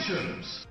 Congratulations!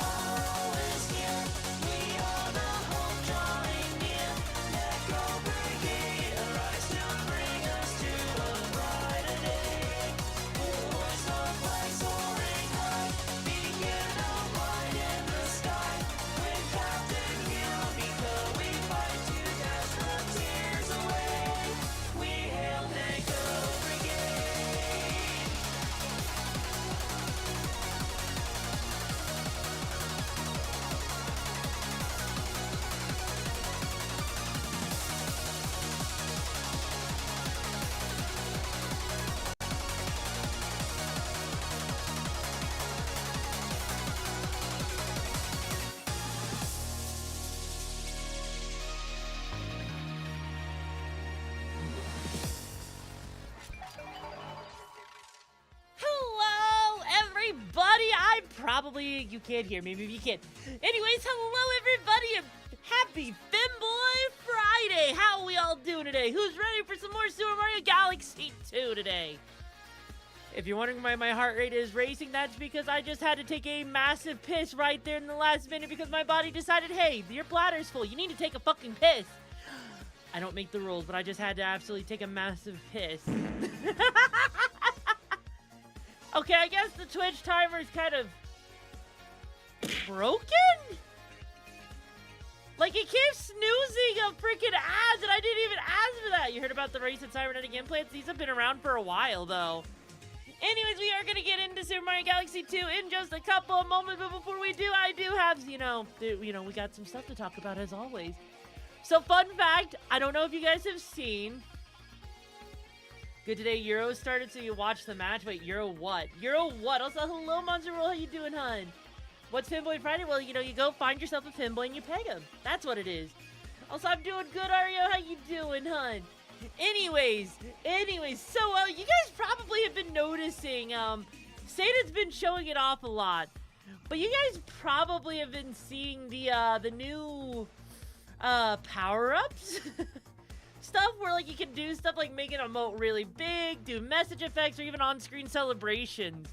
tomorrow is here. We are the hope drawing near. Neko Brigade, arise to bring us to a brighter day. We'll hoist our flag soaring high, beacon of light in the sky. With Captain Yumi, we fight to dash the tears away. We hail Neko Brigade. Hello, everybody. You can't hear me. Maybe you can't. Anyways, hello, everybody, and happy Femboy Friday. How are we all doing today? Who's ready for some more Super Mario Galaxy 2 today? If you're wondering why my heart rate is racing, that's because I just had to take a massive piss right there in the last minute because my body decided, hey, your bladder's full. You need to take a fucking piss. I don't make the rules, but I just had to absolutely take a massive piss. Okay, I guess the Twitch timer is kind of broken? Like, it keeps snoozing a freaking ads, and I didn't even ask for that. You heard about the race at Cybernetic implants? These have been around for a while, though. Anyways, we are going to get into Super Mario Galaxy 2 in just a couple of moments, but before we do, I do have, we got some stuff to talk about, as always. So, fun fact, I don't know if you guys have seen... Good today, Euro started, so you watch the match. Wait, Euro what? Euro what? Also, hello, Monster Roll. How you doing, hun? What's Femboy Friday? Well, you go find yourself a Femboy and you peg him. That's what it is. Also, I'm doing good, Ario. How you doing, hun? Anyways, so, you guys probably have been noticing, Satan's been showing it off a lot. But you guys probably have been seeing the new, power-ups. Stuff where, like, you can do stuff like make an emote really big, do message effects, or even on-screen celebrations.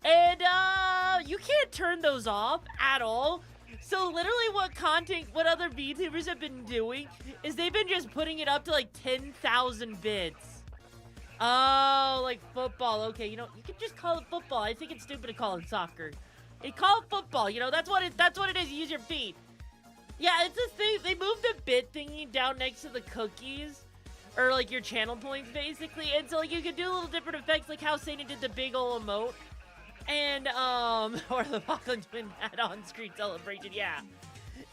And, you can't turn those off at all. So, literally, what other VTubers have been doing is they've been just putting it up to, like, 10,000 bits. Oh, like football. Okay, you can just call it football. I think it's stupid to call it soccer. Call it football, that's what it is. You use your feet. Yeah, it's this thing. They moved the bit thingy down next to the cookies. Or, like, your channel points, basically. And so, like, you can do little different effects, like how Satan did the big ol' emote. And, or the Bachlan Twin had on-screen celebration, yeah.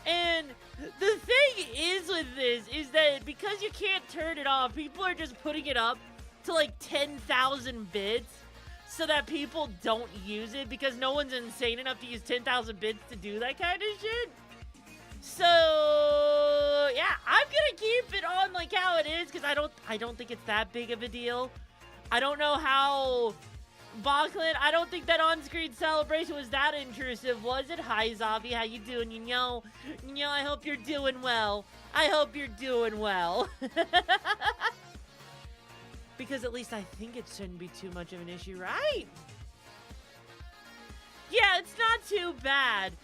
And the thing is with this is that because you can't turn it off, people are just putting it up to, like, 10,000 bits. So that people don't use it because no one's insane enough to use 10,000 bits to do that kind of shit. So, yeah, I'm gonna keep it on like how it is because I don't think it's that big of a deal. I don't know how Bachlan, I don't think that on-screen celebration was that intrusive, was it? Hi, Zavi, how you doing? I hope you're doing well. I hope you're doing well. Because at least I think it shouldn't be too much of an issue, right? Yeah, it's not too bad.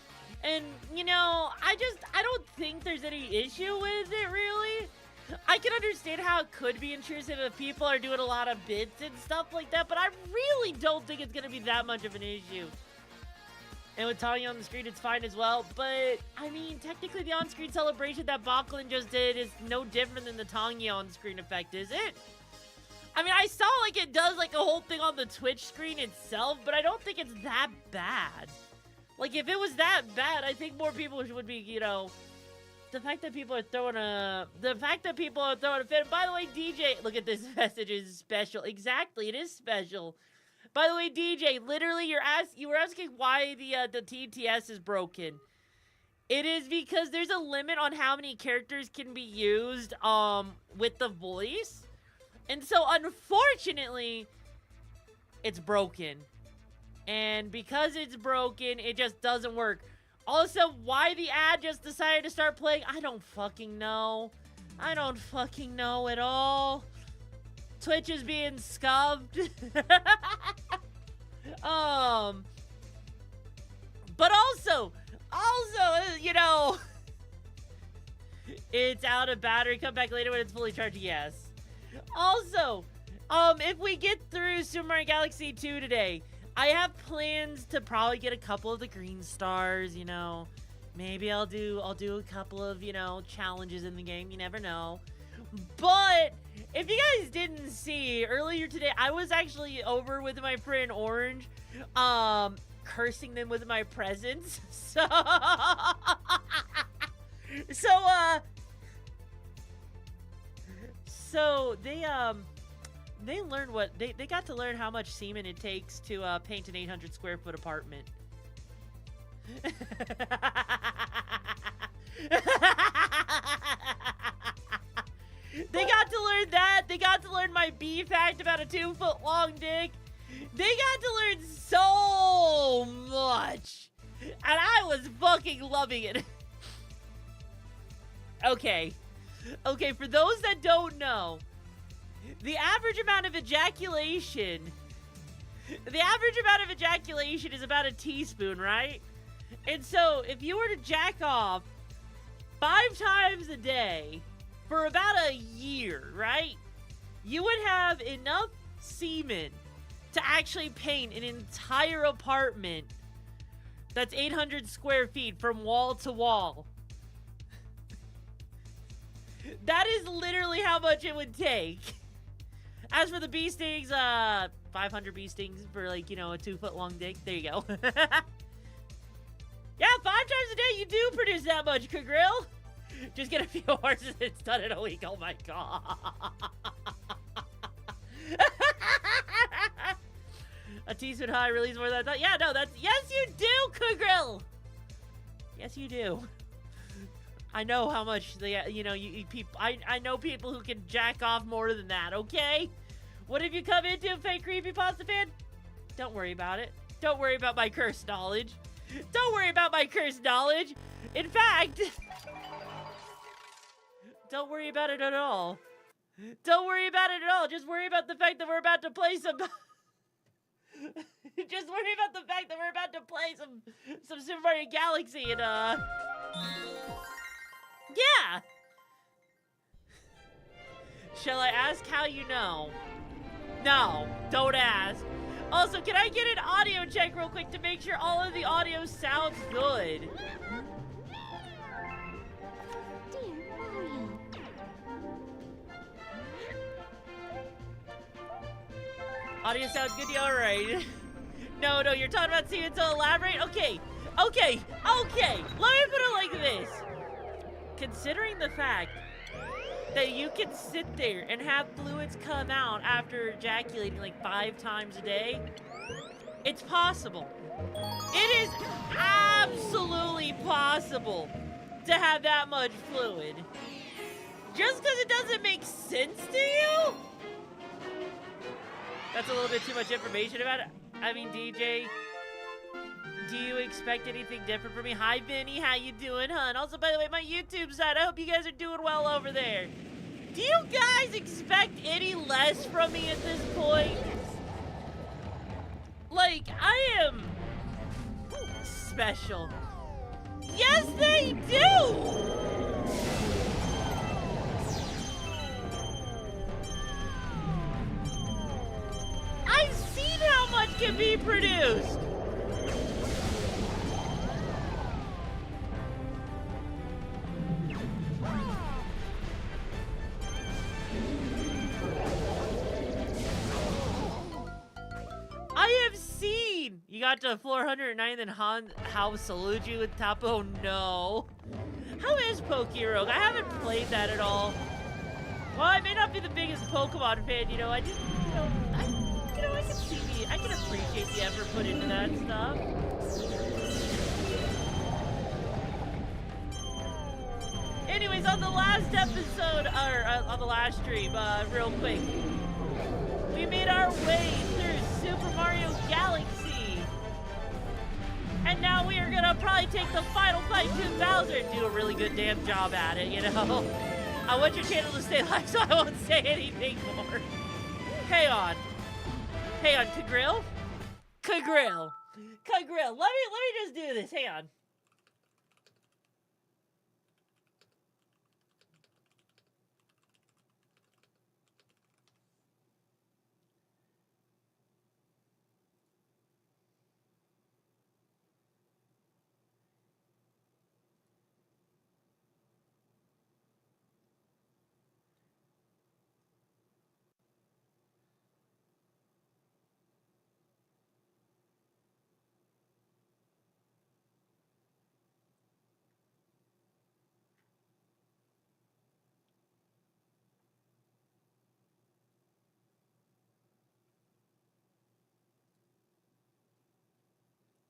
And, I don't think there's any issue with it, really. I can understand how it could be intrusive if people are doing a lot of bits and stuff like that, but I really don't think it's going to be that much of an issue. And with Tanya on the screen, it's fine as well. But, I mean, technically the on-screen celebration that Bachlan just did is no different than the Tanya on-screen effect, is it? I mean, I saw, like, it does, like, a whole thing on the Twitch screen itself, but I don't think it's that bad. Like, if it was that bad, I think more people would be, the fact that people are throwing a fit. And by the way, DJ, look at this message is special. Exactly, it is special. By the way, DJ, literally, you were asking why the TTS is broken. It is because there's a limit on how many characters can be used, with the voice. And so, unfortunately, it's broken. And because it's broken, it just doesn't work. Also, why the ad just decided to start playing, I don't fucking know. I don't fucking know at all. Twitch is being scubbed. But also, you know, it's out of battery. Come back later when it's fully charged. Yes. Also, if we get through Super Mario Galaxy 2 today, I have plans to probably get a couple of the green stars, you know. Maybe I'll do a couple of, you know, challenges in the game. You never know. But if you guys didn't see, earlier today, I was actually over with my friend Orange, cursing them with my presence. So they learned what they got to learn how much semen it takes to paint an 800 square foot apartment. They got to learn that. They got to learn my B fact about a 2-foot long dick. They got to learn so much. And I was fucking loving it. Okay, for those that don't know, the average amount of ejaculation is about a teaspoon, right? And so, if you were to jack off 5 times a day for about a year, right? You would have enough semen to actually paint an entire apartment that's 800 square feet from wall to wall. That is literally how much it would take. As for the bee stings, 500 bee stings for, like, you know, a 2-foot long dick. There you go. Yeah, 5 times a day you do produce that much, Kagrill. Just get a few horses, it's done in a week. Oh my god. A teaspoon high, release more than I thought. Yeah, no, that's... Yes, you do, Kagrill. Yes, you do. I know how much you know, people. I know people who can jack off more than that. Okay, what have you come into, fake creepypasta fan? Don't worry about it. Don't worry about my cursed knowledge. Don't worry about my cursed knowledge. In fact, don't worry about it at all. Don't worry about it at all. Just worry about the fact that we're about to play some. Just worry about the fact that we're about to play some Super Mario Galaxy and yeah! Shall I ask how you know? No, don't ask. Also, can I get an audio check real quick to make sure all of the audio sounds good? Dear Mario. Audio sounds good, you alright? No, you're talking about seeing to elaborate? Okay. Let me put it like this. Considering the fact that you can sit there and have fluids come out after ejaculating like 5 times a day, it's possible. It is absolutely possible to have that much fluid. Just because it doesn't make sense to you? That's a little bit too much information about it. I mean, DJ, do you expect anything different from me? Hi, Vinny. How you doing, hun? Also, by the way, my YouTube side, I hope you guys are doing well over there. Do you guys expect any less from me at this point? Like, I am special. Yes, they do! I've seen how much can be produced. I have seen. You got to floor 109, then how salute you with Tapo? No. How is Pokerogue? I haven't played that at all. Well, I may not be the biggest Pokemon fan, you know. I just, I can appreciate the effort put into that stuff. Anyways, on the last episode, or on the last stream, real quick, we made our way through Super Mario Galaxy. And now we are gonna probably take the final fight to Bowser and do a really good damn job at it, you know? I want your channel to stay live, so I won't say anything more. Hang on, Kagrill? Kagrill, Cut grill. Let me just do this. Hang on.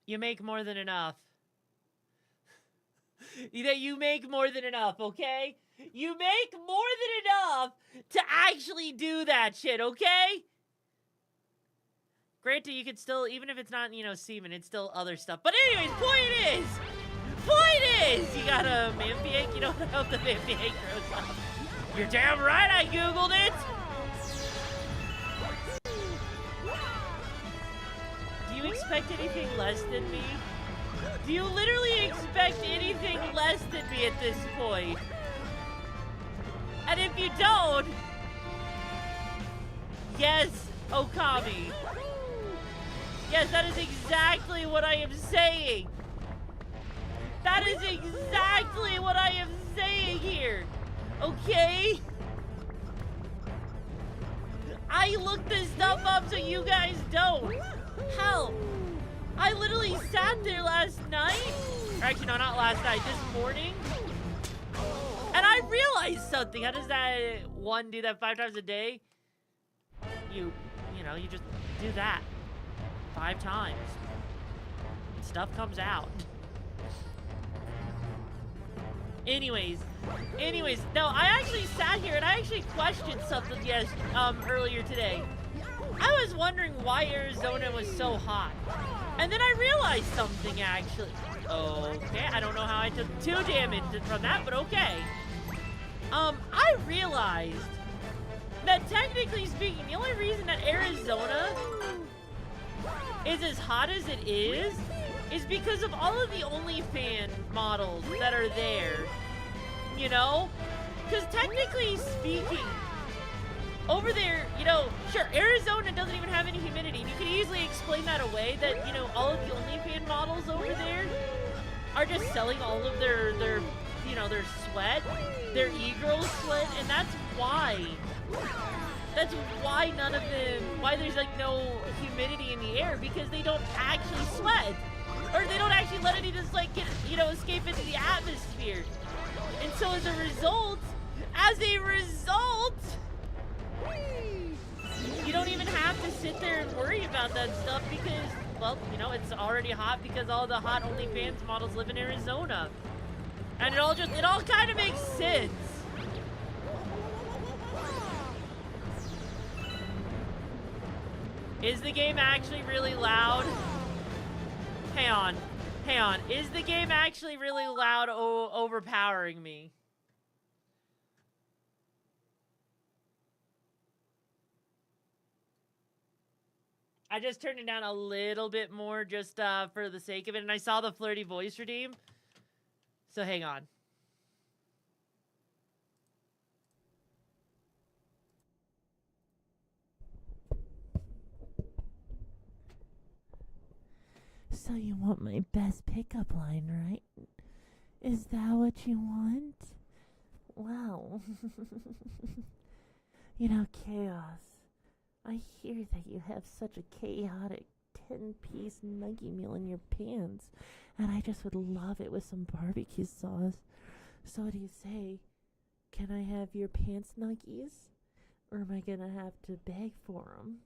You make more than enough. You make more than enough, okay? You make more than enough to actually do that shit, okay? Granted, you could still, even if it's not, you know, semen, it's still other stuff. But anyways, point is, you got a Mampiank, you don't hope the Mampiank grows up. You're damn right I Googled it! Do you expect anything less than me? Do you literally expect anything less than me at this point? And if you don't, yes, Okami. Yes, that is exactly what I am saying. That is exactly what I am saying here. Okay? I looked this stuff up so you guys don't. Hell, I literally sat there last night. Or actually, no, not last night, this morning. And I realized something. How does that one do that 5 times a day? You know, you just do that 5 times. Stuff comes out. Anyways, no, I actually sat here and I actually questioned something earlier today. I was wondering why Arizona was so hot. And then I realized something, actually. Okay, I don't know how I took 2 damage from that, but okay. I realized that technically speaking, the only reason that Arizona is as hot as it is because of all of the OnlyFans models that are there. You know? Because technically speaking, over there, you know, sure, Arizona doesn't even have any humidity. And you could easily explain that away, that, you know, all of the OnlyFans models over there are just selling all of their you know, their sweat, their e-girl sweat, and that's why none of them, why there's like no humidity in the air, because they don't actually sweat. Or they don't actually let it just like get, you know, escape into the atmosphere. And so as a result, you don't even have to sit there and worry about that stuff because, well, you know, it's already hot because all the hot OnlyFans models live in Arizona. And it all kind of makes sense. Is the game actually really loud? Hang on. Is the game actually really loud, overpowering me? I just turned it down a little bit more just for the sake of it, and I saw the flirty voice redeem. So hang on. So you want my best pickup line, right? Is that what you want? Wow. You know, Chaos. I hear that you have such a chaotic 10-piece nugget meal in your pants, and I just would love it with some barbecue sauce. So what do you say? Can I have your pants nuggies? Or am I gonna have to beg for them?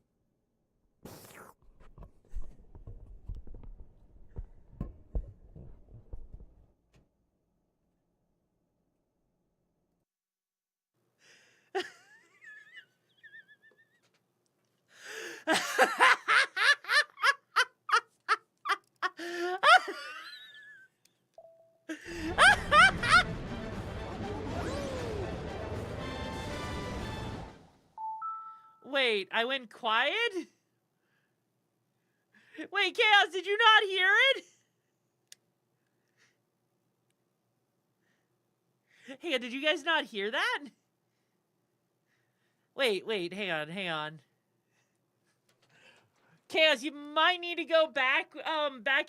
Wait, I went quiet? Wait, Chaos, did you not hear it? Hey, did you guys not hear that? Wait, hang on. Chaos, you might need to go back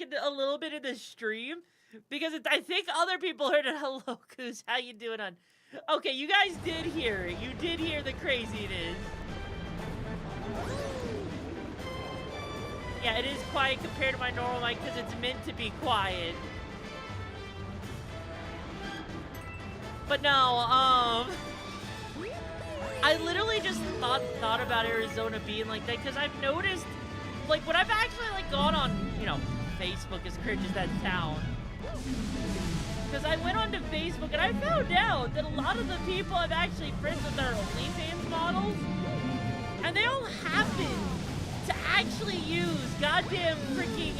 into a little bit of the stream because I think other people heard it. Hello, Coos, how you doing on? Okay, you guys did hear it. You did hear the craziness. Yeah, it is quiet compared to my normal mic because it's meant to be quiet. But no, I literally just thought about Arizona being like that because I've noticed, like, when I've actually, like, gone on, you know, Facebook, as cringe as that sounds. Because I went onto Facebook and I found out that a lot of the people I'm actually friends with are OnlyFans models. And they all happen to actually use goddamn freaking,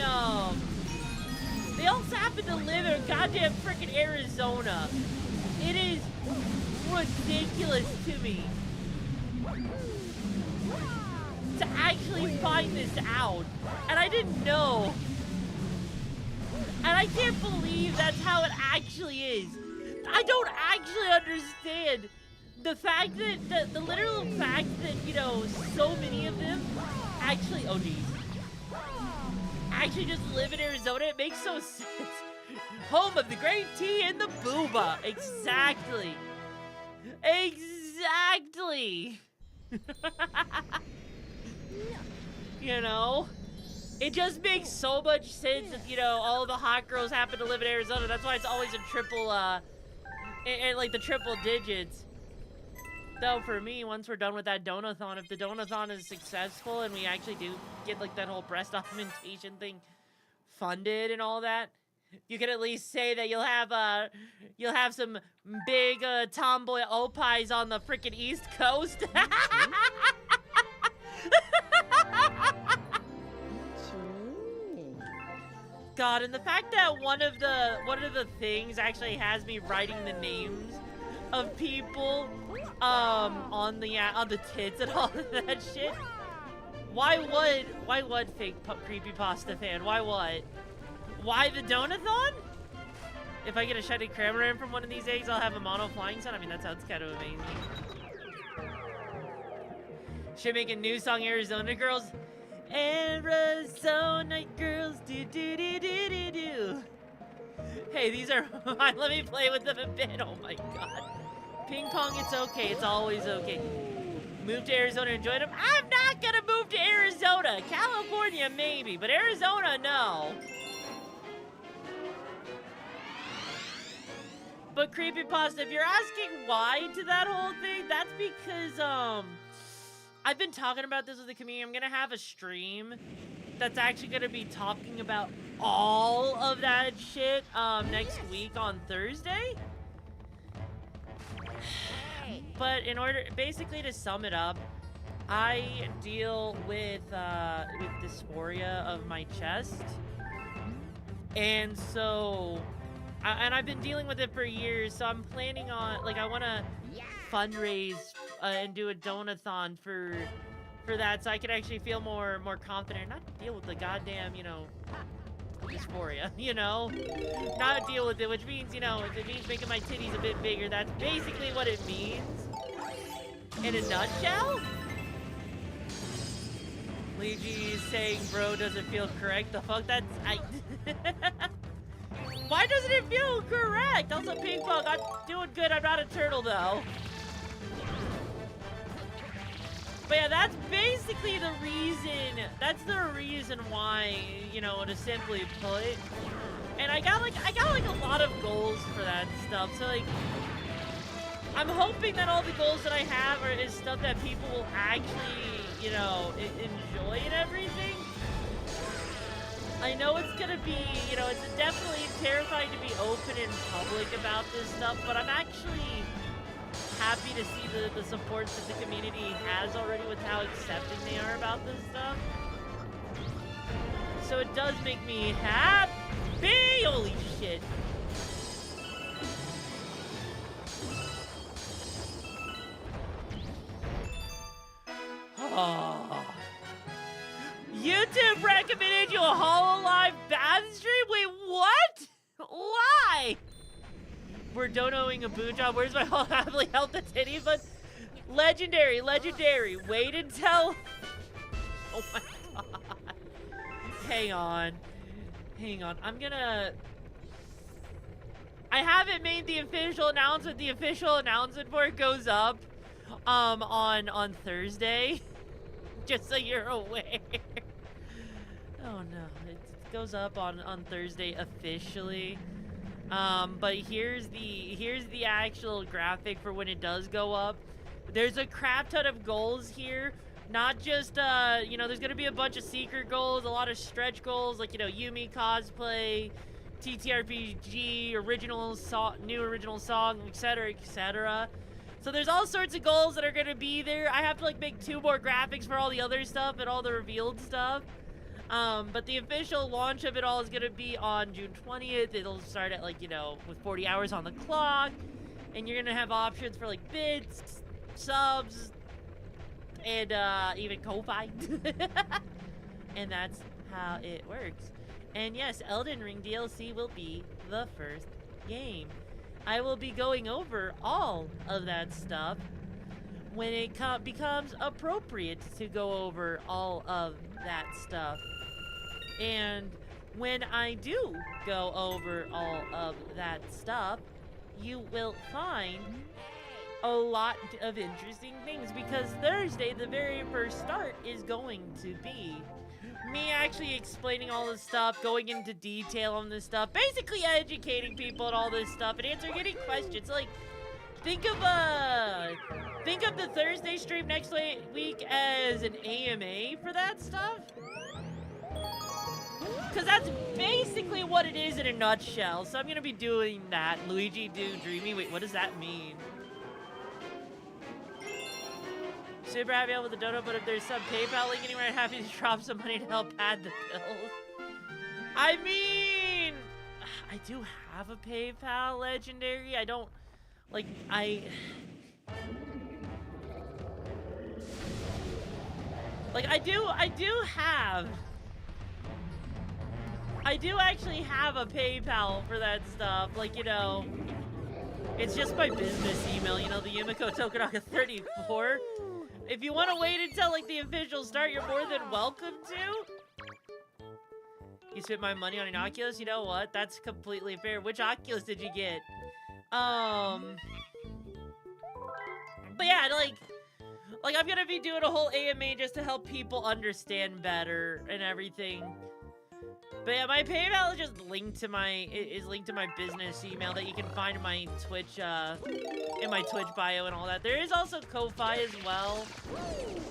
they also happen to live in goddamn freaking Arizona. It is ridiculous to me to actually find this out. And I didn't know. And I can't believe that's how it actually is. I don't actually understand the fact that, the literal fact that, you know, so many of them actually, oh geez, actually just live in Arizona. It makes so sense. Home of the great tea and the booba. Exactly. Exactly. You know? It just makes so much sense that, you know, all the hot girls happen to live in Arizona. That's why it's always a triple, and like the triple digits. Though for me, once we're done with that donathon, if the donathon is successful and we actually do get like that whole breast augmentation thing funded and all that, you can at least say that you'll have some big tomboy opis on the freaking East Coast. God, and the fact that one of the things actually has me writing the names of people on the tits and all of that shit. Why would fake creepypasta fan? Why what? Why the donathon? If I get a shiny Cramorant from one of these eggs, I'll have a mono flying sun. I mean, that sounds kind of amazing. Should make a new song, Arizona Girls. Arizona Girls, do do do do do do. Hey, these are mine. Let me play with them a bit. Oh my god. Ping pong, it's okay. It's always okay. Move to Arizona and enjoy them. I'm not gonna move to Arizona. California, maybe, but Arizona, no. But creepypasta, if you're asking why to that whole thing, that's because, I've been talking about this with the community. I'm gonna have a stream that's actually gonna be talking about all of that shit, next week on Thursday. But in order, basically to sum it up, I deal with dysphoria of my chest. And so, and I've been dealing with it for years, so I'm planning on, like, I want to fundraise and do a donathon for that, so I could actually feel more confident, not deal with the goddamn, you know, dysphoria, you know? Not deal with it, which means, you know, if it means making my titties a bit bigger, that's basically what it means. In a nutshell? Luigi is saying bro doesn't feel correct. The fuck? That's... Why doesn't it feel correct? Also, ping pong, I'm doing good. I'm not a turtle, though. But yeah, that's basically the reason. That's the reason why, you know, to simply put. And I got like a lot of goals for that stuff. So like, I'm hoping that all the goals that I have is stuff that people will actually, you know, enjoy and everything. I know it's gonna be, you know, it's definitely terrifying to be open in public about this stuff, but I'm actually happy to see the support that the community has already with how accepting they are about this stuff. So it does make me happy! Holy shit. Oh. YouTube recommended you a Hololive bath stream? Wait, what? Why? We're donoing a boot job. Where's my whole family help the titties? But legendary. Wait until. Oh my god. Hang on. I haven't made the official announcement. The official announcement for it goes up on Thursday. Just so you're aware. Oh no. It goes up on Thursday officially. But here's the actual graphic for when it does go up. There's a crap ton of goals here. Not just, you know, there's gonna be a bunch of secret goals, a lot of stretch goals, like, you know, Yumi cosplay, TTRPG, new original song, etc., etc. So there's all sorts of goals that are gonna be there. I have to, like, make 2 more graphics for all the other stuff and all the revealed stuff. But the official launch of it all is gonna be on June 20th. It'll start at, like, you know, with 40 hours on the clock. And you're gonna have options for, like, bits, subs, and even Ko-Fi. And that's how it works. And yes, Elden Ring DLC will be the first game. I will be going over all of that stuff when it becomes appropriate to go over all of that stuff. And when I do go over all of that stuff, you will find a lot of interesting things, because Thursday, the very first start, is going to be me actually explaining all this stuff, going into detail on this stuff, basically educating people on all this stuff and answering any questions. Like, think of the Thursday stream next week as an AMA for that stuff. Because that's basically what it is in a nutshell. So I'm going to be doing that. Luigi do Dreamy. Wait, what does that mean? Super happy with the dono, but if there's some PayPal link anywhere, I'm happy to drop some money to help pad the bills. I mean, I do have a PayPal, Legendary. I don't, like, I do actually have a PayPal for that stuff. Like, you know, it's just my business email, you know, the Yumiko Tokonaka 34. If you want to wait until, like, the official start, you're more than welcome to. You spent my money on an Oculus? You know what? That's completely fair. Which Oculus did you get? But yeah, like I'm gonna be doing a whole AMA just to help people understand better and everything. But yeah, my PayPal is just linked to my business email that you can find in my Twitch bio and all that. There is also Ko-Fi as well.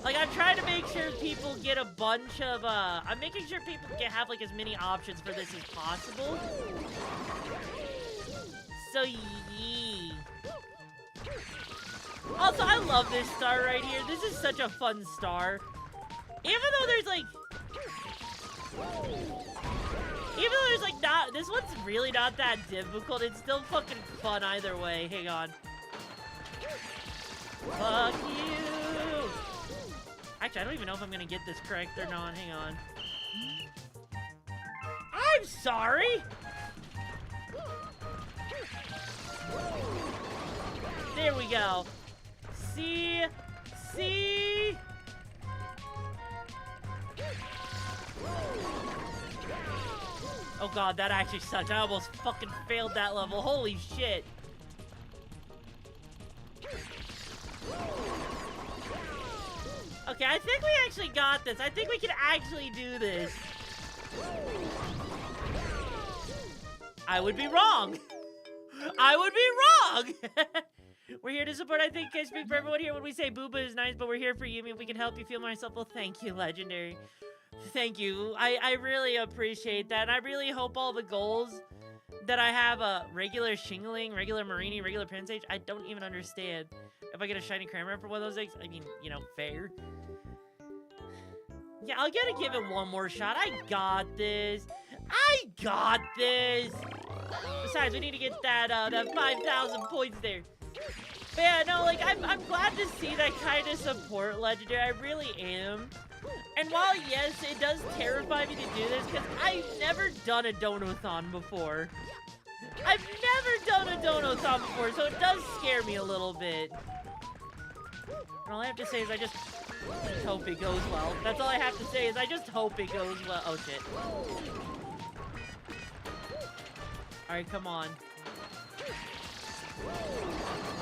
Like, I'm trying to make sure people get a bunch of I'm making sure people have like as many options for this as possible. So yee. Also, I love this star right here. This is such a fun star. Even though there's like this one's really not that difficult, it's still fucking fun either way. Hang on. Fuck you! Actually, I don't even know if I'm gonna get this correct or not. Hang on. I'm sorry! There we go. See? Oh god, that actually sucked. I almost fucking failed that level. Holy shit. Okay, I think we actually got this. I think we can actually do this. I would be wrong. I would be wrong. We're here to support. I think I speak for everyone here when we say Booba is nice, but we're here for Yumi. If we can help you feel myself, well, thank you, Legendary. Thank you. I really appreciate that. And I really hope all the goals that I have, regular Shingling, regular Marini, regular Pensage, I don't even understand. If I get a shiny Kramer for one of those eggs, I mean, you know, fair. Yeah, I'll gotta give it one more shot. I got this. I got this. Besides, we need to get that 5,000 points there. But yeah, no, like, I'm glad to see that kind of support, Legendary. I really am. And while, yes, it does terrify me to do this, because I've never done a donathon before. I've never done a donathon before, so it does scare me a little bit. And all I have to say is I just hope it goes well. That's all I have to say is I just hope it goes well. Oh, shit. Alright, come on.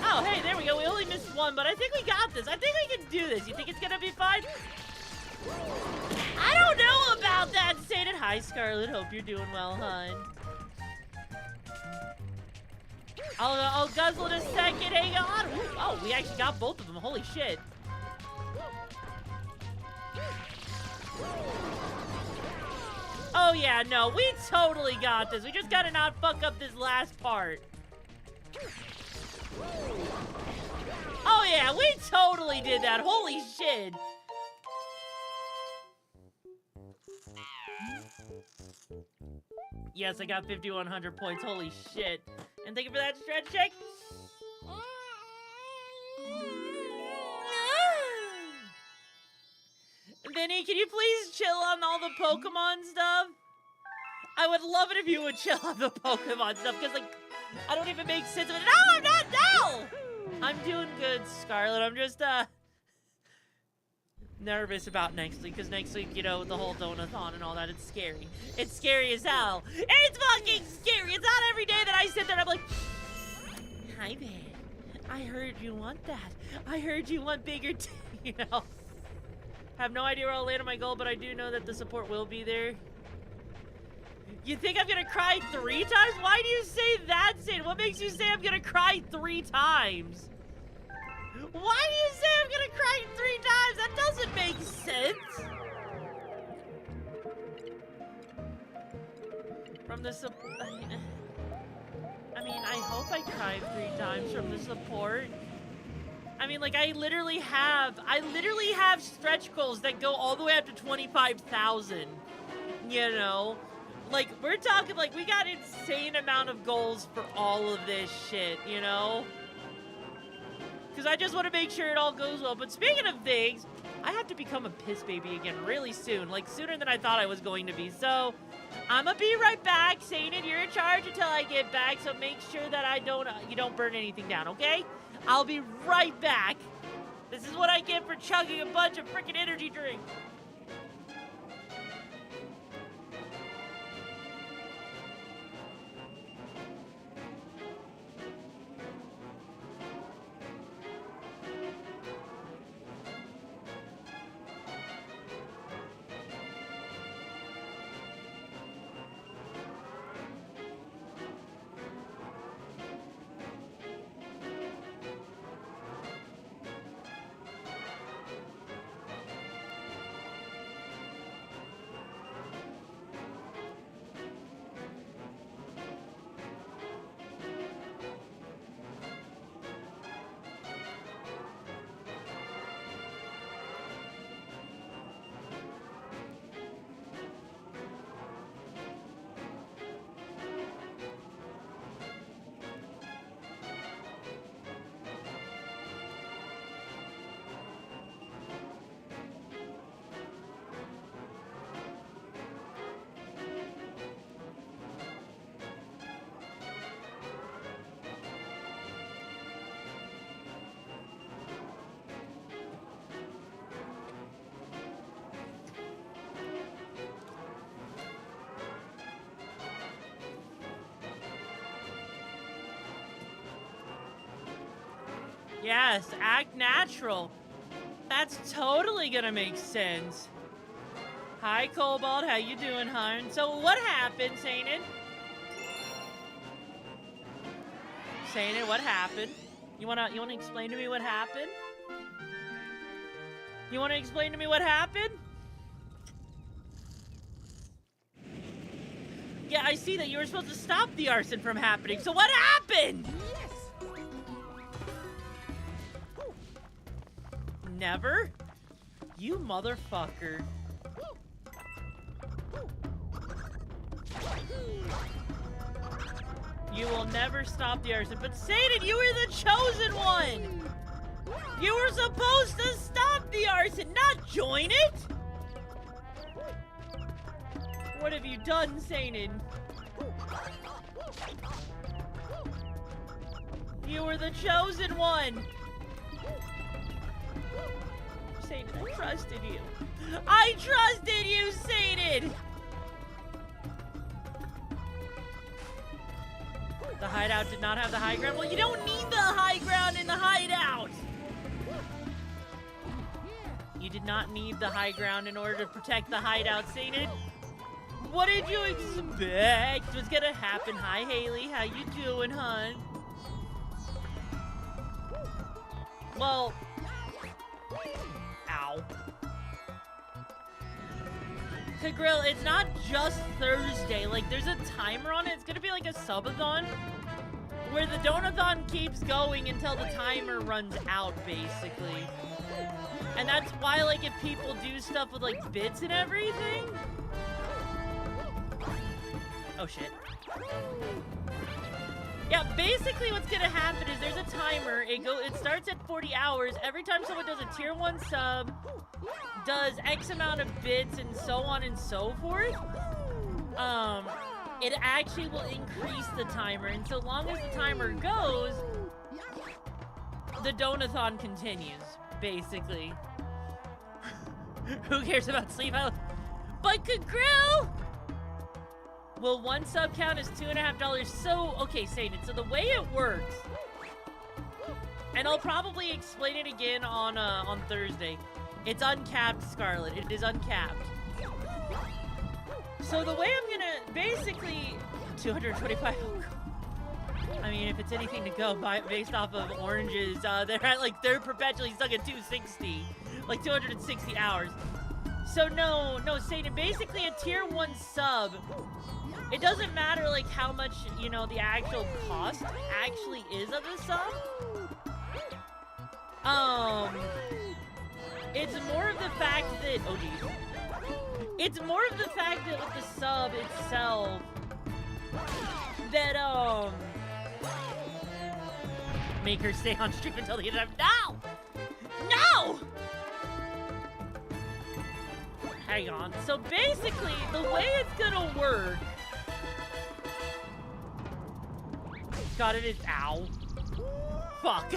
Oh, hey, there we go. We only missed one, but I think we got this. I think we can do this. You think it's gonna be fine? I don't know about that, Sadie. Hi, Scarlet. Hope you're doing well, hon. I'll guzzle in a second. Hang on. Ooh, oh, we actually got both of them. Holy shit. Oh, yeah, no. We totally got this. We just gotta not fuck up this last part. Oh, yeah, we totally did that. Holy shit. Yes, I got 5,100 points. Holy shit. And thank you for that stretch check. Vinny, can you please chill on all the Pokemon stuff? I would love it if you would chill on the Pokemon stuff, because, like, I don't even make sense of it. No, I'm not, no! I'm doing good, Scarlet. I'm just, nervous about next week, because next week, you know, the whole donathon and all that, it's scary. It's scary as hell. It's fucking scary. It's not every day that I sit there and I'm like, hi, babe. I heard you want that. I heard you want bigger, you know. I have no idea where I'll land on my goal, but I do know that the support will be there. You think I'm gonna cry 3 times? Why do you say that, Sid? What makes you say I'm gonna cry 3 times? Why do you say I'm gonna cry 3 times? That doesn't make sense. From the I mean, I hope I cry 3 times from the support. I mean, like, I literally have stretch goals that go all the way up to 25,000. You know? Like, we're talking, like, we got insane amount of goals for all of this shit, you know? Because I just want to make sure it all goes well. But speaking of things, I have to become a piss baby again really soon. Like, sooner than I thought I was going to be. So, I'm going to be right back. Sainin, you're in charge until I get back. So make sure that you don't burn anything down, okay? I'll be right back. This is what I get for chugging a bunch of freaking energy drinks. Yes, act natural. That's totally gonna make sense. Hi, Cobalt. How you doing, hon? So what happened, Sainin? Sainin, what happened? You wanna explain to me what happened? You wanna explain to me what happened? Yeah, I see that you were supposed to stop the arson from happening. So what happened? Never? You motherfucker. You will never stop the arson. But Sainin, you were the chosen one! You were supposed to stop the arson, not join it! What have you done, Sainin? You were the chosen one! Sainin, I trusted you. I trusted you, Sainin! The hideout did not have the high ground. Well, you don't need the high ground in the hideout! You did not need the high ground in order to protect the hideout, Sainin. What did you expect was gonna happen? Hi, Haley. How you doing, hun? Well... Ow. Grill, it's not just Thursday. Like, there's a timer on it. It's gonna be like a subathon where the donathon keeps going until the timer runs out, basically. And that's why, like, if people do stuff with, like, bits and everything... Oh, shit. Yeah, basically what's gonna happen is there's a timer. It starts at 40 hours. Every time someone does a tier 1 sub, does X amount of bits and so on and so forth, it actually will increase the timer. And so long as the timer goes, the donathon continues, basically. Who cares about sleep health? But Grill! Will one sub count as $2.50? So, okay, Sainin, so the way it works, and I'll probably explain it again on Thursday. It's uncapped, Scarlet. It is uncapped. So the way I'm gonna, basically, 225. I mean, if it's anything to go by based off of oranges, they're perpetually stuck at 260, like 260 hours. So no, Sainin, basically a tier 1 sub, it doesn't matter like how much, you know, the actual cost actually is of the sub. It's more of the fact that, oh geez. It's more of the fact that with the sub itself, that, make her stay on stream until the end of time. No! No! Hang on. So basically, the way it's gonna work... God, it is... Ow. Fuck.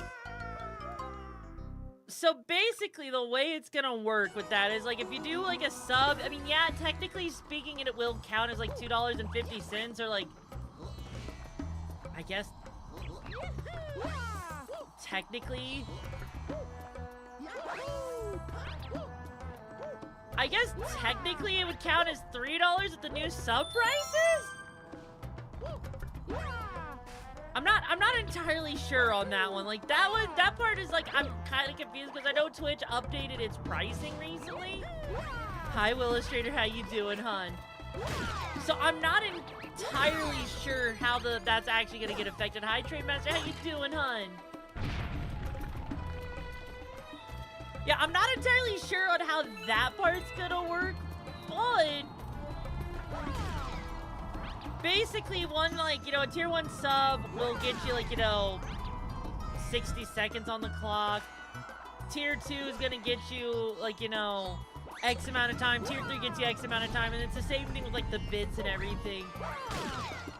So basically, the way it's gonna work with that is, like, if you do, like, a sub... I mean, yeah, technically speaking, it will count as, like, $2.50 or, like... I guess... Technically... I guess technically it would count as $3 with the new sub prices? I'm not entirely sure on that one. Like, that part is, like, I'm kind of confused because I know Twitch updated its pricing recently. Hi, Willustrator, how you doing, hun? So I'm not entirely sure how that's actually gonna get affected. Hi, Trade Master, how you doing, hun? Yeah, I'm not entirely sure on how that part's gonna work, but basically one, like, you know, a tier 1 sub will get you, like, you know, 60 seconds on the clock. Tier 2 is gonna get you, like, you know, X amount of time. Tier 3 gets you X amount of time, and it's the same thing with, like, the bits and everything.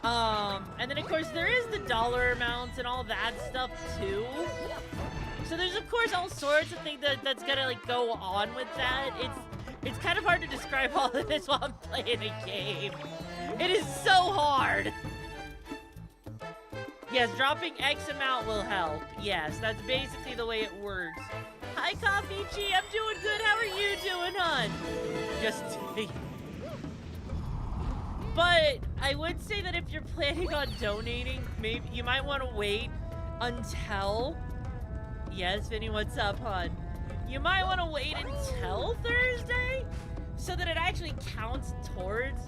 And then, of course, there is the dollar amounts and all that stuff, too. So there's, of course, all sorts of things that's gonna, like, go on with that. It's kind of hard to describe all of this while I'm playing a game. It is so hard. Yes, dropping X amount will help. Yes, that's basically the way it works. Hi, Coffee Chi. I'm doing good. How are you doing, hon? Just kidding. But I would say that if you're planning on donating, maybe you might want to wait until... Yes, Vinny, what's up, hon? You might want to wait until Thursday so that it actually counts towards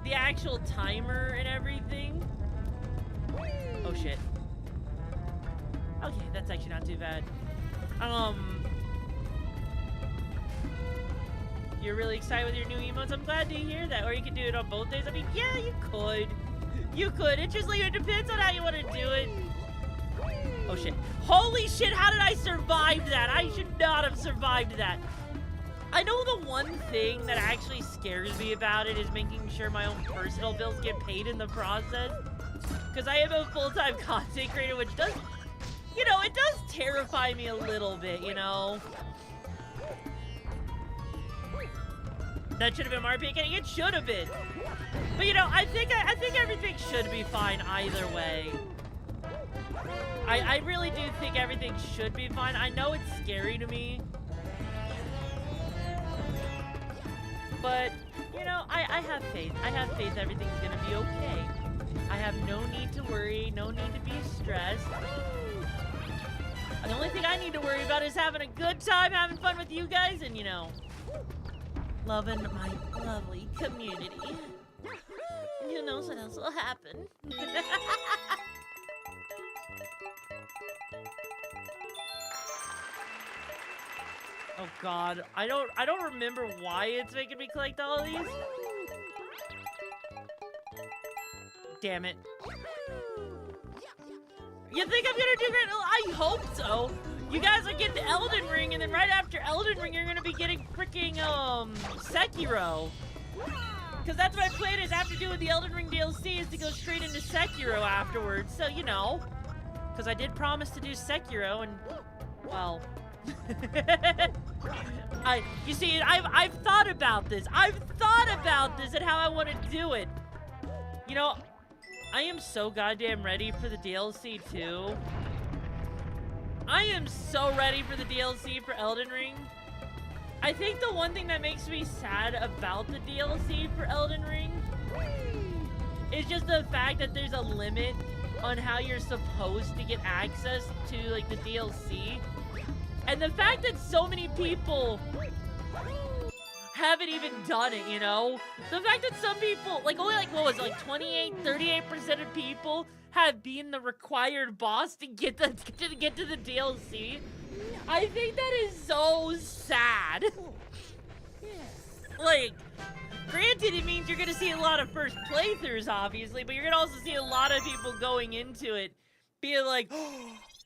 the actual timer and everything. Oh, shit. Okay, that's actually not too bad. You're really excited with your new emotes? I'm glad to hear that. Or you can do it on both days. I mean, yeah, you could. You could. It just, like, it depends on how you want to do it. Oh, shit. Holy shit, how did I survive that? I should not have survived that. I know the one thing that actually scares me about it is making sure my own personal bills get paid in the process. Because I am a full-time content creator, which does, you know, it does terrify me a little bit, you know? That should have been Mario Painting. It should have been. But, you know, I think everything should be fine either way. I really do think everything should be fine. I know it's scary to me. But, you know, I have faith. I have faith everything's gonna be okay. I have no need to worry, no need to be stressed. The only thing I need to worry about is having a good time, having fun with you guys, and, you know, loving my lovely community. Who knows what else will happen? Oh God, I don't remember why it's making me collect all of these. Damn it. You think I'm gonna do great? I hope so. You guys are getting the Elden Ring, and then right after Elden Ring, you're gonna be getting freaking Sekiro. Because that's my plan is after doing the Elden Ring DLC is to go straight into Sekiro afterwards. So, you know, because I did promise to do Sekiro, and, well... you see, I've thought about this. I've thought about this and how I want to do it. You know, I am so goddamn ready for the DLC too. I am so ready for the DLC for Elden Ring. I think the one thing that makes me sad about the DLC for Elden Ring is just the fact that there's a limit on how you're supposed to get access to, like, the DLC. And the fact that so many people haven't even done it, you know? The fact that some people, like, only, like, what was it, like, 38% of people have been the required boss to get to the DLC. I think that is so sad. Like, granted, it means you're gonna see a lot of first playthroughs, obviously, but you're gonna also see a lot of people going into it being like,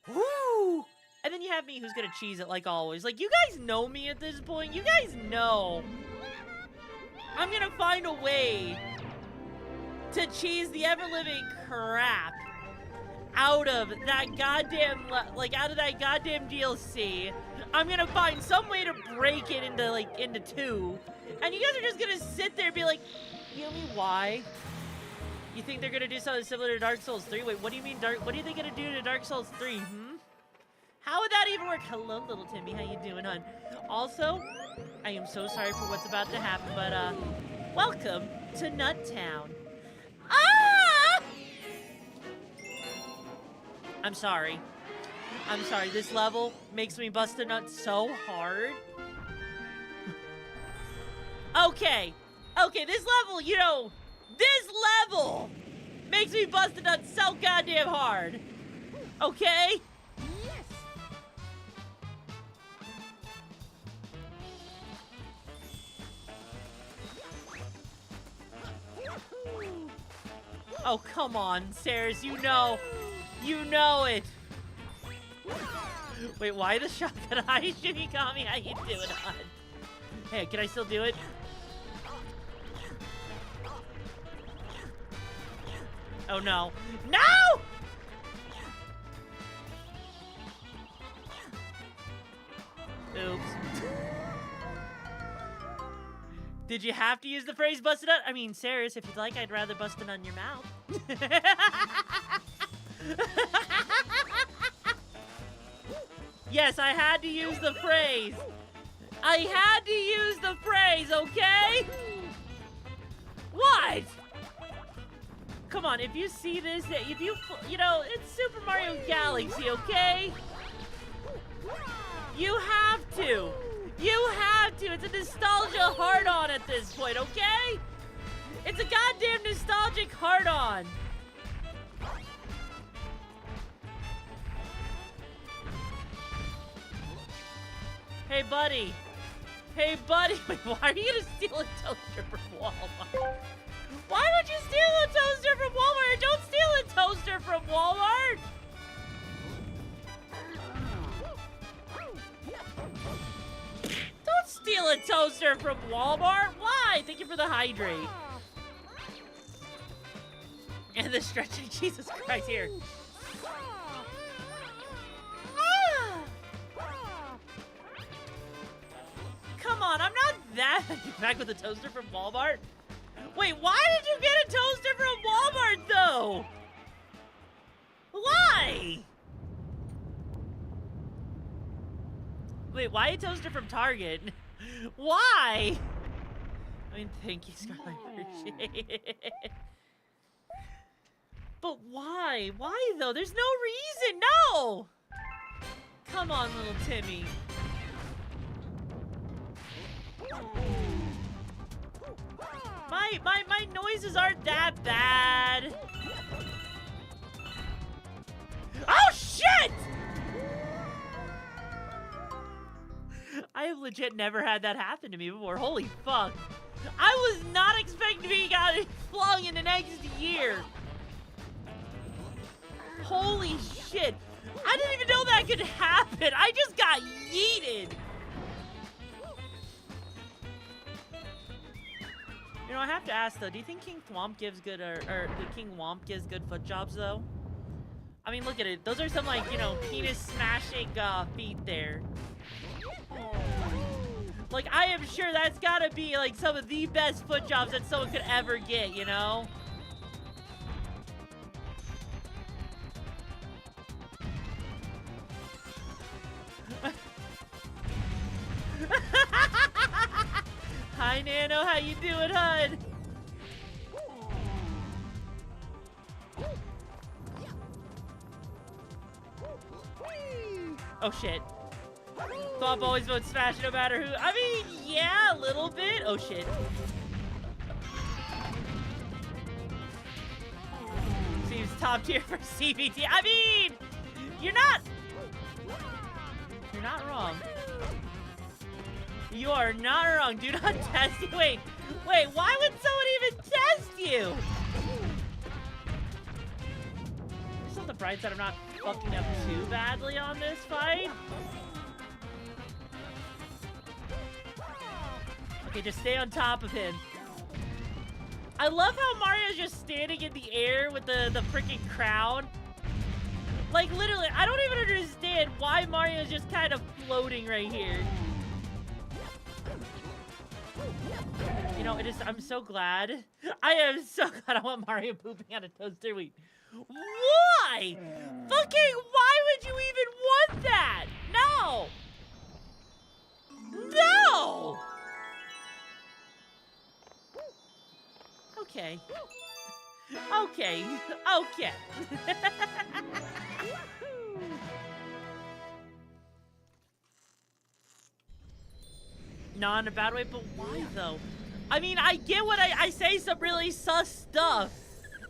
whoo! And then you have me who's gonna cheese it like always. Like, you guys know me at this point. You guys know. I'm gonna find a way to cheese the ever-living crap out of that goddamn, like, out of that goddamn DLC. I'm gonna find some way to break it into, like, into two. And you guys are just gonna sit there and be like, Yumi, why? You think they're gonna do something similar to Dark Souls 3? Wait, what do you mean what are they gonna do to Dark Souls 3, How would that even work? Hello, little Timmy. How you doing, hon? Also, I am so sorry for what's about to happen, but, welcome to Nut Town. Ah! I'm sorry. I'm sorry. This level makes me bust a nut so hard. Okay. Okay, this level, you know, this level makes me bust a nut so goddamn hard. Okay? Oh, come on, Saris, you know it. Wait, why the shotgun? Hi, Shimigami, how you doing, hon? Hey, can I still do it? Oh, no. No! Oops. Did you have to use the phrase bust it out? I mean, Saris, if you'd like, I'd rather bust it on your mouth. Yes, I had to use the phrase. I had to use the phrase, okay? What? Come on, if you see this, if you know, it's Super Mario Galaxy, okay? You have to. You have to. It's a nostalgia hard-on at this point, okay? It's a goddamn nostalgic hard-on. Hey, buddy. Hey, buddy. Wait, why are you gonna steal a toaster from Walmart? Why would you steal a toaster from Walmart? Don't steal a toaster from Walmart. Don't steal a hydrate. And the stretching, Jesus Christ, here. Come on, I'm not that back with a toaster from Walmart. Wait, why did you get a toaster from Walmart though? Why? Wait, why a toaster from Target? Why? I mean, thank you, Scarlett. I appreciate it. But why? Why though? There's no reason. No! Come on, little Timmy. My noises aren't that bad. Oh shit! I have legit never had that happen to me before. Holy fuck. I was not expecting to be flung in the next year. Holy shit. I didn't even know that could happen. I just got yeeted. You know, I have to ask though, do you think King Thwomp gives good, or the King Womp gives good foot jobs though? I mean, look at it. Those are some like, you know, penis smashing feet there. Like, I am sure that's gotta be like some of the best foot jobs that someone could ever get, you know? Hi, Nano. How you doing, hon? Oh, shit. Thwomp always votes smash no matter who. I mean, yeah, a little bit. Oh, shit. Seems top tier for CBT. I mean, you're not wrong. You are not wrong. Do not test you. Wait, why would someone even test you? Just on the bright side, I'm not fucking up too badly on this fight. Okay, just stay on top of him. I love how Mario's just standing in the air with the freaking crown. Like, literally, I don't even understand why Mario's just kind of floating right here. You know, I'm so glad. I am so glad I want Mario pooping on a toaster wheat. Why? Fucking, why would you even want that? No! No! Okay. Okay. Okay. Not in a bad way, but why though? I mean, I get what I say some really sus stuff.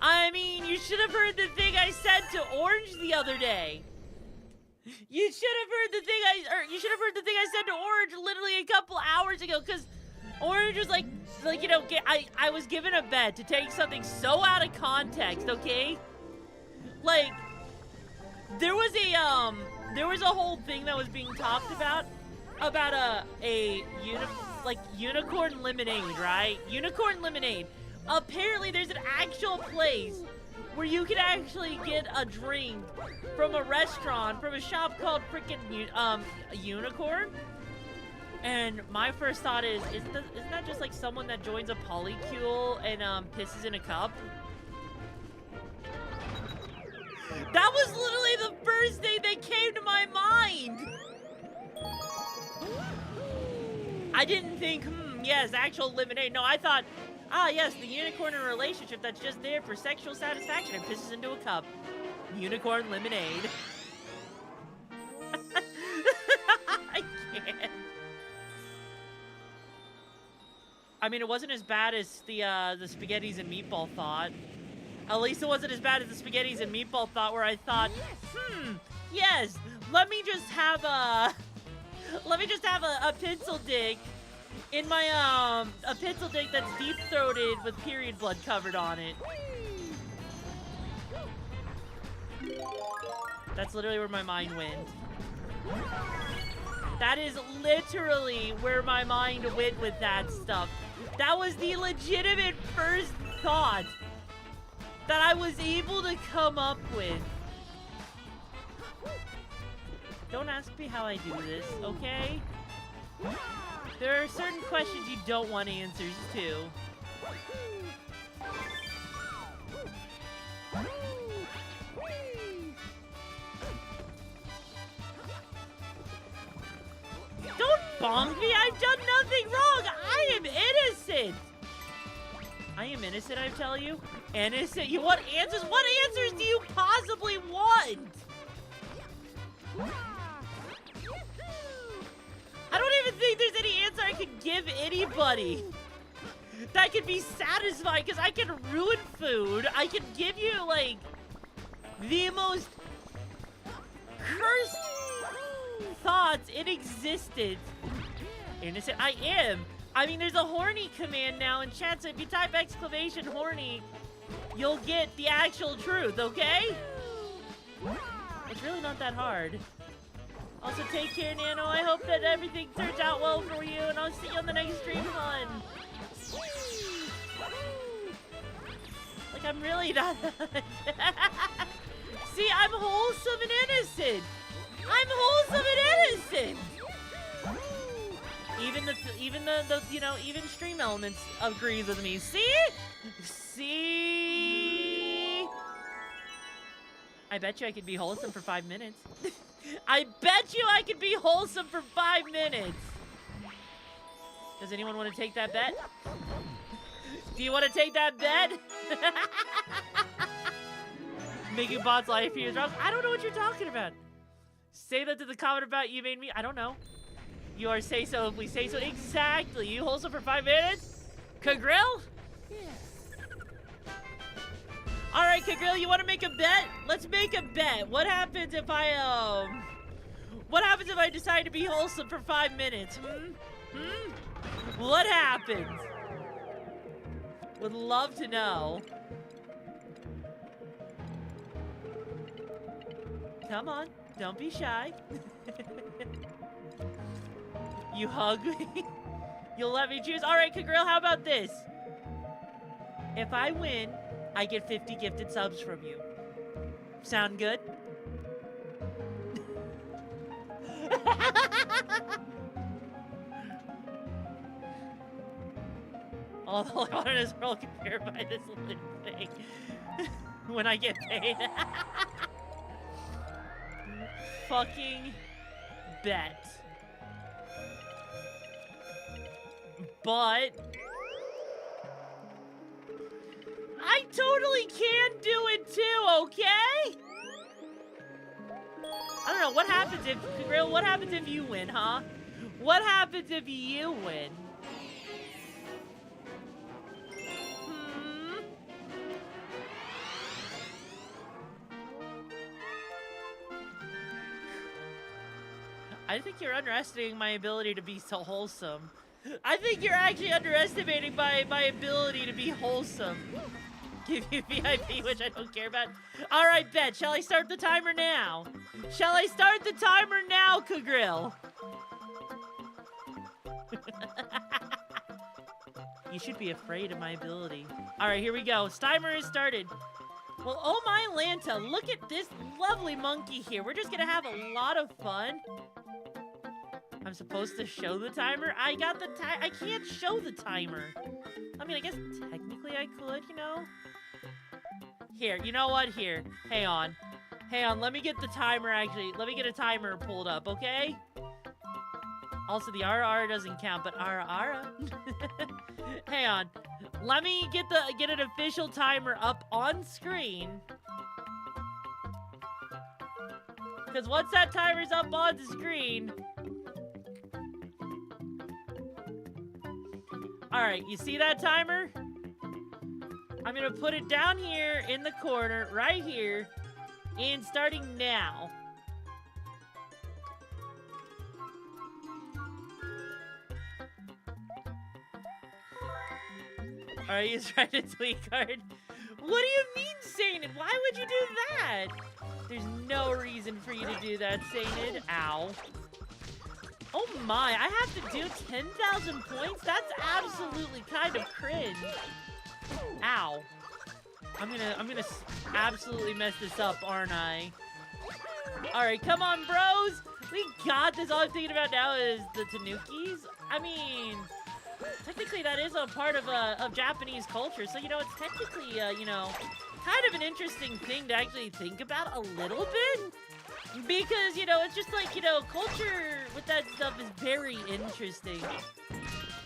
I mean, you should have heard the thing I said to Orange the other day. You should have heard the thing I said to Orange literally a couple hours ago, because Orange was like, you know, I was given a bet to take something so out of context, okay? Like, there was a whole thing that was being talked about unicorn lemonade, right? Unicorn lemonade. Apparently, there's an actual place where you can actually get a drink from a restaurant, from a shop called frickin' Unicorn. And my first thought is, isn't that just like someone that joins a polycule and pisses in a cup? That was literally the first thing that came to my mind. I didn't think, yes, actual lemonade. No, I thought, yes, the unicorn in a relationship that's just there for sexual satisfaction and pisses into a cup. Unicorn lemonade. I can't. I mean, it wasn't as bad as the spaghettis and meatball thought. At least it wasn't as bad as the spaghettis and meatball thought, where I thought, yes, let me just have a pencil dick in my, a pencil dick that's deep-throated with period blood covered on it. That's literally where my mind went. That is literally where my mind went with that stuff. That was the legitimate first thought that I was able to come up with. Don't ask me how I do this, okay? There are certain questions you don't want answers to. Don't bonk me! I've done nothing wrong! I am innocent! I am innocent, I tell you. Innocent? You want answers? What answers do you possibly want? I don't even think there's any answer I could give anybody that could be satisfying, because I can ruin food. I can give you, like, the most cursed thoughts in existence. Innocent? I am. I mean, there's a horny command now in chat, so if you type exclamation horny, you'll get the actual truth, okay? It's really not that hard. Also, take care, Nano. I hope that everything turns out well for you, and I'll see you on the next stream, hon. Like, I'm really not... See, I'm wholesome and innocent. I'm wholesome and innocent. Even stream elements agrees with me. See? See? I bet you I could be wholesome for 5 minutes. I bet you I could be wholesome for 5 minutes. Does anyone want to take that bet? Do you want to take that bet? Making bots life here is wrong. I don't know what you're talking about. Say that to the comment about you made me. I don't know. You are say so if we say so. Exactly. You wholesome for 5 minutes? Kagrill? Yeah. All right, Kagrill, you want to make a bet? Let's make a bet. What happens if what happens if I decide to be wholesome for 5 minutes? What happens? Would love to know. Come on, don't be shy. You hug me. You'll let me choose. All right, Kagrill, how about this? If I win, I get 50 gifted subs from you. Sound good? Although I wanted this world compared by this little thing. When I get paid. Fucking bet. But I totally can do it too, okay? I don't know, what happens if, Grill, what happens if you win, huh? What happens if you win? I think you're underestimating my ability to be so wholesome. I think you're actually underestimating my ability to be wholesome. Give you VIP, which I don't care about. All right, bet. Shall I start the timer now? Shall I start the timer now, Kagrill? You should be afraid of my ability. All right, here we go. Timer is started. Well, oh my Lanta, look at this lovely monkey here. We're just gonna have a lot of fun. I'm supposed to show the timer? I got the I can't show the timer. I mean, I guess technically I could, you know? Here, you know what? Here. Hang on. Hang on, let me get the timer actually. Let me get a timer pulled up, okay? Also, the RR doesn't count, but RR. Hang on. Let me get an official timer up on screen. Because once that timer's up on the screen... Alright, you see that timer? I'm gonna put it down here in the corner, right here, and starting now. Are you trying to tweet card? What do you mean, Sainted? Why would you do that? There's no reason for you to do that, Sainted. Ow. Oh my, I have to do 10,000 points? That's absolutely kind of cringe. Ow. I'm gonna absolutely mess this up, aren't I? Alright, come on, bros! We got this. All I'm thinking about now is the tanukis. I mean, technically that is a part of Japanese culture, so, you know, it's technically, you know, kind of an interesting thing to actually think about a little bit. Because, you know, it's just like, you know, culture with that stuff is very interesting.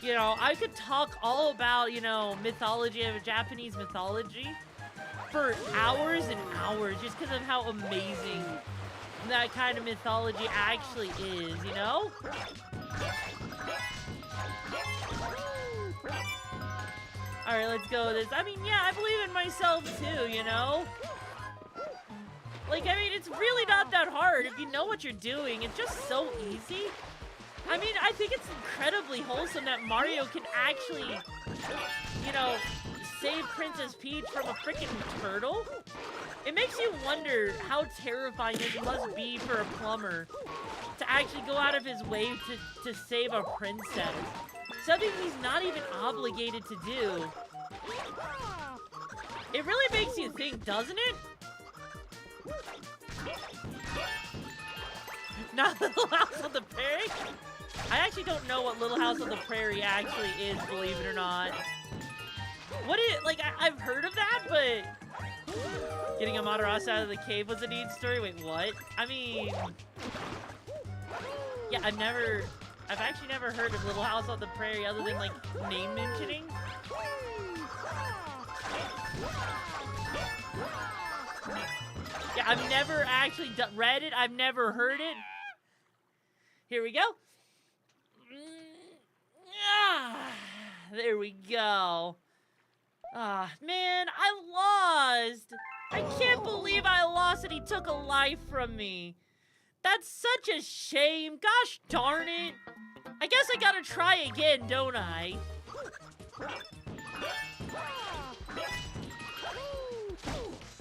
You know, I could talk all about, you know, mythology of Japanese mythology for hours and hours just because of how amazing that kind of mythology actually is, you know? Alright, let's go with this. I mean, yeah, I believe in myself too, you know? Like, I mean, it's really not that hard if you know what you're doing. It's just so easy. I mean, I think it's incredibly wholesome that Mario can actually, you know, save Princess Peach from a freaking turtle. It makes you wonder how terrifying it must be for a plumber to actually go out of his way to save a princess. Something he's not even obligated to do. It really makes you think, doesn't it? Not Little House on the Prairie? I actually don't know what Little House on the Prairie actually is, believe it or not. What is, like, I've heard of that, but getting Amaterasu out of the cave was a neat story. Wait, what? I mean, yeah, I've actually never heard of Little House on the Prairie other than, like, name mentioning. Yeah, I've never actually read it. I've never heard it. Here we go. There we go. Ah, man, I lost. I can't believe I lost and he took a life from me. That's such a shame. Gosh darn it. I guess I gotta try again, don't I?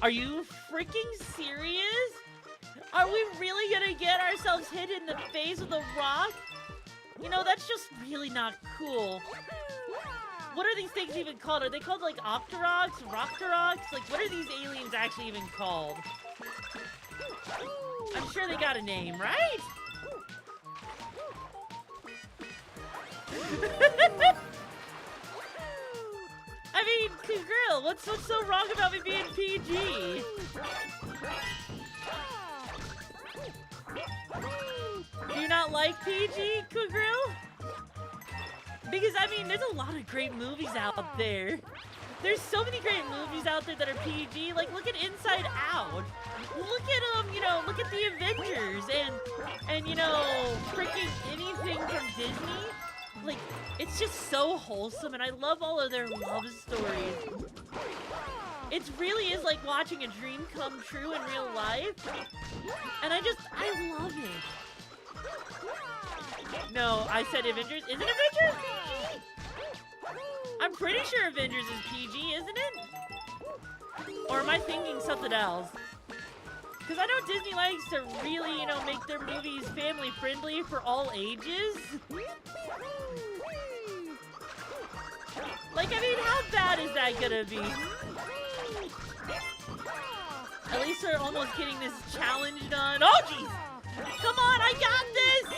Are you freaking serious? Are we really gonna get ourselves hit in the face with a rock? You know, that's just really not cool. What are these things even called? Are they called, like, Octoroks? Rocktoroks? Like, what are these aliens actually even called? I'm sure they got a name, right? I mean, Kugrill, what's so wrong about me being PG? Do you not like PG, Kugrill? Because, I mean, there's a lot of great movies out there. There's so many great movies out there that are PG. Like, look at Inside Out. Look at, you know, look at the Avengers and you know, freaking anything from Disney. Like, it's just so wholesome, and I love all of their love stories. It really is like watching a dream come true in real life. And I love it. No, I said Avengers. Isn't Avengers PG? I'm pretty sure Avengers is PG, isn't it? Or am I thinking something else? Because I know Disney likes to really, you know, make their movies family friendly for all ages. Like, I mean, how bad is that gonna be? At least we're almost getting this challenge done. Oh, jeez! Come on, I got this!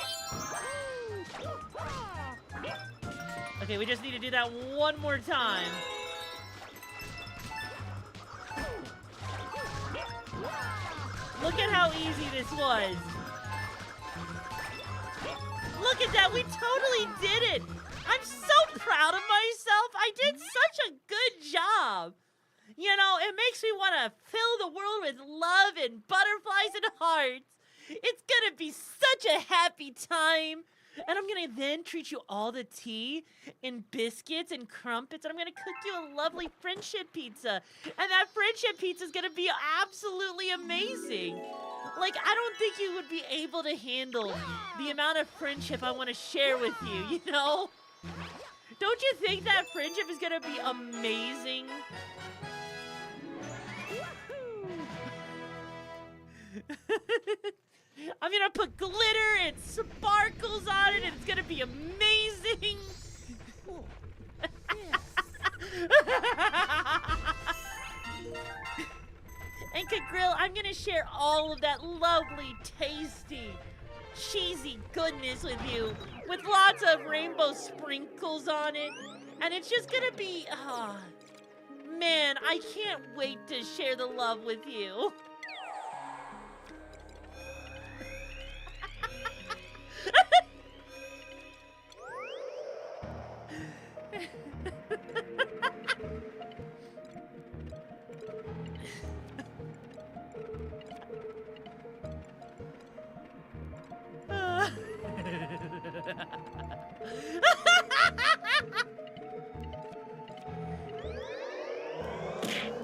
Okay, we just need to do that one more time. Look at how easy this was. Look at that, we totally did it. I'm so proud of myself. I did such a good job. You know, it makes me want to fill the world with love and butterflies and hearts. It's gonna be such a happy time. And I'm gonna then treat you all the tea and biscuits and crumpets, and I'm gonna cook you a lovely friendship pizza. And that friendship pizza is gonna be absolutely amazing. Like, I don't think you would be able to handle the amount of friendship I want to share with you, you know? Don't you think that friendship is gonna be amazing? I'm gonna put glitter and sparkles on it, and it's gonna be amazing. And Grill, I'm gonna share all of that lovely, tasty, cheesy goodness with you, with lots of rainbow sprinkles on it, and it's just gonna be, man, I can't wait to share the love with you.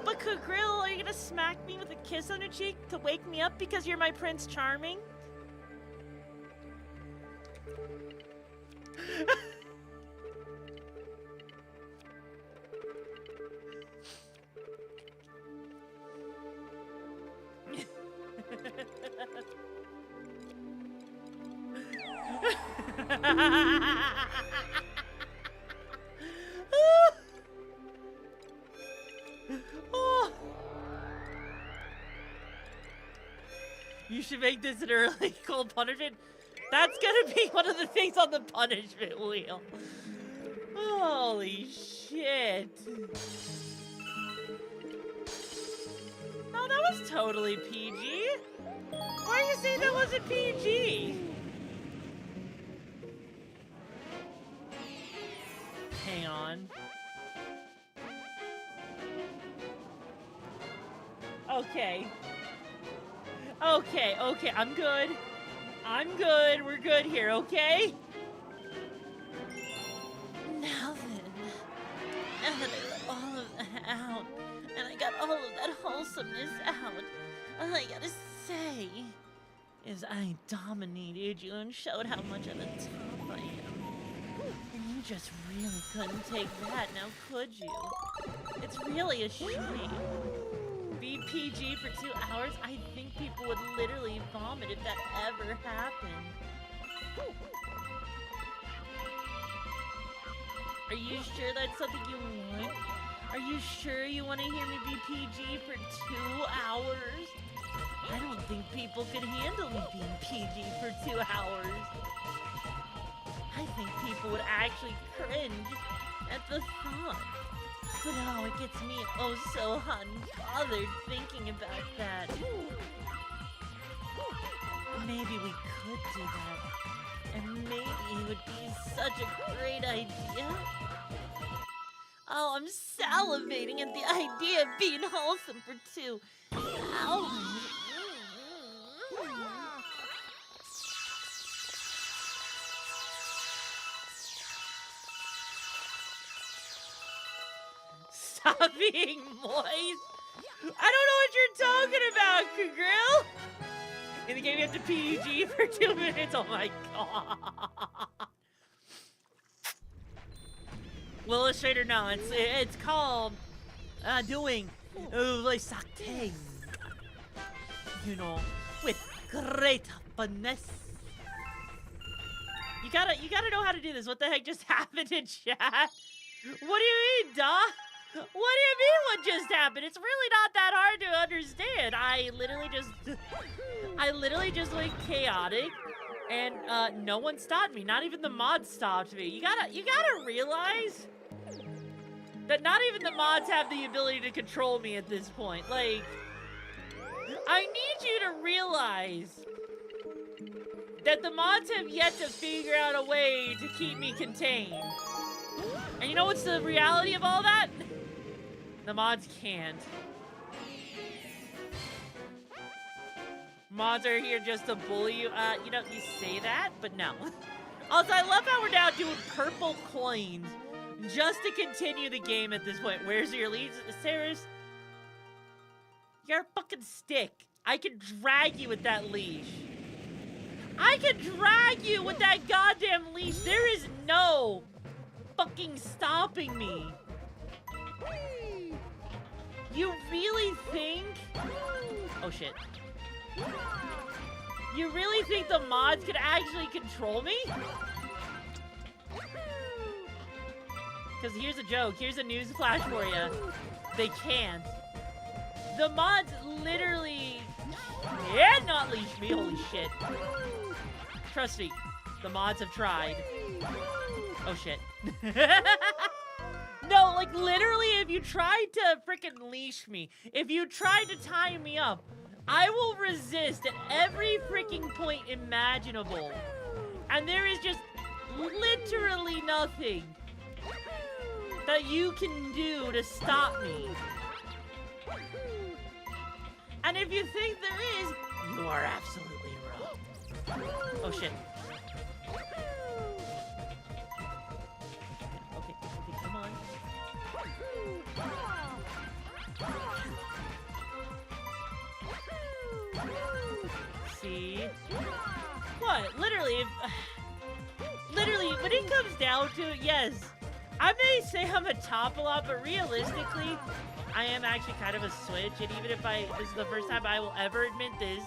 But Grill, are you gonna smack me with a kiss on the cheek to wake me up because you're my Prince Charming? You should make this an early cold punishment. That's gonna be one of the things on the punishment wheel. Holy shit. No, that was totally PG. Why are you saying that wasn't PG? Hang on. Okay. Okay, I'm good. I'm good. We're good here, okay? Now then, now that I let all of that out, and I got all of that wholesomeness out, all I gotta say is I dominated you and showed how much of a top I am. And you just really couldn't take that, now could you? It's really a shame. Be PG for 2 hours? I think people would literally vomit if that ever happened. Are you sure that's something you want? Are you sure you want to hear me be PG for 2 hours? I don't think people could handle me being PG for 2 hours. I think people would actually cringe at the thought. But oh, it gets me oh so hot and bothered thinking about that. Maybe we could do that. And maybe it would be such a great idea. Oh, I'm salivating at the idea of being wholesome for 2 hours. Stop being moist. I don't know what you're talking about, Grill. In the game, you have to PG for 2 minutes. Oh my god. Well, illustrator, no, it's called doing like sauteing. You know, with great finesse. You gotta know how to do this. What the heck just happened in chat? What do you mean, duh? What do you mean what just happened? It's really not that hard to understand. I literally just went chaotic and no one stopped me. Not even the mods stopped me. You gotta realize that not even the mods have the ability to control me at this point. Like, I need you to realize that the mods have yet to figure out a way to keep me contained. And you know what's the reality of all that? The mods can't. Mods are here just to bully you. You know, you say that, but no. Also, I love how we're now doing purple coins just to continue the game at this point. Where's your leads? Sarah's? You're a fucking stick. I can drag you with that leash. I can drag you with that goddamn leash. There is no fucking stopping me. You really think? Oh shit. You really think the mods could actually control me? Because here's a joke. Here's a news flash for you. They can't. The mods literally cannot leash me. Holy shit. Trust me. The mods have tried. Oh, shit. No, like, literally, if you tried to freaking leash me, if you tried to tie me up, I will resist at every freaking point imaginable. And there is just literally nothing that you can do to stop me. And if you think there is, you are absolutely wrong. Oh, shit. Okay, come on. See? What? Literally, literally, when it comes down to it, yes. I may say I'm a top a lot, but realistically, I am actually kind of a switch. And even if this is the first time I will ever admit this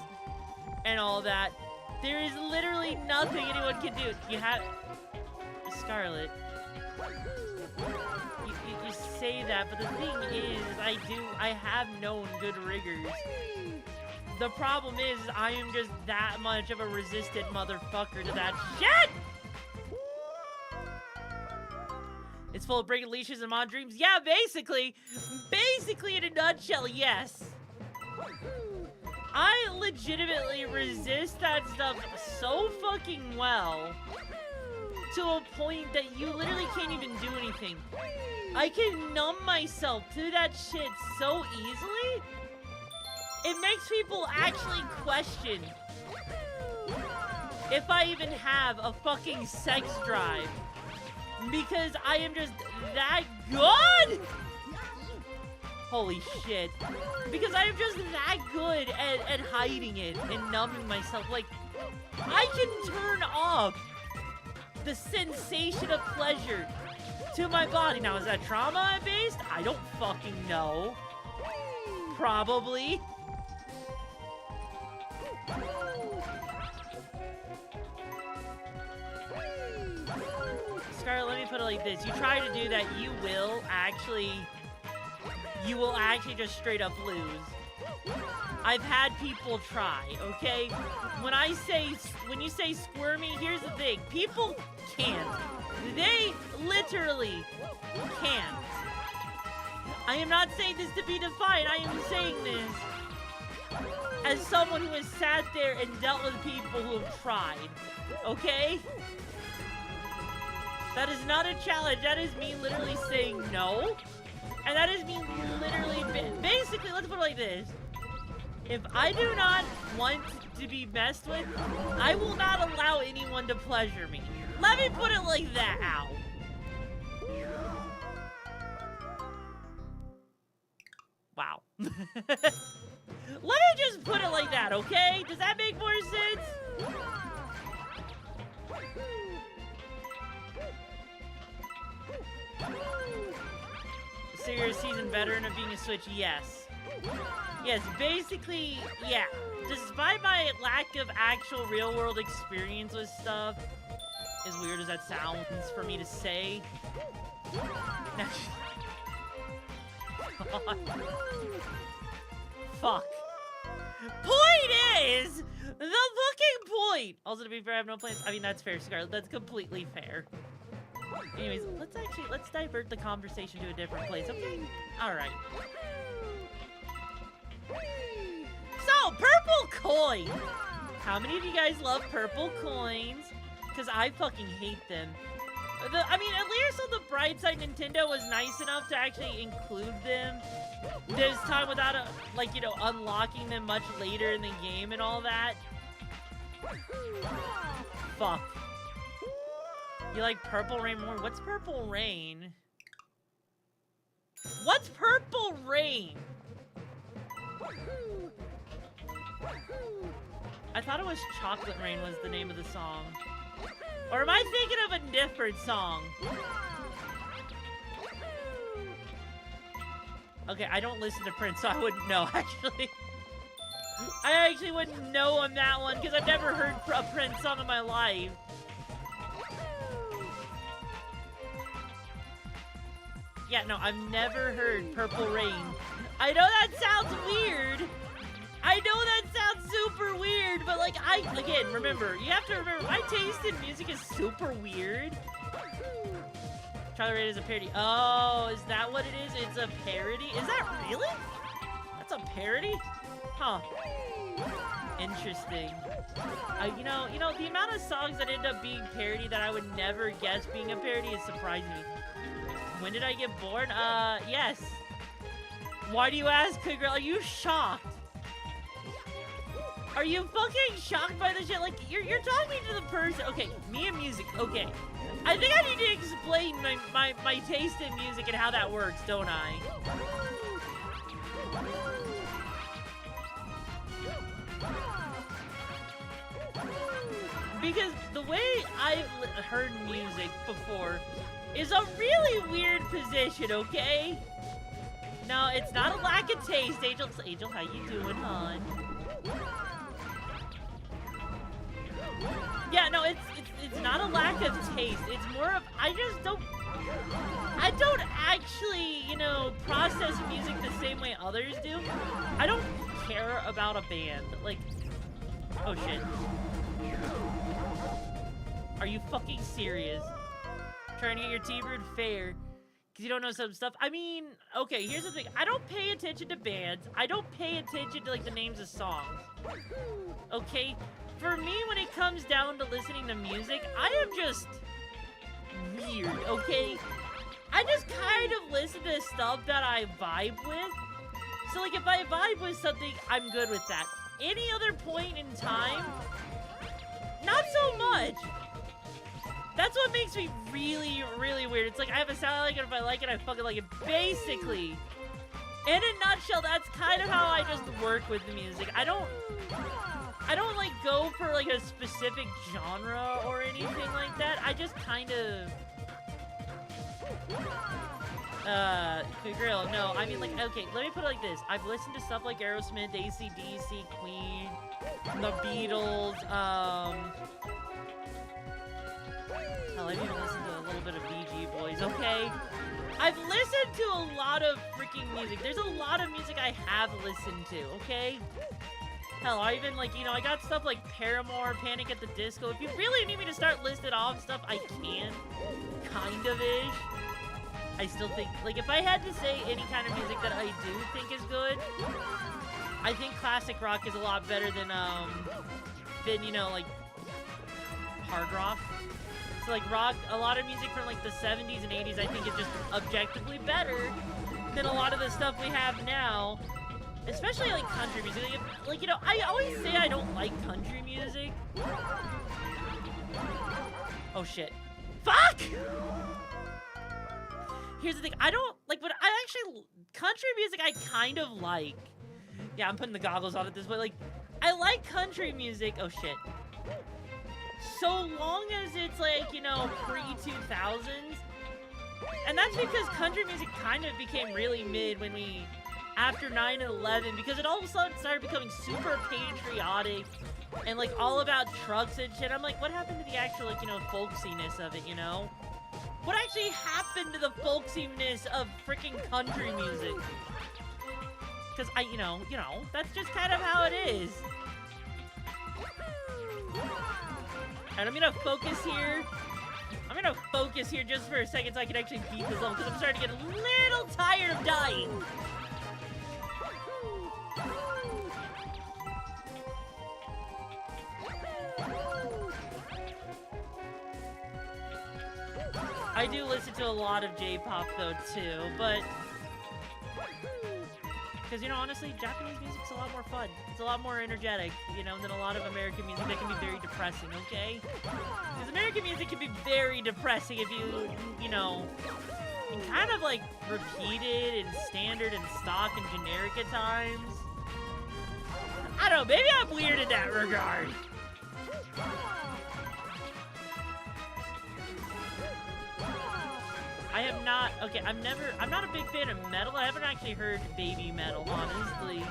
and all that, there is literally nothing anyone can do. You have... Scarlet. You say that, but the thing is, I have known good riggers. The problem is, I am just that much of a resistant motherfucker to that shit! It's full of breaking leashes and mod dreams? Yeah, basically. Basically, in a nutshell, yes. I legitimately resist that stuff so fucking well. To a point that you literally can't even do anything. I can numb myself to that shit so easily. It makes people actually question if I even have a fucking sex drive. Because I am just that good! Holy shit. Because I am just that good at hiding it and numbing myself. Like, I can turn off the sensation of pleasure to my body. Now, is that trauma-based? I don't fucking know. Probably. Scarlet, let me put it like this. You try to do that, you will actually just straight up lose. I've had people try, okay? When you say squirmy, here's the thing. People can't. They literally can't. I am not saying this to be defiant. I am saying this as someone who has sat there and dealt with people who have tried, okay? That is not a challenge. That is me literally saying no. And that is me literally... Basically, let's put it like this. If I do not want to be messed with, I will not allow anyone to pleasure me. Let me put it like that. Ow. Wow. Let me just put it like that, okay? Does that make more sense? So you're a seasoned veteran of being a Switch? Yes. Yes, basically, yeah. Despite my lack of actual real-world experience with stuff, as weird as that sounds for me to say. Fuck. Point is, the fucking point. Also, to be fair, I have no plans. I mean, that's fair, Scarlet. That's completely fair. Anyways, let's divert the conversation to a different place, okay? Alright. So, purple coin! How many of you guys love purple coins? Because I fucking hate them. I mean, at least on the bright side, Nintendo was nice enough to actually include them this time without, like, you know, unlocking them much later in the game and all that. Fuck. You like Purple Rain more? What's Purple Rain? What's Purple Rain? I thought it was Chocolate Rain was the name of the song. Or am I thinking of a different song? Okay, I don't listen to Prince, so I wouldn't know, actually. I actually wouldn't know on that one because I've never heard a Prince song in my life. Yeah, no, I've never heard Purple Rain. I know that sounds weird. I know that sounds super weird, but like, again, remember, you have to remember, my taste in music is super weird. Charlie Ray is a parody. Oh, is that what it is? It's a parody? Is that really? That's a parody? Huh. Interesting. You know, the amount of songs that end up being parody that I would never guess being a parody is surprising me. When did I get born? Yes. Why do you ask, Good Girl? Are you shocked? Are you fucking shocked by this shit? Like, you're talking to the person. Okay, me and music. Okay. I think I need to explain my taste in music and how that works, don't I? Because the way I've heard music before is a really weird position, okay? No, it's not a lack of taste. Angel, how you doing, hon? Yeah, no, it's not a lack of taste. It's more of, I don't actually, you know, process music the same way others do. I don't care about a band. Like, oh shit. Are you fucking serious? Trying to get your tea brewed fair because you don't know some stuff? I mean, okay, here's the thing. I don't pay attention to bands. I don't pay attention to, like, the names of songs. Okay? For me, when it comes down to listening to music, I am just weird, okay? I just kind of listen to stuff that I vibe with. So, like, if I vibe with something, I'm good with that. Any other point in time, not so much. That's what makes me really, really weird. It's like, I have a sound I like it, if I like it, I fucking like it. Basically, in a nutshell, that's kind of how I just work with the music. I don't like go for like a specific genre or anything like that. I just kind of Good Girl, no, I mean, like, okay, let me put it like this. I've listened to stuff like Aerosmith, AC/DC, Queen, the Beatles, hell, I've even listened to a little bit of BG Boys, okay? I've listened to a lot of freaking music. There's a lot of music I have listened to, okay? Hell, I even, like, you know, I got stuff like Paramore, Panic at the Disco. If you really need me to start listing off stuff, I can. Kind of-ish. I still think, like, if I had to say any kind of music that I do think is good, I think classic rock is a lot better than, you know, like, hard rock. So, like, rock, a lot of music from, like, the 70s and 80s, I think is just objectively better than a lot of the stuff we have now. Especially, like, country music. Like, you know, I always say I don't like country music. Oh, shit. Fuck! Here's the thing. I don't, like, but I actually, country music I kind of like. Yeah, I'm putting the goggles on at this point. Like, I like country music. Oh, shit. So long as it's, like, you know, pre-2000s. And that's because country music kind of became really mid when we, after 9/11, because it all of a sudden started becoming super patriotic and, like, all about trucks and shit. I'm like, what happened to the actual, like, you know, folksiness of it, you know? What actually happened to the folksiness of freaking country music? Because you know, that's just kind of how it is. And I'm gonna focus here. I'm gonna focus here just for a second so I can actually beat this level, because I'm starting to get a little tired of dying. I do listen to a lot of J-pop though too, but because, you know, honestly, Japanese music's a lot more fun. It's a lot more energetic, you know, than a lot of American music that can be very depressing, okay? Because American music can be very depressing if you know, and kind of like repeated and standard and stock and generic at times. I don't know, maybe I'm weird in that regard. I have not, okay, I'm not a big fan of metal. I haven't actually heard baby metal, honestly.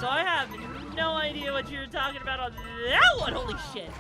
So I have no idea what you're talking about on that one. Holy shit.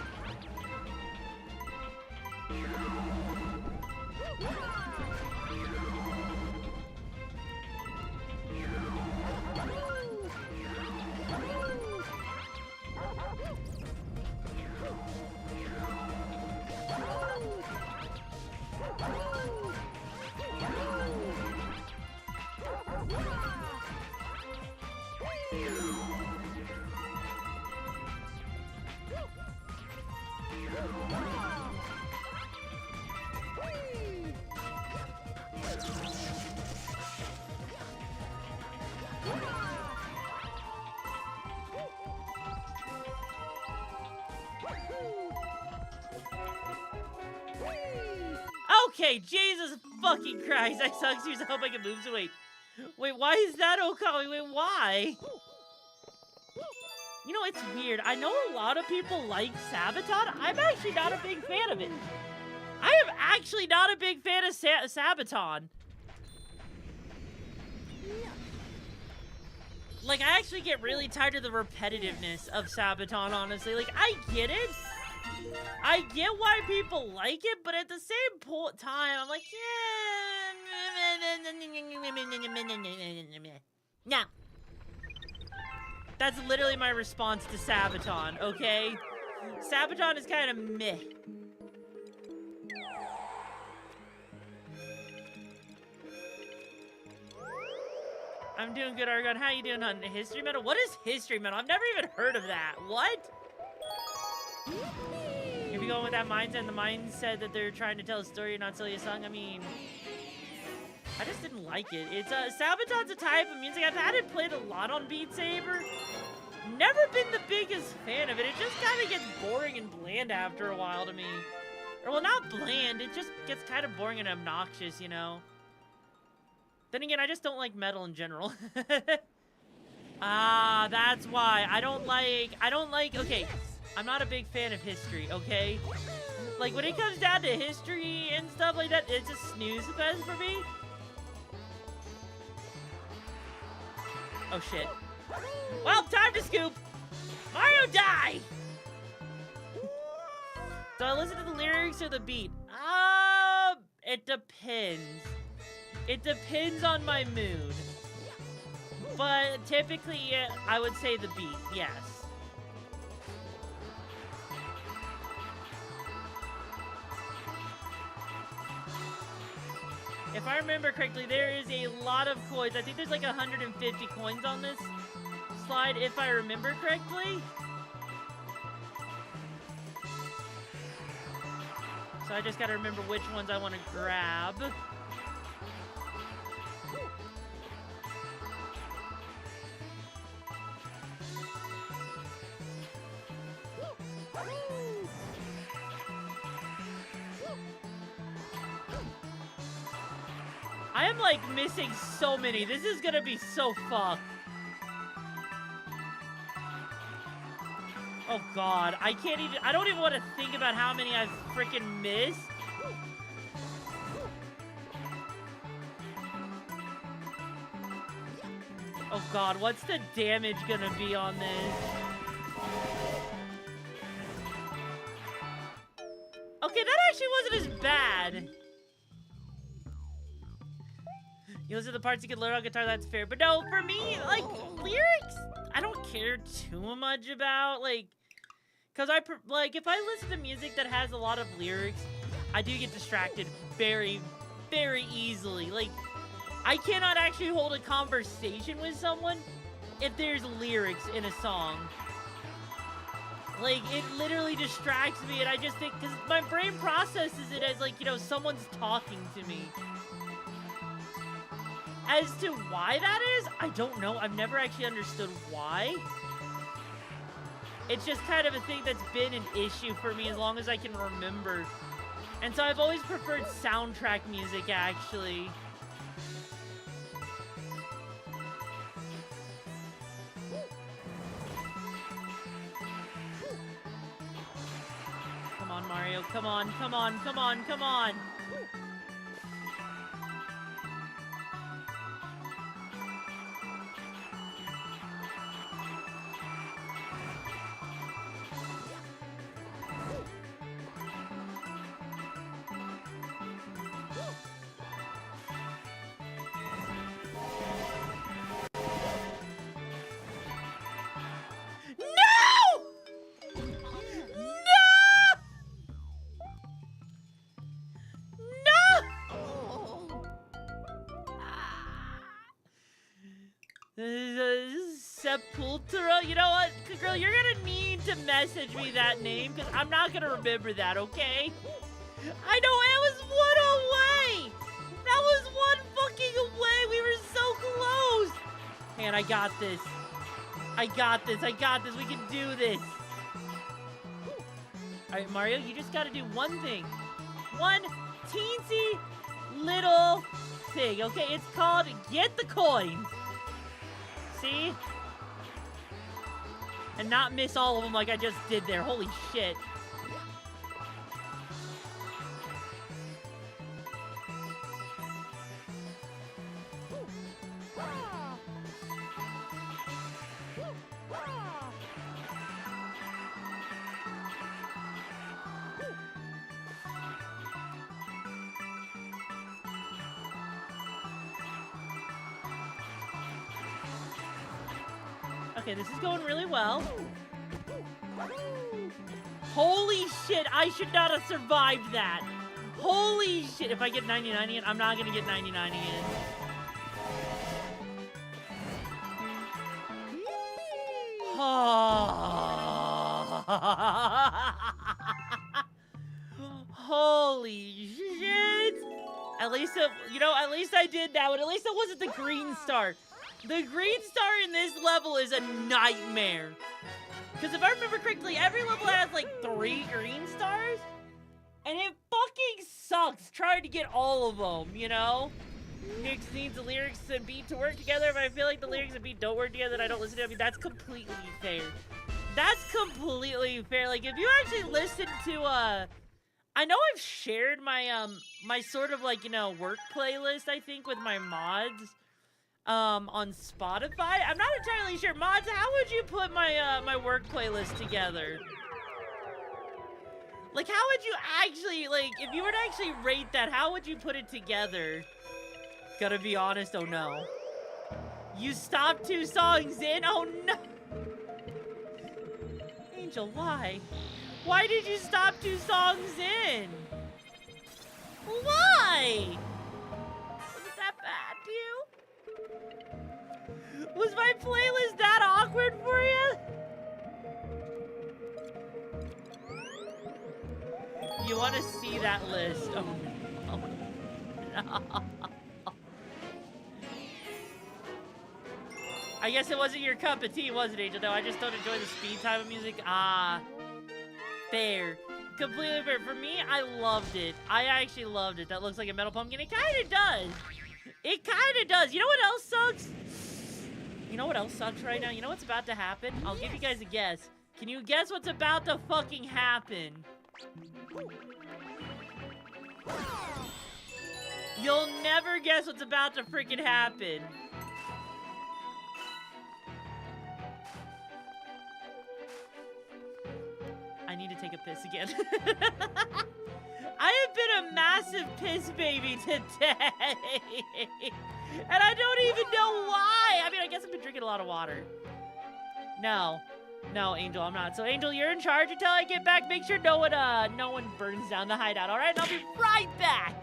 Okay, Jesus fucking Christ, I suck. Seriously, I hope I can move. So wait, why is that Okami? Wait, why? You know, it's weird. I know a lot of people like Sabaton. I'm actually not a big fan of it. I am actually not a big fan of Sabaton. Like, I actually get really tired of the repetitiveness of Sabaton, honestly. Like, I get it. I get why people like it, but at the same time, I'm like, yeah. No. That's literally my response to Sabaton, okay? Sabaton is kind of meh. I'm doing good, Argon. How you doing on History Metal? What is History Metal? I've never even heard of that. What? If you go with that mindset, and the mindset that they're trying to tell a story and not sell you a song, I mean, I just didn't like it. It's Sabaton's a type of music. I've had it played a lot on Beat Saber. Never been the biggest fan of it. It just kind of gets boring and bland after a while to me. Or, well, not bland. It just gets kind of boring and obnoxious, you know? Then again, I just don't like metal in general. Ah, that's why. I don't like, okay, I'm not a big fan of history, okay? Like, when it comes down to history and stuff like that, it's a snooze fest for me. Oh, shit. Well, time to scoop. Mario, die! Do I listen to the lyrics or the beat? It depends. It depends on my mood. But typically, I would say the beat, yes. If I remember correctly, there is a lot of coins. I think there's like 150 coins on this slide, if I remember correctly. So I just gotta remember which ones I want to grab. I am like missing so many. This is gonna be so fucked. Oh god, I don't even want to think about how many I've freaking missed. Oh god, what's the damage gonna be on this? Okay, that actually wasn't as bad. You listen to the parts you can learn on guitar, that's fair. But no, for me, like, lyrics, I don't care too much about, like, because if I listen to music that has a lot of lyrics, I do get distracted very, very easily. Like, I cannot actually hold a conversation with someone if there's lyrics in a song. Like, it literally distracts me, and I just think, because my brain processes it as, like, you know, someone's talking to me. As to why that is, I don't know. I've never actually understood why. It's just kind of a thing that's been an issue for me as long as I can remember. And so I've always preferred soundtrack music, actually. Come on, Mario. Come on, come on, come on, come on. Sepultura? You know what? Girl, you're gonna need to message me that name, because I'm not gonna remember that, okay? I know, it was one away! That was one fucking away! We were so close! Man, I got this. I got this. I got this. We can do this. Alright, Mario, you just gotta do one thing. One teensy little thing, okay? It's called Get the Coins. See? And not miss all of them like I just did there. Holy shit. Okay, this is going really well. Holy shit, I should not have survived that. Holy shit, if I get 99 again, I'm not gonna get 99 again. Holy shit. At least, at least I did that one. At least it wasn't the green star. The green star in this level is a nightmare. Because if I remember correctly, every level has like 3 green stars. And it fucking sucks trying to get all of them, you know? Nix needs the lyrics and beat to work together. If I feel like the lyrics and beat don't work together, then I don't listen to it. I mean, that's completely fair. That's completely fair. Like, if you actually listen to, I know I've shared my, my sort of like, work playlist, I think, with my mods. On Spotify. I'm not entirely sure. Mods, how would you put my my work playlist together? Like, how would you actually, like, if you were to actually rate that, how would you put it together? Gotta be honest, oh no. You stopped 2 songs in? Oh no! Angel, why? Why did you stop 2 songs in? Why? Was it that bad to you? Was my playlist that awkward for you? You want to see that list? Oh no. No. I guess it wasn't your cup of tea, was it, Angel? No, I just don't enjoy the speed time of music. Ah. Fair. Completely fair. For me, I loved it. I actually loved it. That looks like a metal pumpkin. It kind of does. It kind of does. You know what else sucks? You know what else sucks right now? You know what's about to happen? I'll give you guys a guess. Can you guess what's about to fucking happen? You'll never guess what's about to freaking happen. I need to take a piss again. I have been a massive piss baby today. And I don't even know why. I mean, I guess I've been drinking a lot of water. No. No, Angel, I'm not. So, Angel, you're in charge until I get back. Make sure no one burns down the hideout, all right? And I'll be right back.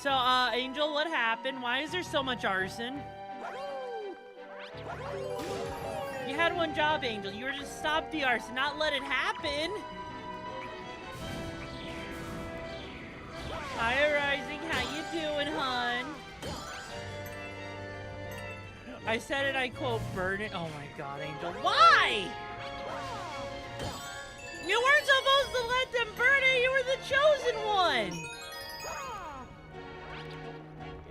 So, Angel, what happened? Why is there so much arson? You had one job, Angel. You were to stop the arson, not let it happen. Hi, Rising. How you doing, hun? I said it, I quote, burn it. Oh my god, Angel. Why? You weren't supposed to let them burn it. You were the chosen one.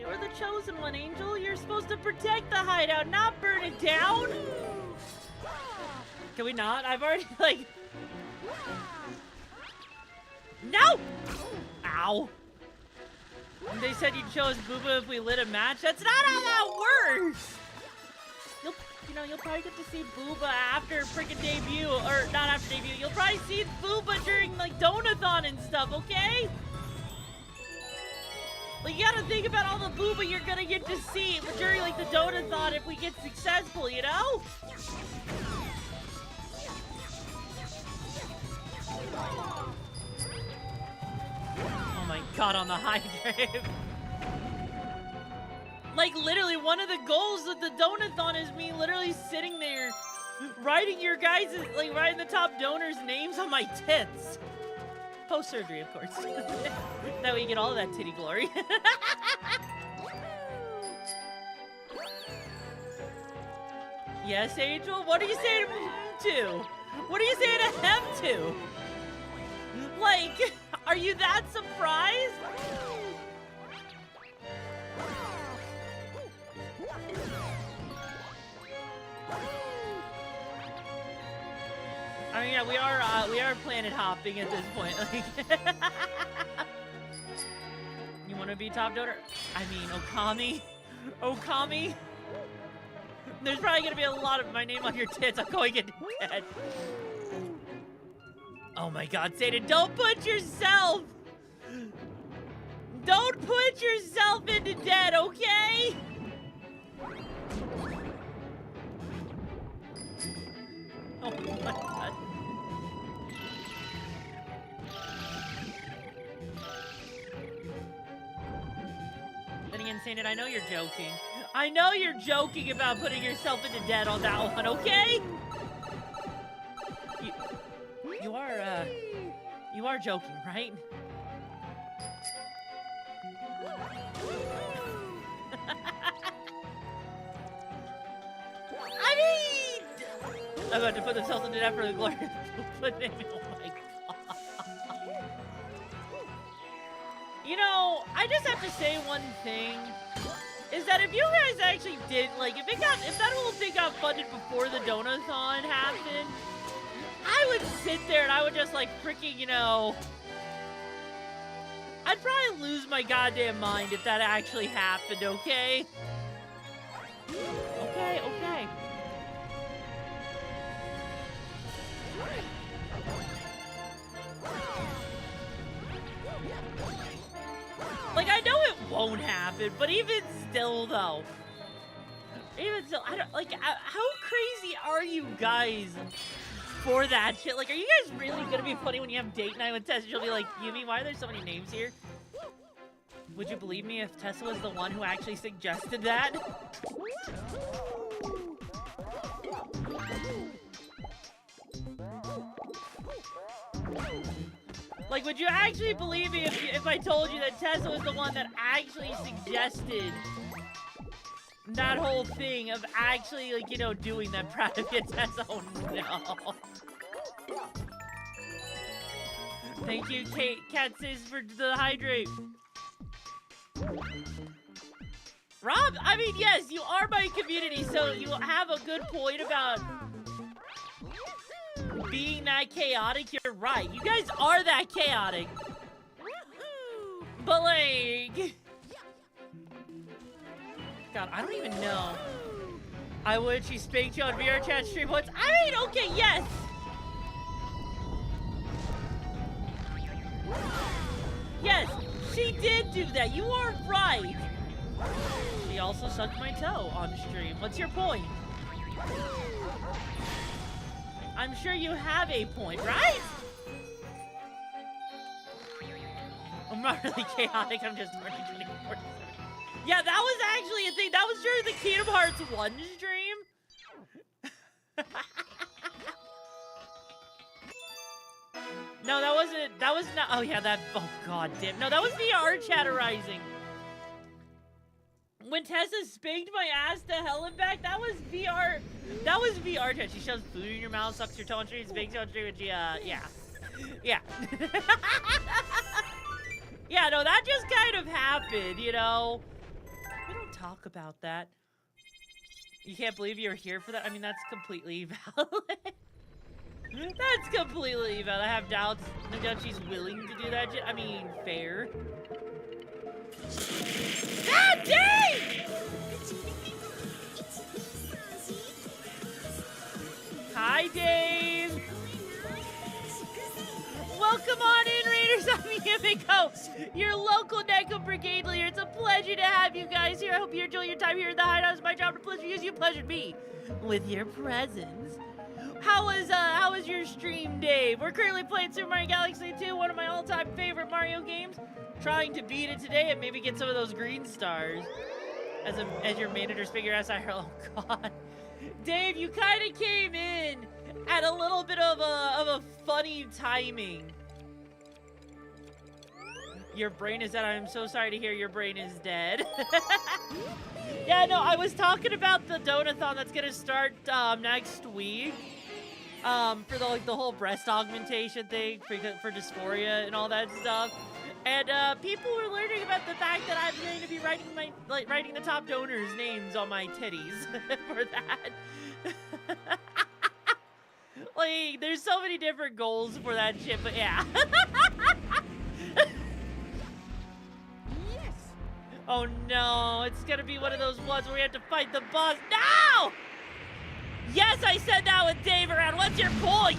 You were the chosen one, Angel. You're supposed to protect the hideout, not burn it down. Can we not? I've already, like... No! Ow. And they said you chose Booba if we lit a match. That's not how that works! You'll probably get to see Booba after freaking debut, or not after debut. You'll probably see Booba during, like, Donathon and stuff, okay? Like, you gotta think about all the Booba you're gonna get to see during, like, the Donathon if we get successful, you know? Oh my god, on the hydrate. Like, literally, one of the goals of the Donathon is me literally sitting there writing your guys', like, writing the top donors' names on my tits. Post-surgery, of course. That way you get all of that titty glory. Yes, Angel? What are you saying to? What are you saying to him to? Like, are you that surprised? I mean, yeah, we are planet hopping at this point. You want to be top donor? I mean, Okami. There's probably gonna be a lot of my name on your tits. I'm going into dead. Oh my God, Satan! Don't put yourself into debt, okay? Oh my God. Then again, Satan, I know you're joking. I know you're joking about putting yourself into debt on that one, okay? You are joking, right? I mean, I'm about to put themselves into debt for the glory of the oh my God. You know, I just have to say one thing. Is that if you guys actually did, like, if that whole thing got funded before the Donathon happened, I would sit there and I would just, like, freaking, you know, I'd probably lose my goddamn mind if that actually happened, okay? Okay. Like, I know it won't happen, but even still, though. I don't, like, how crazy are you guys for that shit? Like, are you guys really gonna be funny when you have date night with Tessa? You'll be like, Yumi, why are there so many names here? Would you believe me if Tessa was the one who actually suggested that? Like, would you actually believe me if I told you that Tessa was the one that actually suggested that whole thing of actually, like, you know, doing that? Proud of you, Tessa. Oh, no. Thank you, Cat Sis, for the hydrate. Rob, I mean, yes, you are my community, so you have a good point about being that chaotic. You're right. You guys are that chaotic. But, like... God, I don't even know. I would. She spanked you on VR chat stream once. I mean, okay, yes. Yes, she did do that. You are right. She also sucked my toe on stream. What's your point? I'm sure you have a point, right? I'm not really chaotic, I'm just horny 24/7. Yeah, that was actually a thing. That was during the Kingdom Hearts 1 stream. No, that wasn't. That was not. Oh, yeah, that. Oh, god damn. No, that was VR chatterizing. When Tessa spanked my ass to hell and back, that was VR. That was VR chat. She shoves food in your mouth, sucks your toe on stream, spanks you on stream, and she, yeah. Yeah. Yeah, no, that just kind of happened, you know? We don't talk about that. You can't believe you're here for that? I mean, that's completely valid. That's completely valid. I have doubts. No doubt she's willing to do that. I mean, fair. Ah, dang! Hi, Dave. Welcome on in, Raiders. I'm Yumiko, your local Neko Brigade leader. It's a pleasure to have you guys here. I hope you enjoy your time here in the hideout. It's my job to pleasure you. You pleasured me with your presence. How was your stream, Dave? We're currently playing Super Mario Galaxy 2, one of my all-time favorite Mario games. Trying to beat it today and maybe get some of those green stars as your manager's figure out. Oh god, Dave, you kind of came in at a little bit of a funny timing. Your brain is dead. I'm so sorry to hear your brain is dead. Yeah, no, I was talking about the donathon that's gonna start next week. For the whole breast augmentation thing for dysphoria and all that stuff. And people were learning about the fact that I'm going to be writing the top donors' names on my titties for that. Like, there's so many different goals for that shit, but yeah. Yes. Oh no, it's gonna be one of those ones where we have to fight the boss. No! Yes, I said that with Dave around. What's your point?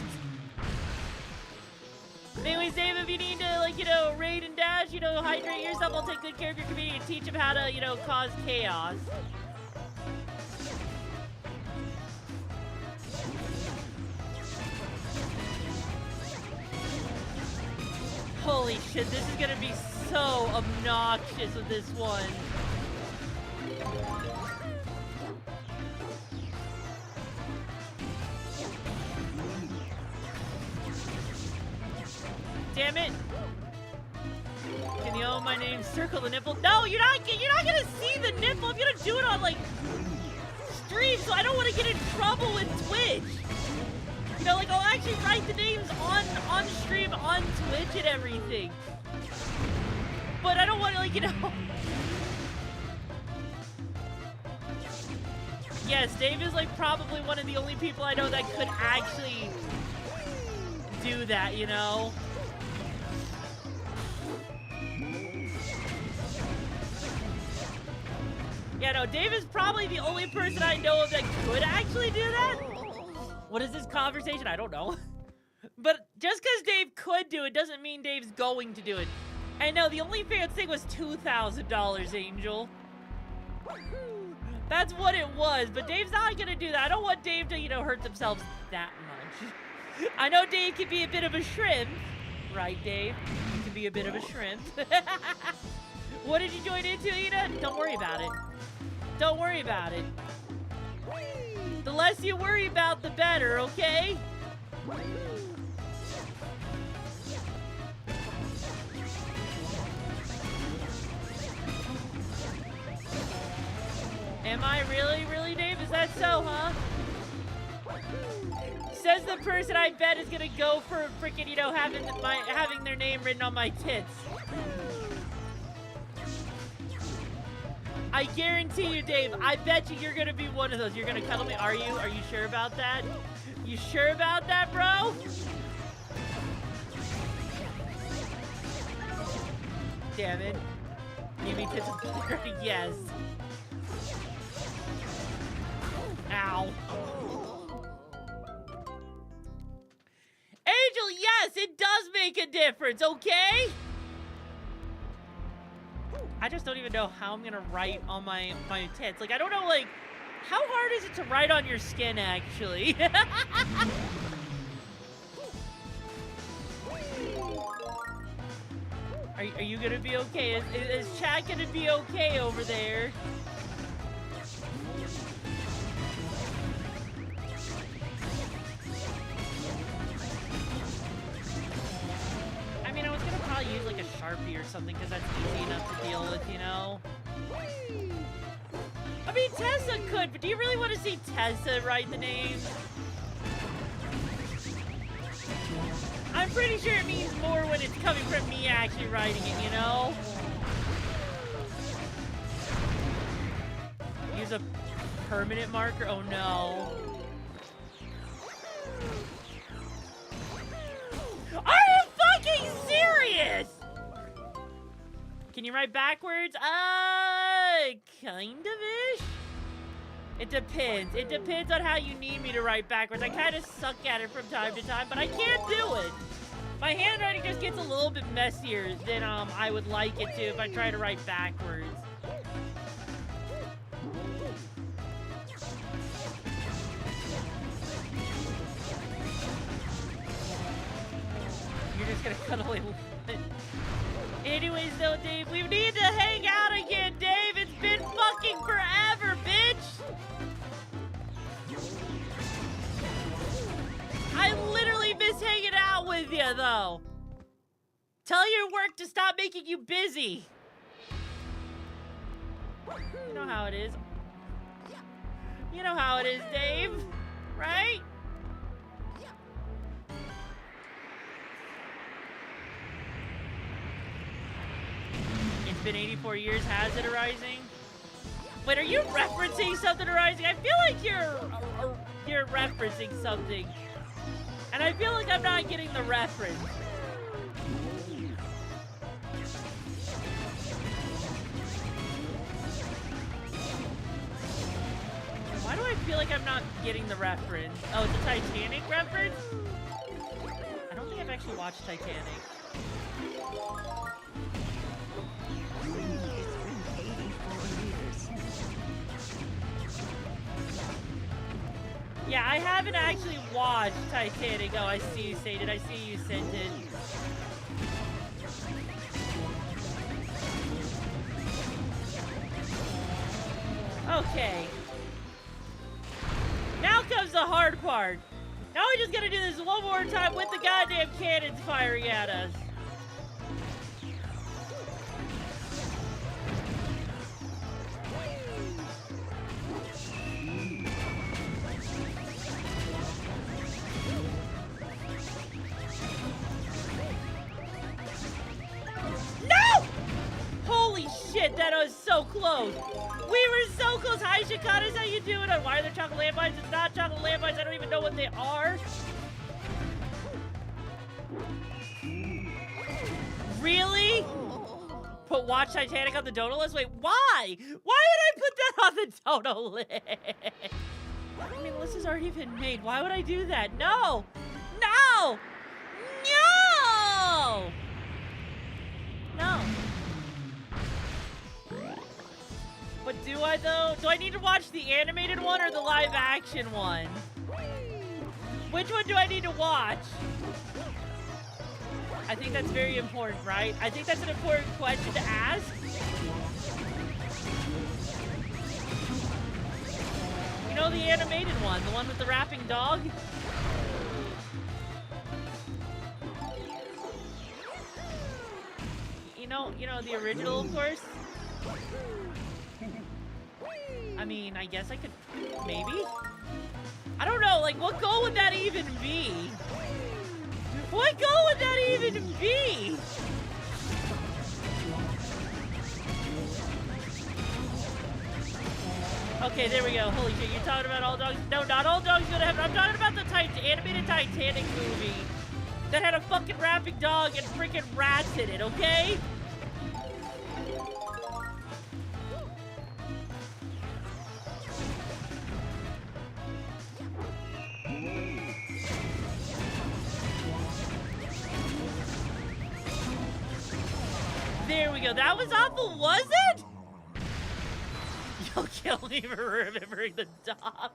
Anyways, Dave, if you need to, like, you know, raid and dash, you know, hydrate yourself, I'll take good care of your community and teach them how to, you know, cause chaos. Holy shit, this is gonna be so obnoxious with this one. Damn it! Can you own my name? Circle the nipple. No, you're not gonna see the nipple. I'm gonna do it on like stream, so I don't want to get in trouble with Twitch. You know, like I'll actually write the names on stream on Twitch and everything. But I don't want to, like, you know. Yes, Dave is like probably one of the only people I know that could actually do that, you know. Yeah, no, Dave is probably the only person I know of that could actually do that. What is this conversation? I don't know. But just because Dave could do it doesn't mean Dave's going to do it. And no, the OnlyFans thing was $2,000, Angel. That's what it was, but Dave's not gonna do that. I don't want Dave to, you know, hurt themselves that much. I know Dave can be a bit of a shrimp. Right, Dave? You can be a bit of a shrimp. What did you join into, Ina? Don't worry about it. Don't worry about it. The less you worry about, the better, okay? Am I really, Dave? Is that so, huh? Says the person I bet is gonna go for freaking, you know, having their name written on my tits. I guarantee you, Dave, I bet you're gonna be one of those. You're gonna cuddle me. Are you? Are you sure about that? You sure about that, bro? Damn it. Yumi tits of butter. Yes. Ow. Angel, yes, it does make a difference, okay? I just don't even know how I'm gonna write on my tits. Like, I don't know, like, how hard is it to write on your skin, actually? Are Are you gonna be okay? Is chat gonna be okay over there? I mean, I was gonna probably use like a Sharpie or something because that's easy enough to deal with, you know? I mean, Tessa could, but do you really want to see Tessa write the name? I'm pretty sure it means more when it's coming from me actually writing it, you know? Use a permanent marker? Oh no. Are you fucking serious? Can you write backwards? Kind of-ish? It depends. It depends on how you need me to write backwards. I kind of suck at it from time to time, but I can't do it. My handwriting just gets a little bit messier than I would like it to if I try to write backwards. You're just gonna cut away. Anyways, though, Dave, we need to hang out again, Dave. It's been fucking forever, bitch. I literally miss hanging out with you, though. Tell your work to stop making you busy. You know how it is. You know how it is, Dave. Right? It's been 84 years, has it, Arising? Wait, are you referencing something, Arising? I feel like you're referencing something. And I feel like I'm not getting the reference. Why do I feel like I'm not getting the reference? Oh, it's a Titanic reference? I don't think I've actually watched Titanic. Yeah, I haven't actually watched Titanic. Oh, I see you say it. I see you sent it. Okay. Now comes the hard part. Now we just gotta do this one more time with the goddamn cannons firing at us. No! Holy shit, that was so close. We were so close. Hi, Chicanas, how you doing? Why are there chocolate landmines? It's not chocolate landmines. I don't even know what they are. Really? Put watch Titanic on the dono list? Wait, why? Why would I put that on the dono list? I mean, the list has already been made. Why would I do that? No! No! No! No. But do I, though? Do I need to watch the animated one or the live action one? Which one do I need to watch? I think that's very important, right? I think that's an important question to ask. You know the animated one, the one with the rapping dog? You know the original, of course? I mean, I guess I could, maybe? I don't know, like, what goal would that even be? What goal would that even be? Okay, there we go. Holy shit, you're talking about all dogs? No, not all dogs go to heaven. I'm talking about the animated Titanic movie that had a fucking rapping dog and freaking rats in it, okay? There we go. That was awful, was it? You'll kill me for remembering the dog.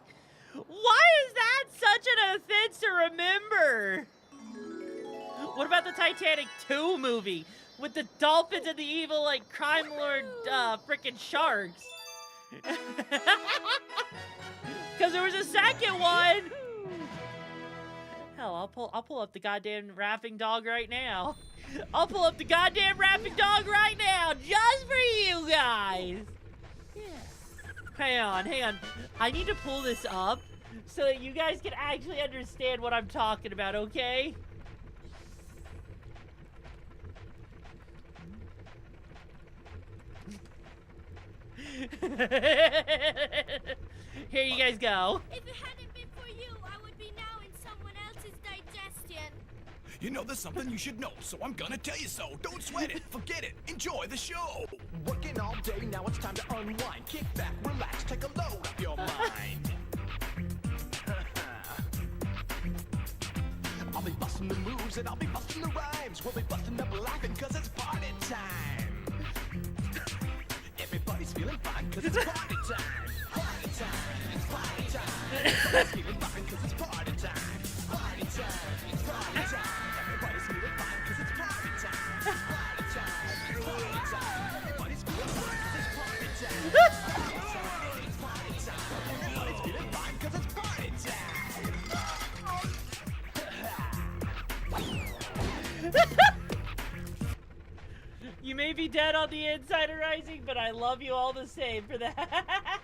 Why is that such an offense to remember? What about the Titanic 2 movie? with the dolphins and the evil, like, crime lord, frickin' sharks. Because there was a second one. Hell, I'll pull up the goddamn rapping dog right now. I'll pull up the goddamn rapping dog right now, just for you guys. Yeah. Hang on. I need to pull this up so that you guys can actually understand what I'm talking about, okay? Here you guys go. If it hadn't been for you, I would be now in someone else's digestion. You know there's something you should know, so I'm gonna tell you so. Don't sweat it, forget it, enjoy the show. Working all day, now it's time to unwind. Kick back, relax, take a load off your mind. I'll be busting the moves and I'll be busting the rhymes. We'll be busting up laughing cause it's party time. Everybody's feeling fine cause it's party time. Party time, it's party time. Everybody's feeling fine cause it's party time. Party time, it's party time. Everybody's feeling fine cause it's party time. Party time, it's party time. Everybody's feeling fine cause it's party time. Party time, it's party time. Everybody's feeling fine cause it's party time. You may be dead on the inside of Rising, but I love you all the same for that.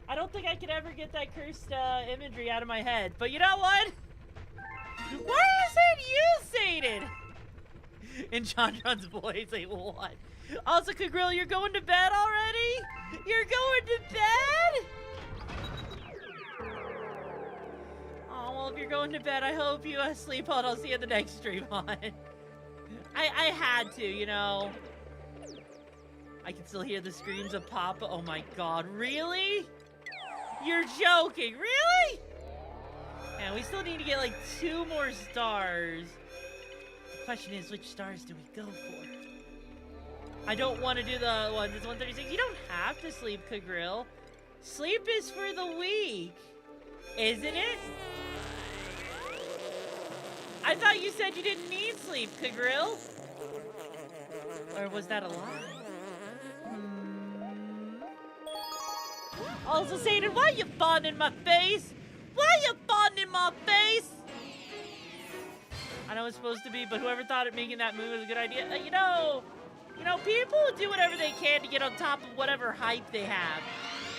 I don't think I could ever get that cursed imagery out of my head. But you know what? Why isn't you sated? In John John's voice, like what? Also, Kagrill, you're going to bed already? You're going to bed? Oh, well, if you're going to bed, I hope you sleep on. I'll see you in the next stream on. I had to, you know. I can still hear the screams of Papa. Oh my god, really? You're joking, really? And we still need to get like 2 more stars. The question is, which stars do we go for? I don't want to do the one that's 136. You don't have to sleep, Kagrill. Sleep is for the weak, isn't it? I thought you said you didn't need sleep, Kagrill. Or was that a lie? Also, Satan, why you fawning in my face? Why you fawning in my face? I know it's supposed to be, but whoever thought making that move was a good idea, you know, people do whatever they can to get on top of whatever hype they have.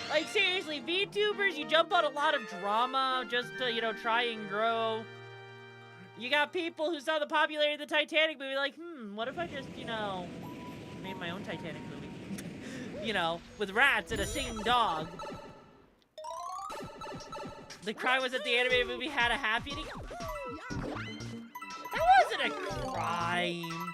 Like, seriously, VTubers, you jump on a lot of drama just to, you know, try and grow. You got people who saw the popularity of the Titanic movie like, what if I just, you know, made my own Titanic movie? You know, with rats and a singing dog. The cry was that the animated movie had a happy ending. That wasn't a crime.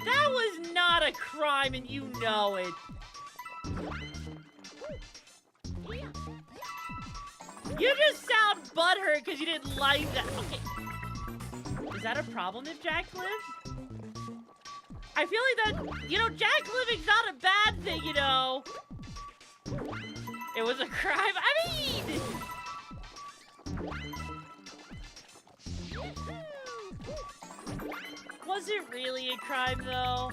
That was not a crime, and you know it. You just sound butthurt because you didn't like that. Okay. Is that a problem if Jack lived? I feel like that, you know, Jack living's not a bad thing, you know. It was a crime. I mean... Was it really a crime, though?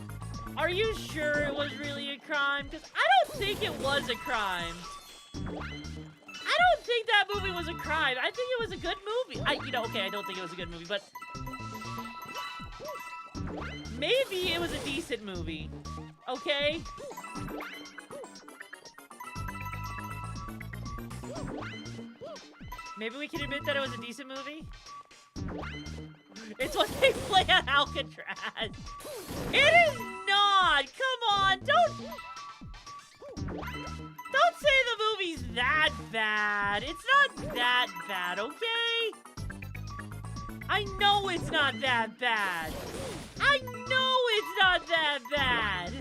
Are you sure it was really a crime? Because I don't think it was a crime. I don't think that movie was a crime. I think it was a good movie. Okay, I don't think it was a good movie, but... maybe it was a decent movie. Okay? Maybe we can admit that it was a decent movie? It's what they play on Alcatraz. It is not! Come on, don't say the movie's that bad. It's not that bad, okay? I know it's not that bad. I know it's not that bad.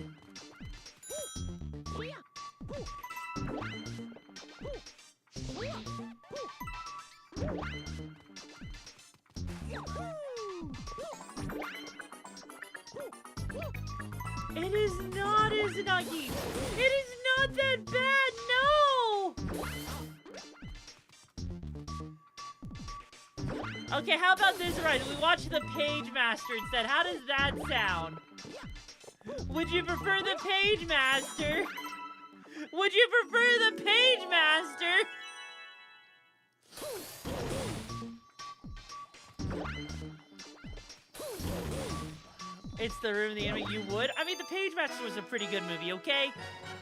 It is not, Izanagi. It is not that bad, no! Okay, how about this, right? We watch the Page Master instead. How does that sound? Would you prefer the Page Master? Would you prefer the Page Master? It's the room in the anime. You would? I mean, the Page Master was a pretty good movie, okay?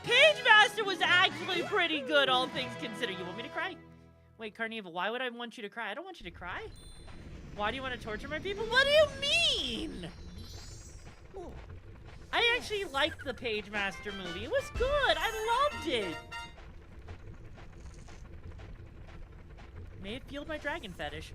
Page Master was actually pretty good, all things considered. You want me to cry? Wait, Carnival, why would I want you to cry? I don't want you to cry. Why do you want to torture my people? What do you mean? I actually liked the Page Master movie. It was good. I loved it. May it fueled my dragon fetish.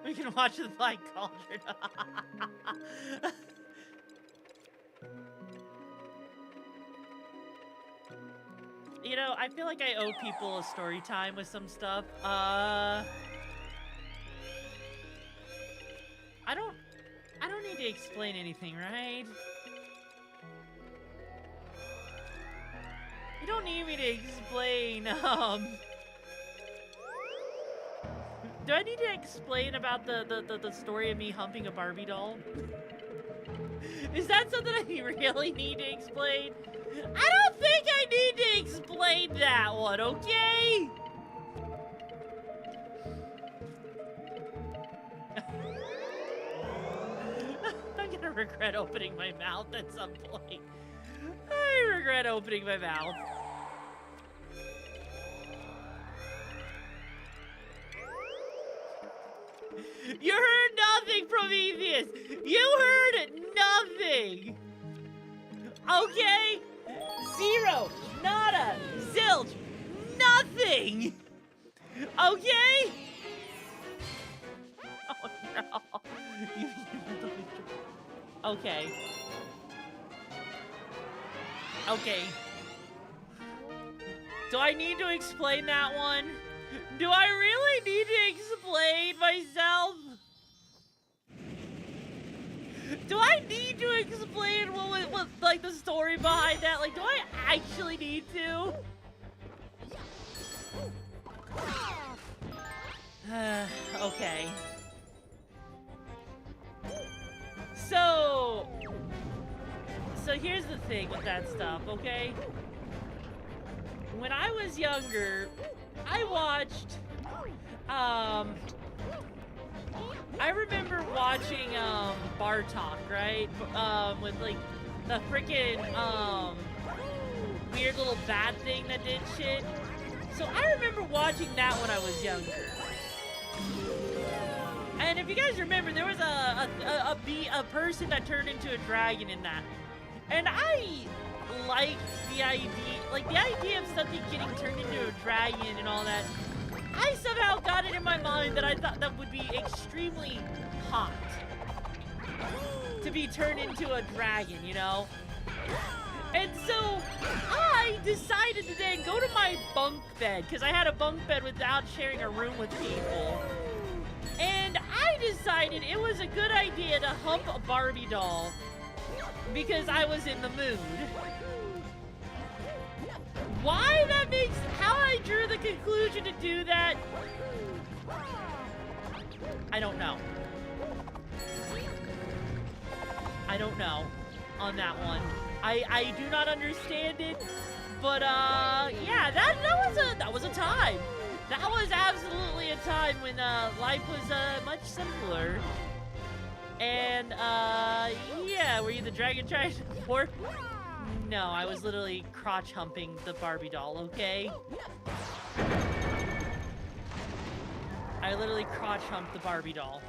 We can watch the Black Cauldron. You know, I feel like I owe people a story time with some stuff. I don't need to explain anything, right? You don't need me to explain, do I need to explain about the story of me humping a Barbie doll? Is that something I really need to explain? I don't think I need to explain that one, okay? I'm gonna regret opening my mouth at some point. I regret opening my mouth. You heard nothing, Prometheus! You heard nothing! Okay? Zero, nada, zilch, nothing! Okay? Oh no. Okay. Okay. Do I need to explain that one? Do I really need to explain myself? Do I need to explain what like the story behind that? Like, do I actually need to? Okay. So here's the thing with that stuff, okay? When I was younger, I watched, I remember watching, Bartok, right? With, like, the frickin', weird little bat thing that did shit. So I remember watching that when I was younger. And if you guys remember, there was a person that turned into a dragon in that. And I liked the idea of something getting turned into a dragon and all that. I somehow got it in my mind that I thought that would be extremely hot to be turned into a dragon, you know? And so I decided to then go to my bunk bed, because I had a bunk bed without sharing a room with people. And I decided it was a good idea to hump a Barbie doll because I was in the mood. Why that makes, how I drew the conclusion to do that, I don't know. I don't know on that one. I do not understand it, but yeah, that was a time. That was absolutely a time when life was much simpler. And yeah, were you the dragon trying to support? No, I was literally crotch humping the Barbie doll, okay? I literally crotch humped the Barbie doll.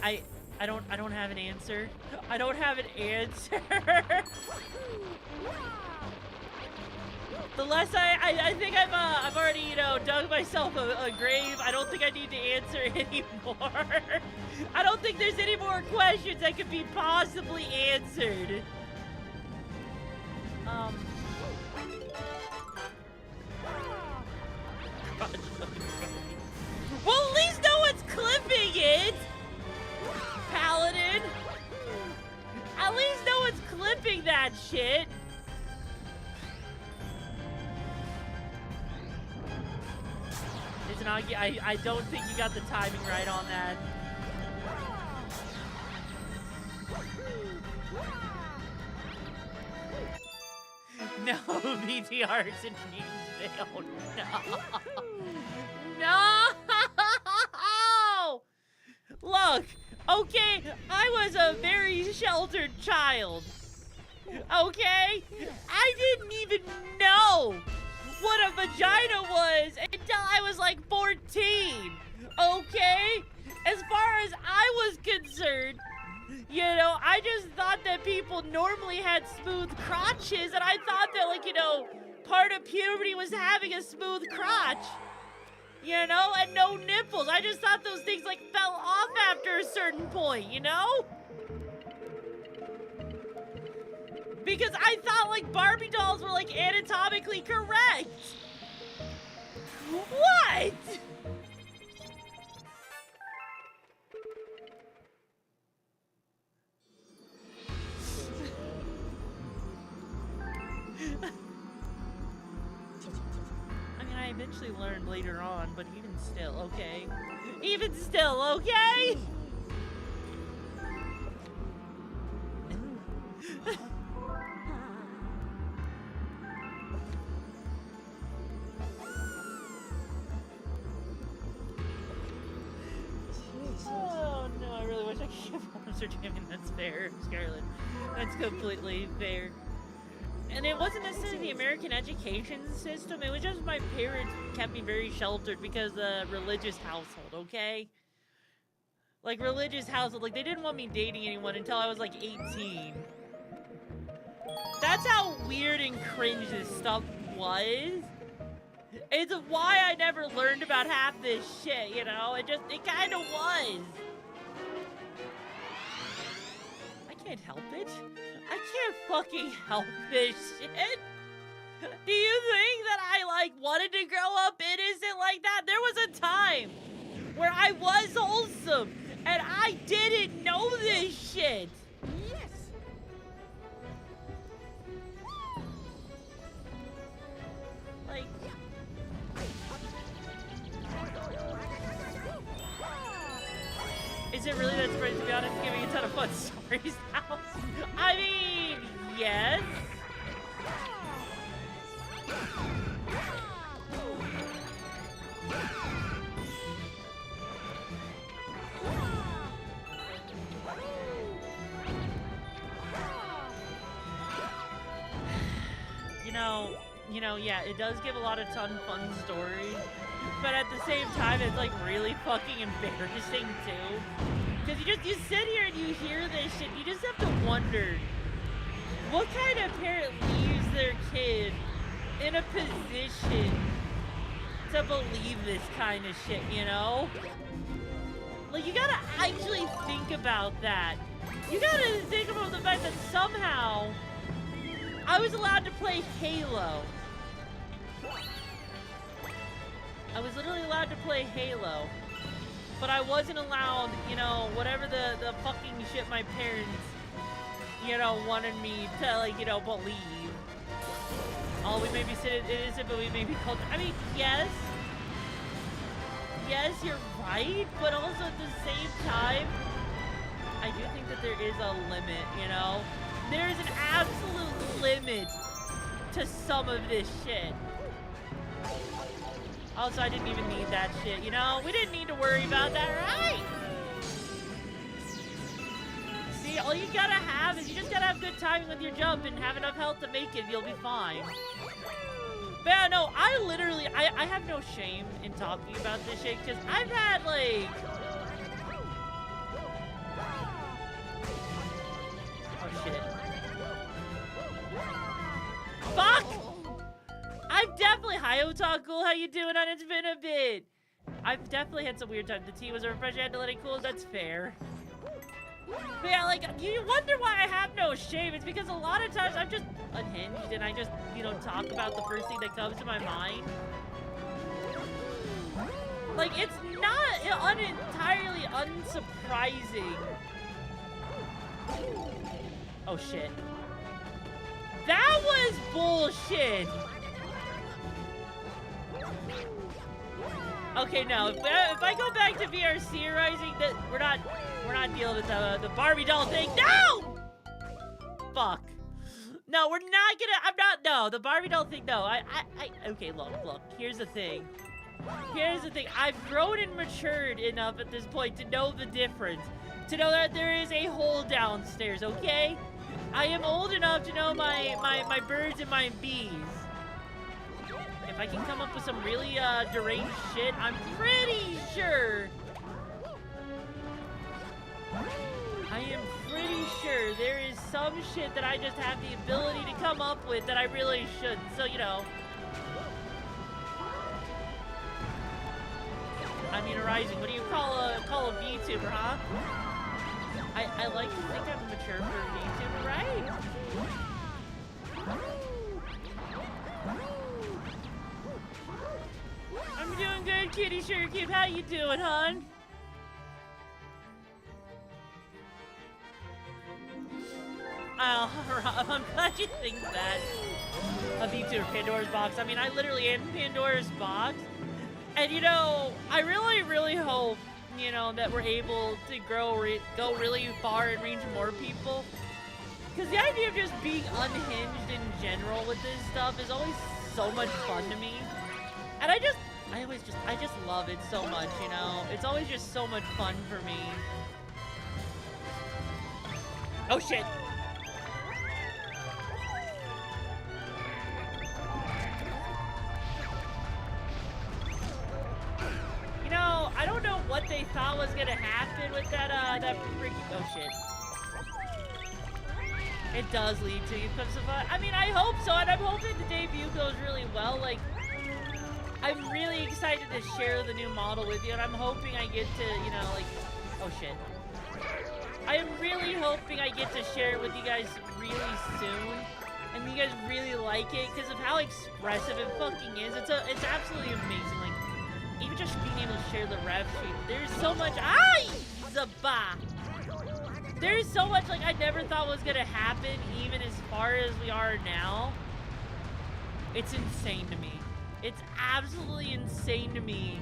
I don't have an answer. I don't have an answer. The less I think I've already, you know, dug myself a grave. I don't think I need to answer anymore. I don't think there's any more questions that could be possibly answered. Well, at least no one's clipping I don't think you got the timing right on that. No, VTRs and memes failed. No! No! Look, okay, I was a very sheltered child. Okay? I didn't even know what a vagina was until I was like 14. Okay? As far as I was concerned, you know, I just thought that people normally had smooth crotches, and I thought that, like, you know, part of puberty was having a smooth crotch. You know, and no nipples. I just thought those things, like, fell off after a certain point, you know? Because I thought, like, Barbie dolls were, like, anatomically correct. What? I mean, I eventually learned later on, but even still, okay? Even still, okay? Oh, no, I really wish I could give Monster Jamming. That's fair, Scarlet. That's completely fair. And it wasn't necessarily the American education system. It was just my parents kept me very sheltered because religious household, okay? Like, religious household. Like, they didn't want me dating anyone until I was, like, 18. That's how weird and cringe this stuff was. It's why I never learned about half this shit, you know? It kind of was. I can't help it. I can't fucking help this shit. Do you think that I, like, wanted to grow up innocent like that? There was a time where I was wholesome, and I didn't know this shit. Yes! Like... Is it really that surprising, to be honest, giving a ton of fun stories now? I mean, yes. You know, yeah, it does give a lot of fun stories. But at the same time, it's like really fucking embarrassing too. Because you sit here and you hear this shit, you just have to wonder, what kind of parent leaves their kid in a position to believe this kind of shit, you know? Like, you gotta actually think about that. You gotta think about the fact that somehow I was allowed to play Halo. I was literally allowed to play Halo, but I wasn't allowed, you know, whatever the fucking shit my parents, you know, wanted me to, like, you know, believe. Oh, we may be innocent, but we may be called. I mean, yes, you're right, but also at the same time, I do think that there is a limit, you know? There is an absolute limit to some of this shit. Also, I didn't even need that shit, you know? We didn't need to worry about that, right? See, all you gotta have is you just gotta have good timing with your jump and have enough health to make it, you'll be fine. But yeah, no, I have no shame in talking about this shit, because I've had, like... Oh, shit. Fuck! I've definitely... Hi, Otaku, how you doing on It's Been a Bit? I've definitely had some weird times. The tea was a refreshing, I had to let it cool, that's fair. But yeah, like, you wonder why I have no shame. It's because a lot of times I'm just unhinged and I just, you know, talk about the first thing that comes to my mind. Like, it's not entirely unsurprising. Oh, shit. That was bullshit! Okay, no. If I go back to VRC Rising, that we're not dealing with the Barbie doll thing. No! Fuck. No, we're not gonna. I'm not. No, the Barbie doll thing. No, okay, look. Here's the thing. I've grown and matured enough at this point to know the difference. To know that there is a hole downstairs. Okay. I am old enough to know my birds and my bees. If I can come up with some really deranged shit, I'm pretty sure. I am pretty sure there is some shit that I just have the ability to come up with that I really shouldn't. So, you know. I mean, Rising, what do you call a VTuber, huh? I like to think I'm mature for a VTuber, right? I'm doing good, Kitty Sugar Cube. How you doing, hon? Oh, I'm glad you think that. A VTuber, Pandora's box. I mean, I literally am Pandora's box. And, you know, I really, really hope, you know, that we're able to go really far and reach more people. Because the idea of just being unhinged in general with this stuff is always so much fun to me. And I just love it so much, you know? It's always just so much fun for me. Oh, shit. You know, I don't know what they thought was gonna happen with that freaking... Oh, shit. It does lead to clips of fun. I mean, I hope so, and I'm hoping the debut goes really well. Like, I'm really excited to share the new model with you, and I'm hoping I get to, you know, like... Oh, shit. I am really hoping I get to share it with you guys really soon, and you guys really like it, because of how expressive it fucking is. It's absolutely amazing. Like, even just being able to share the rev sheet, there's so much... There's so much, like, I never thought was gonna happen, even as far as we are now. It's insane to me. It's absolutely insane to me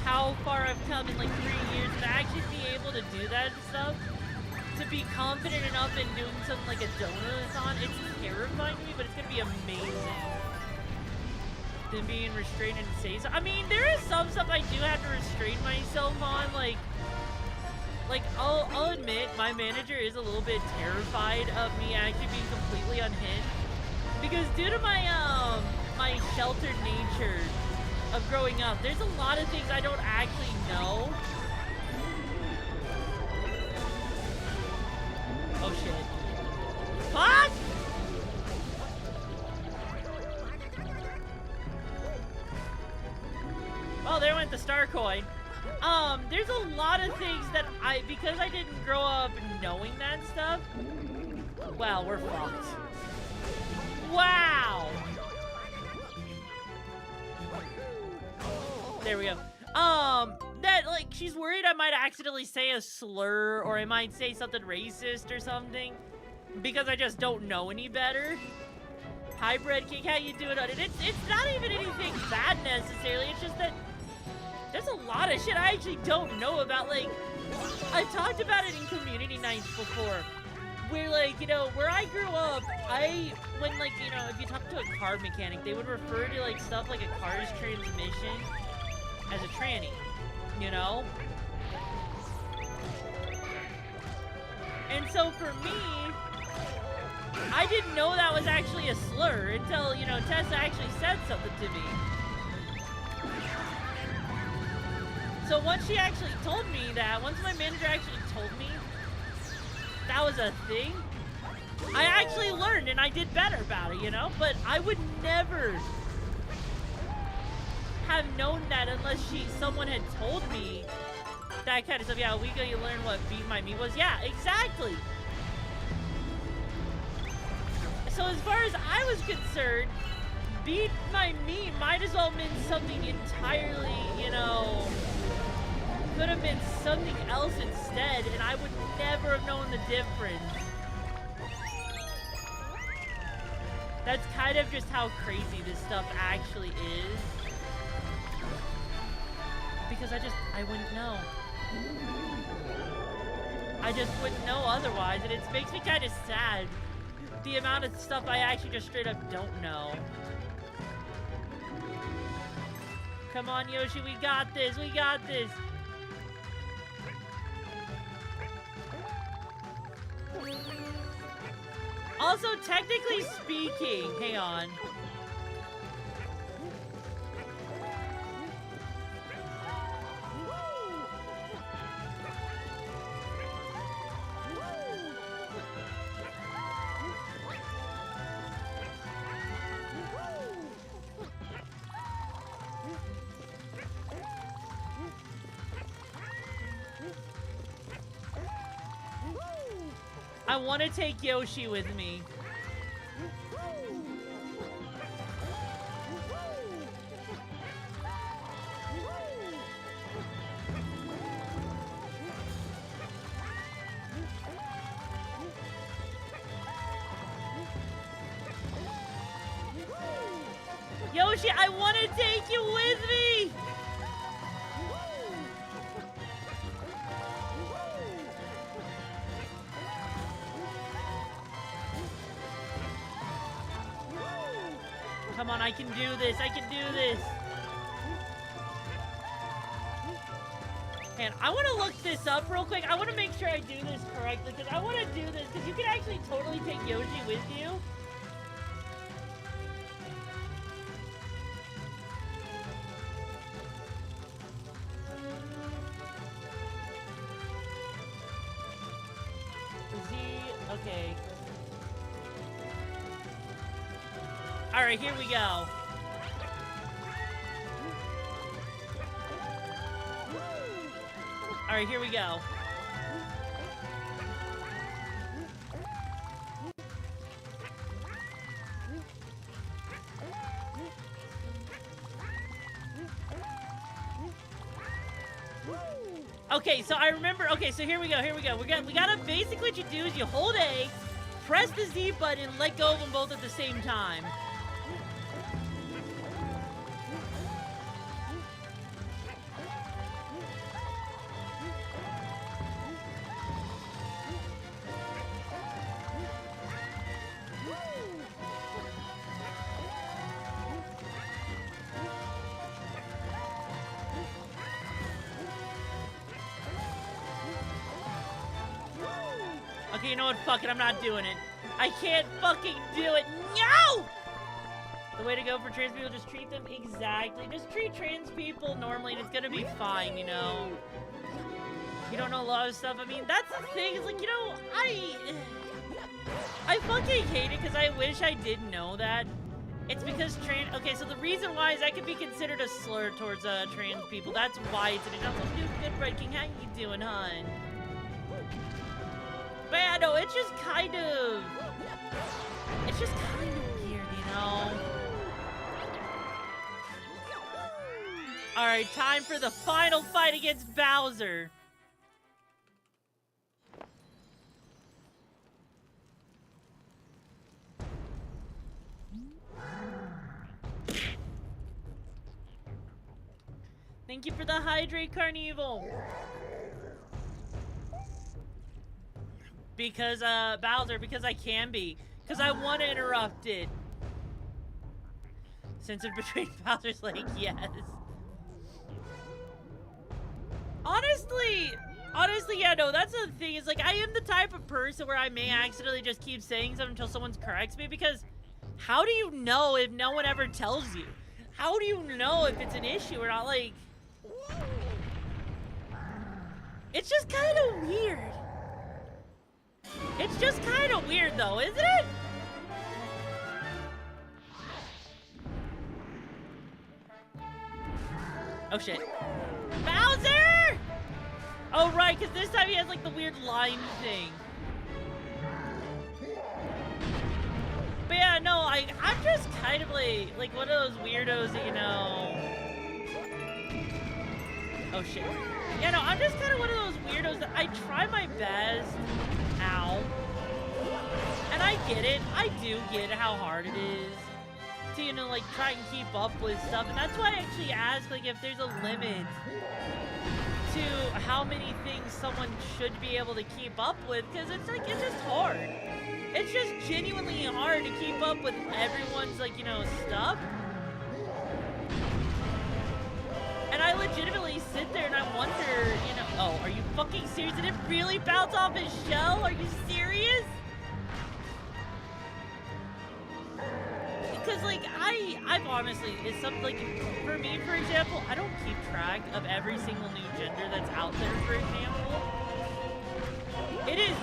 how far I've come in, like, 3 years, to actually be able to do that and stuff. To be confident enough in doing something like a donut-a-thon, it's terrifying to me, but it's gonna be amazing. Than being restrained and say so. I mean, there is some stuff I do have to restrain myself on, like I'll admit my manager is a little bit terrified of me actually being completely unhinged, because due to my my sheltered nature of growing up, there's a lot of things I don't actually know. Oh shit. Fuck! Oh, there went the star coin. There's a lot of things that because I didn't grow up knowing that stuff. Wow, we're fucked. Wow! There we go. That, like, she's worried I might accidentally say a slur, or I might say something racist or something, because I just don't know any better. Hi, Bread King, how you doing on it? It's not even anything bad necessarily, it's just that there's a lot of shit I actually don't know about. Like, I've talked about it in community nights before, where, like, you know, where I grew up, when, like, you know, if you talk to a car mechanic, they would refer to, like, stuff like a car's transmission as a tranny, you know? And so for me, I didn't know that was actually a slur until, you know, Tessa actually said something to me. So once she actually told me that, once my manager actually told me that was a thing, I actually learned and I did better about it, you know? But I would never have known that unless someone had told me that kind of stuff. Yeah, we go, you learn what beat my meat was. Yeah, exactly. So as far as I was concerned, beat my meat might as well mean something entirely, you know, could have been something else instead, and I would never have known the difference. That's kind of just how crazy this stuff actually is. because I wouldn't know. I just wouldn't know otherwise, and it makes me kind of sad. The amount of stuff I actually just straight up don't know. Come on, Yoshi, we got this, we got this. Also, technically speaking, hang on. I want to take Yoshi with me. Yoshi, I want to take you with me! Come on, I can do this, I can do this! And I want to look this up real quick. I want to make sure I do this correctly, because I want to do this, because you can actually totally take Yoshi with you. Okay. Alright, here we go. Alright, here we go. Okay, so I remember. Okay, so here we go. Here we go. We gotta basically what you do is you hold A, press the Z button, let go of them both at the same time. Okay, you know what? Fuck it, I'm not doing it. I can't fucking do it. No! The way to go for trans people, just treat them exactly. Just treat trans people normally and it's gonna be fine, you know? You don't know a lot of stuff. I mean, that's the thing. It's like, you know, I fucking hate it because I wish I did know that. It's because okay, so the reason why is that could be considered a slur towards trans people. That's why it's an also good breaking. How you doing, hon? But yeah, no, it's just kind of weird, you know? Alright, time for the final fight against Bowser. Thank you for the hydrate, Carnival. Because, Bowser, because I can be. Because I want to interrupt it. Since it betrayed Bowser's Lake, yes. Honestly, yeah, no, that's the thing. Is like, I am the type of person where I may accidentally just keep saying something until someone corrects me. Because how do you know if no one ever tells you? How do you know if it's an issue or not? Like, it's just kind of weird. It's just kind of weird, though, isn't it? Oh, shit. Bowser! Oh, right, because this time he has, like, the weird line thing. But yeah, no, I'm just kind of, like one of those weirdos that, you know... Oh, shit. Yeah, no, I'm just kind of one of those weirdos that I try my best. Ow. And I get it. I do get how hard it is. to, you know, like, try and keep up with stuff. And that's why I actually ask, like, if there's a limit to how many things someone should be able to keep up with, because it's, like, it's just hard. It's just genuinely hard to keep up with everyone's, like, you know, stuff. And I legitimately sit there and I wonder, you know, oh, are you fucking serious? Did it really bounce off his shell? Are you serious? Because, like, I've honestly, it's something, like, for me, for example, I don't keep track of every single new gender that's out there, for example. It is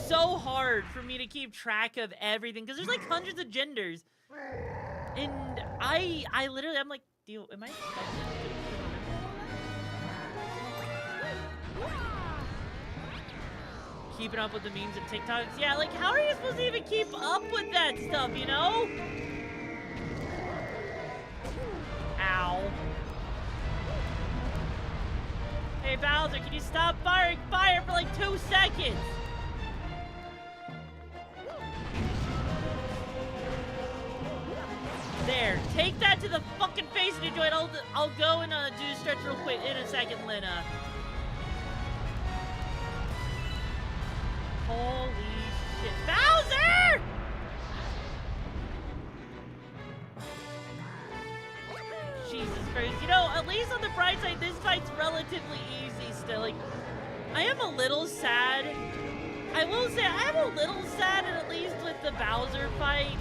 so hard for me to keep track of everything, because there's, like, hundreds of genders. And I literally, I'm like, am I expected to? Keeping up with the memes and TikToks. Yeah, like, how are you supposed to even keep up with that stuff, you know? Ow. Hey, Bowser, can you stop firing fire for like 2 seconds? There, take that to the fucking face and enjoy it. I'll go and do a stretch real quick in a second, Lena. Holy shit. Bowser! Jesus Christ. You know, at least on the bright side, this fight's relatively easy still. Like, I am a little sad. I will say, I am a little sad, at least with the Bowser fights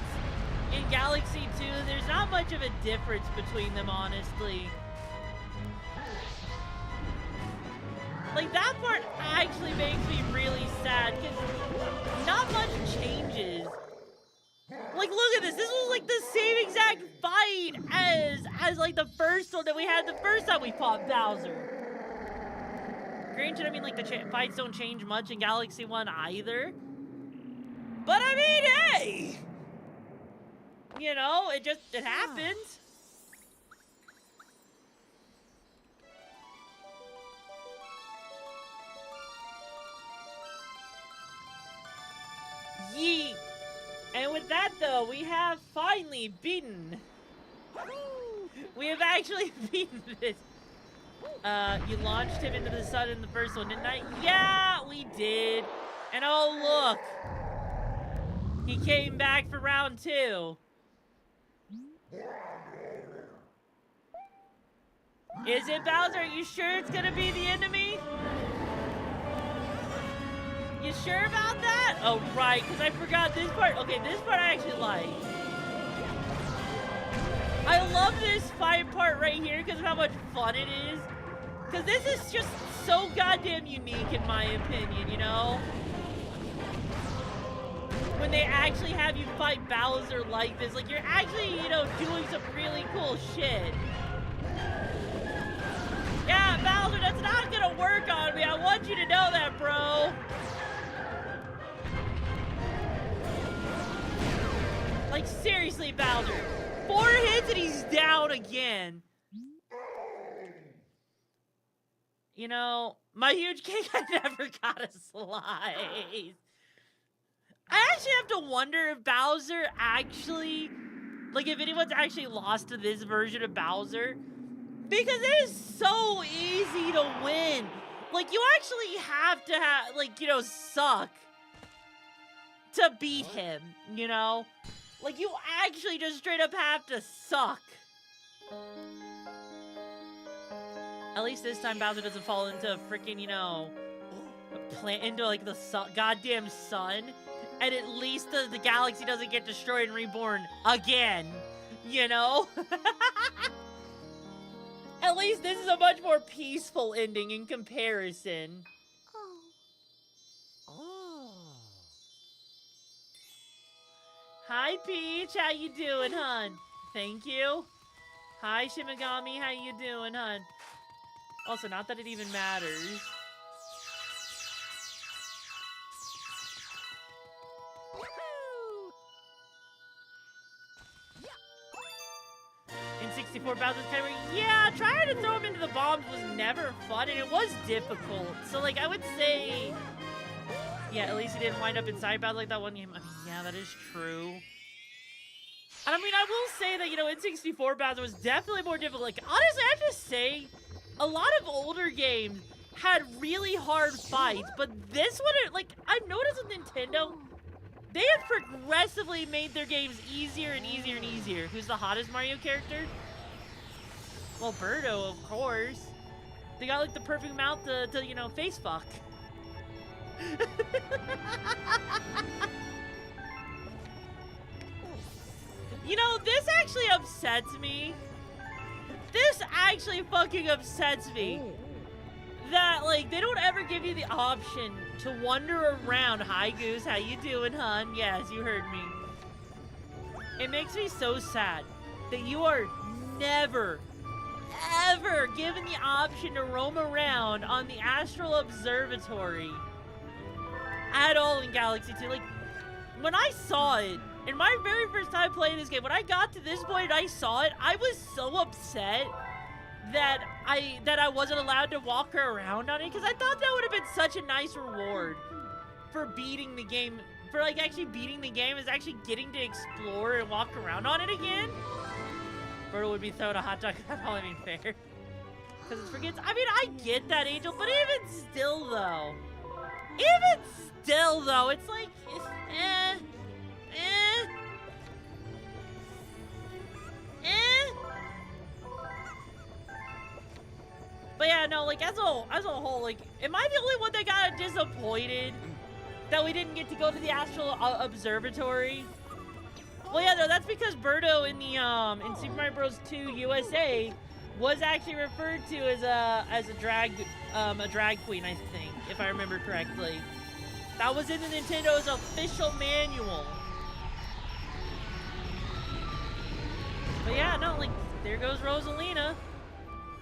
in Galaxy 2. There's not much of a difference between them, honestly. Like, that part actually makes me really sad, because not much changes. Like, look at this. This was, like, the same exact fight as like, the first one that we had the first time we fought Bowser. Granted, I mean, like, the fights don't change much in Galaxy 1 either. But, I mean, hey! You know, it happens. Yeet! And with that, though, we have finally beaten. We have actually beaten this. You launched him into the sun in the first one, didn't I? Yeah, we did. And oh, look. He came back for round 2. Is it, Bowser? Are you sure it's gonna be the enemy? You sure about that? Oh, right, because I forgot this part. Okay, this part I actually like. I love this fight part right here because of how much fun it is. Because this is just so goddamn unique in my opinion, you know? When they actually have you fight Bowser like this, like you're actually, you know, doing some really cool shit. Yeah, Bowser, that's not gonna work on me. I want you to know that, bro. Like, seriously, Bowser. 4 hits and he's down again. You know, my huge cake, I never got a slice. I actually have to wonder if Bowser actually, like, if anyone's actually lost to this version of Bowser. Because it is so easy to win. Like, you actually have to have, like, you know, suck to beat him, you know? Like, you actually just straight up have to suck. At least this time Bowser doesn't fall into a freaking, you know, into, like, the goddamn sun. And at least the galaxy doesn't get destroyed and reborn again, you know? At least this is a much more peaceful ending in comparison. Hi, Peach. How you doing, hun? Thank you. Hi, Shimigami. How you doing, hun? Also, not that it even matters. In 64, Bowser's camera. Yeah, trying to throw him into the bombs was never fun, and it was difficult. So, like, I would say... Yeah, at least he didn't wind up inside Bowser like that one game. I mean, yeah, that is true. And I mean, I will say that, you know, N64 Bowser was definitely more difficult. Like, honestly, I have to say, a lot of older games had really hard fights, but this one, like, I've noticed with Nintendo, they have progressively made their games easier and easier and easier. Who's the hottest Mario character? Well, Birdo, of course. They got, like, the perfect mouth to you know, face fuck. You know, this actually upsets me. This actually fucking upsets me. That, like, they don't ever give you the option to wander around. Hi, Goose. How you doing, hun? Yes, you heard me. It makes me so sad that you are never, ever given the option to roam around on the Astral Observatory at all in Galaxy 2. Like, when I saw it, in my very first time playing this game, when I got to this point and I saw it, I was so upset that I wasn't allowed to walk her around on it, because I thought that would have been such a nice reward for beating the game. For, like, actually beating the game is actually getting to explore and walk around on it again. Birdo would be throwing a hot dog. That's all I mean, fair. Because it forgets. I mean, I get that, Angel, but even still, though. It's like, But yeah, no, like, as a whole, like, am I the only one that got disappointed that we didn't get to go to the Astral Observatory? Well, yeah, no, that's because Birdo in the, in Super Mario Bros. 2 USA was actually referred to as a drag queen, I think, if I remember correctly. That was in the Nintendo's official manual. But yeah, no, like, there goes Rosalina.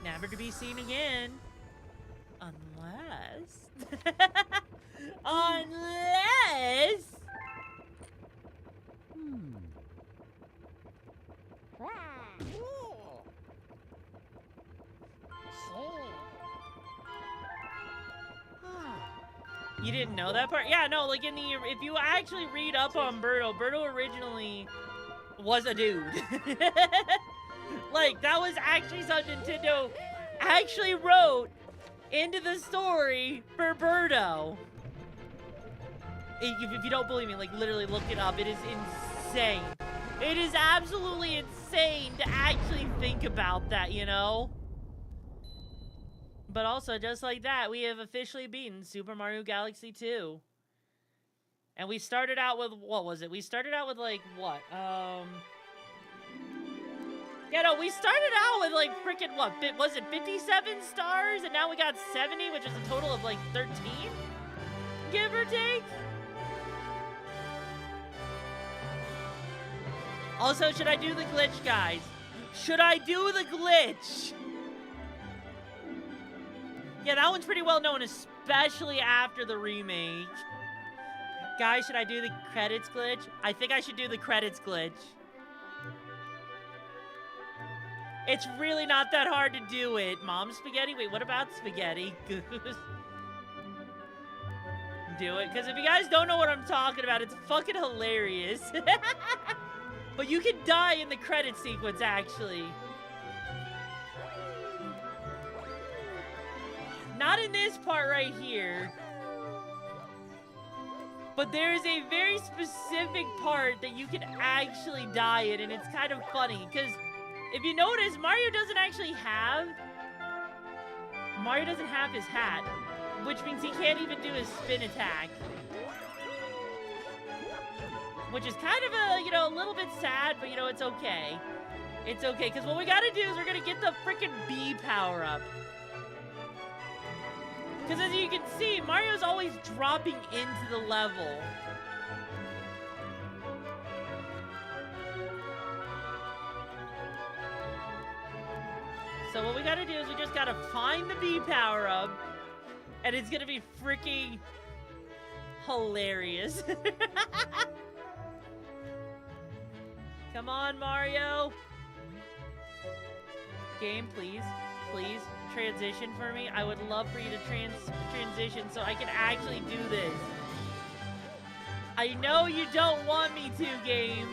Never to be seen again. Unless... Unless... You didn't know that part? Yeah, no, like in the... If you actually read up on Birdo, Birdo originally was a dude. Like, that was actually something Nintendo actually wrote into the story for Birdo. If you don't believe me, like, literally look it up. It is insane. It is absolutely insane to actually think about that, you know? But also, just like that, we have officially beaten Super Mario Galaxy 2. And we started out with, what was it? We started out with, like, what? Yeah, no, we started out with, like, freaking, what, was it 57 stars? And now we got 70, which is a total of, like, 13? Give or take? Also, should I do the glitch, guys? Should I do the glitch? Yeah, that one's pretty well known, especially after the remake. Guys, should I do the credits glitch? I think I should do the credits glitch. It's really not that hard to do it. Mom spaghetti? Wait, what about spaghetti? Goose. Do it. Because if you guys don't know what I'm talking about, it's fucking hilarious. But you can die in the credit sequence, actually. Not in this part right here. But there is a very specific part that you can actually die in, and it's kind of funny, because if you notice, Mario doesn't actually have... Mario doesn't have his hat, which means he can't even do his spin attack. Which is kind of a, you know, a little bit sad, but, you know, it's okay. It's okay, because what we gotta do is we're gonna get the freaking B power-up. Because as you can see, Mario's always dropping into the level. So what we gotta do is we just gotta find the B power-up, and it's gonna be freaking hilarious. Come on, Mario. Game, please. Please. Transition for me. I would love for you to transition so I can actually do this. I know you don't want me to, game.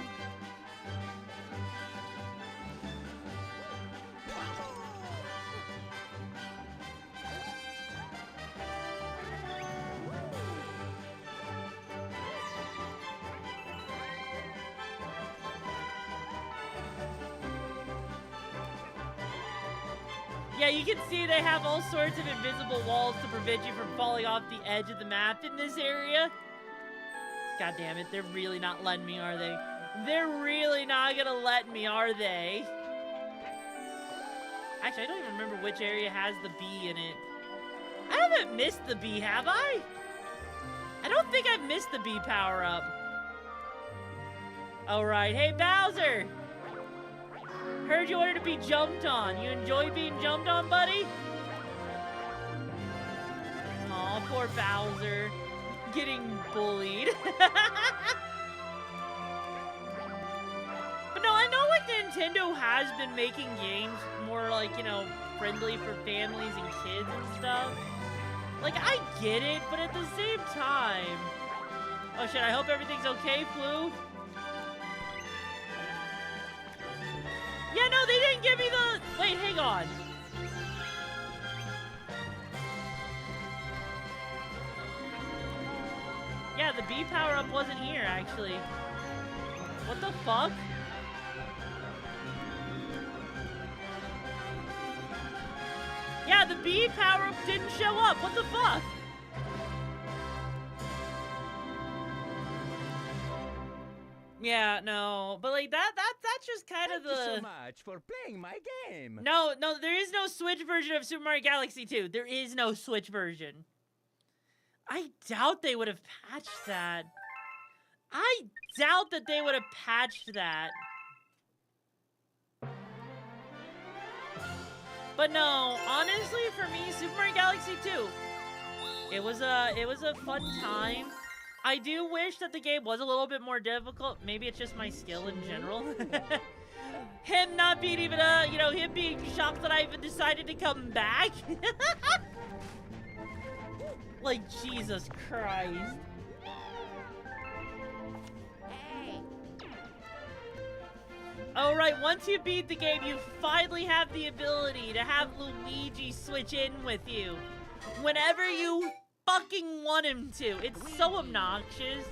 Yeah, you can see they have all sorts of invisible walls to prevent you from falling off the edge of the map in this area. God damn it, they're really not letting me, are they? They're really not gonna let me, are they? Actually, I don't even remember which area has the bee in it. I haven't missed the bee, have I? I don't think I've missed the bee power-up. Alright, hey Bowser! Heard you wanted to be jumped on. You enjoy being jumped on, buddy? Aw, poor Bowser. Getting bullied. But no, I know like Nintendo has been making games more like, you know, friendly for families and kids and stuff. Like, I get it, but at the same time... Oh shit, I hope everything's okay, Flu. Yeah, no, they didn't give me the... Wait, hang on. Yeah, the bee power-up wasn't here, actually. What the fuck? Yeah, the bee power-up didn't show up. What the fuck? Yeah, no, but like that's just kind of the... Thank you so much for playing my game. No, there is no Switch version of Super Mario Galaxy 2. There is no Switch version. I doubt they would have patched that. I doubt that they would have patched that. But no, honestly, for me, Super Mario Galaxy 2, it was a fun time. I do wish that the game was a little bit more difficult. Maybe it's just my skill in general. Him not being even, you know, him being shocked that I even decided to come back. Like, Jesus Christ. Oh, right, once you beat the game, you finally have the ability to have Luigi switch in with you. Whenever you fucking want him to. It's so obnoxious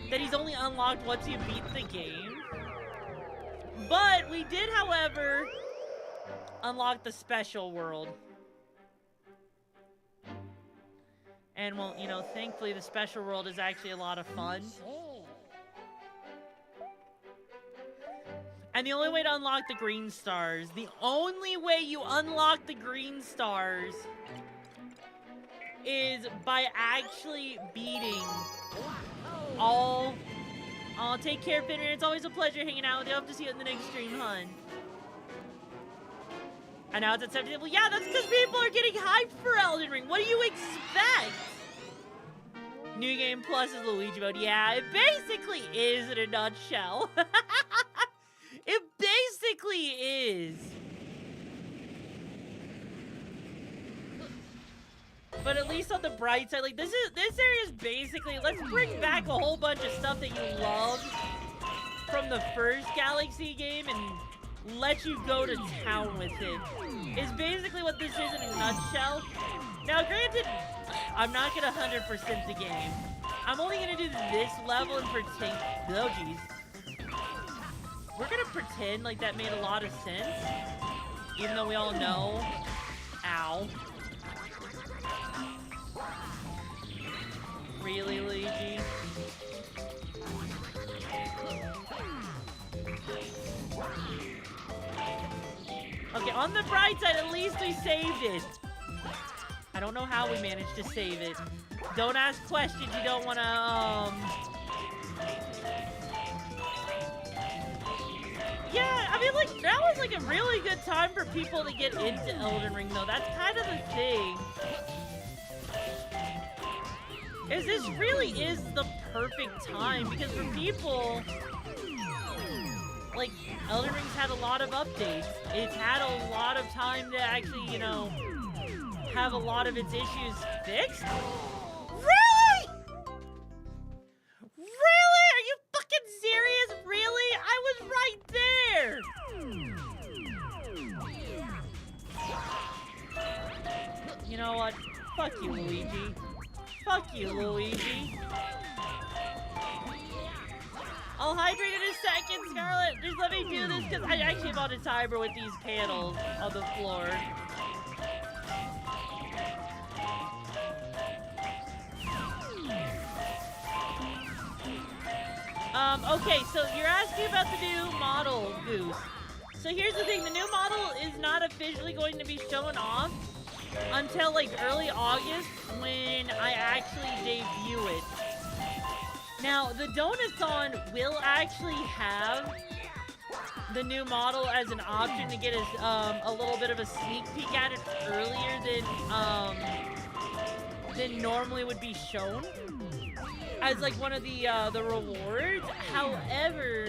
that he's only unlocked once you beat the game. But we did, however, unlock the special world. And, well, you know, thankfully the special world is actually a lot of fun. And the only way to unlock the green stars, the only way you unlock the green stars is by actually beating all... Oh, take care, Finner. It's always a pleasure hanging out with you. I hope to see you in the next stream, hun. And now it's at 17. Well, yeah, that's because people are getting hyped for Elden Ring. What do you expect? New Game Plus is Luigi mode. Yeah, it basically is in a nutshell. It basically is. But at least on the bright side, like this area is basically, let's bring back a whole bunch of stuff that you loved from the first Galaxy game and let you go to town with it. Is basically what this is in a nutshell. Now, granted, I'm not gonna 100% the game. I'm only gonna do this level and pretend. Oh, jeez. We're gonna pretend like that made a lot of sense, even though we all know. Ow. Really, Luigi? Okay, on the bright side, at least we saved it. I don't know how we managed to save it. Don't ask questions you don't want to, Yeah, I mean, like, now is, like, a really good time for people to get into Elden Ring, though. That's kind of the thing. Is this really is the perfect time, because for people, like, Elden Ring's had a lot of updates. It's had a lot of time to actually, you know, have a lot of its issues fixed. Really? Really? Are you fucking serious? Really? I was right there. You know what? Fuck you, Luigi. Fuck you, Luigi. I'll hydrate in a second, Scarlet. Just let me do this, because I actually bought a timer with these panels on the floor. Okay, so you're asking about the new model, Goose. So here's the thing, the new model is not officially going to be shown off until like early August when I actually debut it. Now, the Donathon will actually have the new model as an option to get a little bit of a sneak peek at it earlier than normally would be shown as like one of the rewards. However,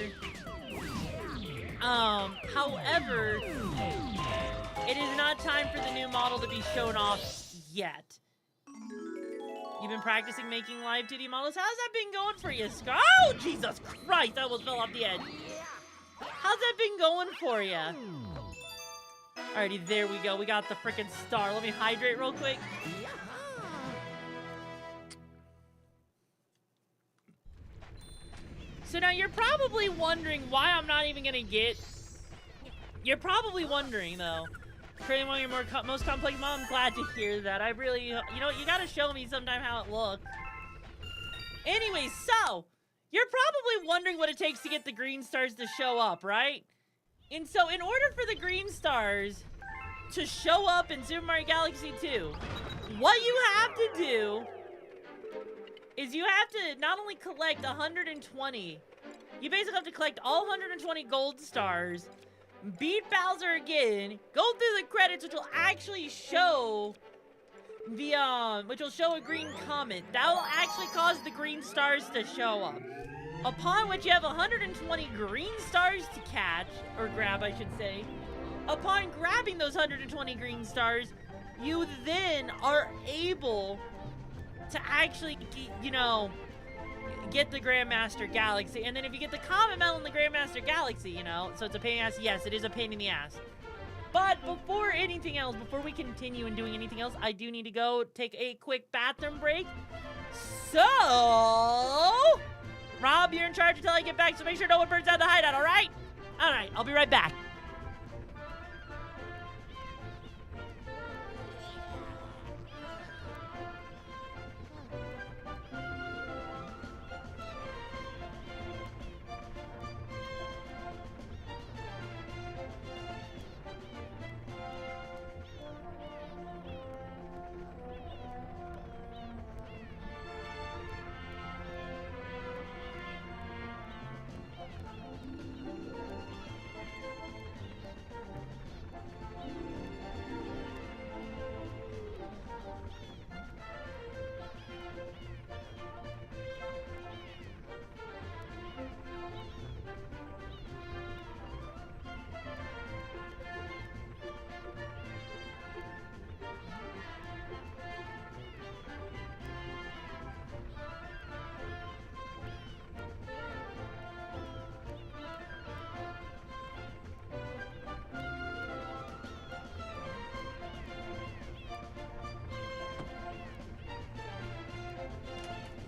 it is not time for the new model to be shown off yet. You've been practicing making live 2D models. How's that been going for you, Scar? Oh, Jesus Christ! I almost fell off the edge. How's that been going for you? Alrighty, there we go. We got the freaking star. Let me hydrate real quick. So now you're probably wondering why I'm not even gonna get... You're probably wondering, though. Creating one of your most complex mom, I'm glad to hear that. I really... You know what? You gotta show me sometime how it looks. Anyway, so... You're probably wondering what it takes to get the green stars to show up, right? And so, in order for the green stars to show up in Super Mario Galaxy 2, what you have to do is you have to not only collect 120, you basically have to collect all 120 gold stars, beat Bowser again, go through the credits, which will actually show which will show a green comet. That will actually cause the green stars to show up. Upon which you have 120 green stars to catch, or grab, I should say. Upon grabbing those 120 green stars, you then are able to actually, you know, get the Grandmaster Galaxy. And then if you get the Comet Medal in the Grandmaster Galaxy, you know, so it's a pain in the ass. Yes, it is a pain in the ass. But before anything else, before we continue in doing anything else, I do need to go take a quick bathroom break. So, Rob, you're in charge until I get back, so make sure no one burns out the hideout, all right? All right, I'll be right back.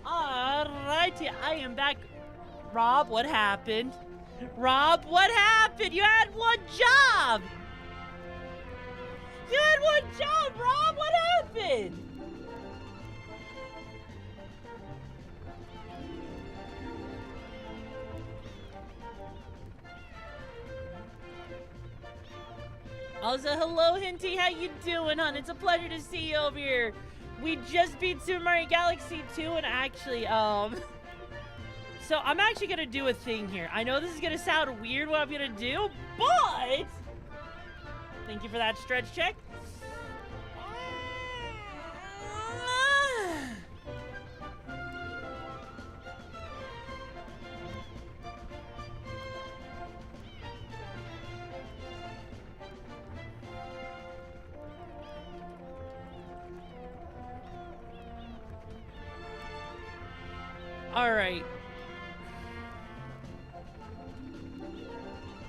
Alrighty, I am back. Rob, what happened? Rob, what happened? You had one job! You had one job, Rob! What happened? Also, hello, Hinty. How you doing, hon? It's a pleasure to see you over here. We just beat Super Mario Galaxy 2, and actually, so I'm actually gonna do a thing here. I know this is gonna sound weird what I'm gonna do, but thank you for that stretch check. All right.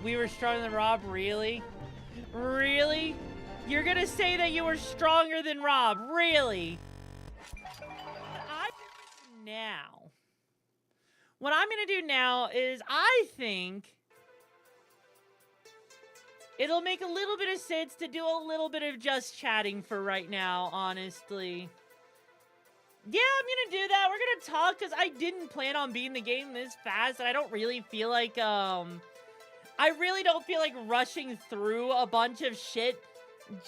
We were stronger than Rob, really? Really? You're gonna say that you were stronger than Rob, really? What I'm gonna do now is I think it'll make a little bit of sense to do a little bit of just chatting for right now, honestly. Yeah, I'm gonna do that. We're gonna talk because I didn't plan on beating the game this fast, and I don't really feel like, I really don't feel like rushing through a bunch of shit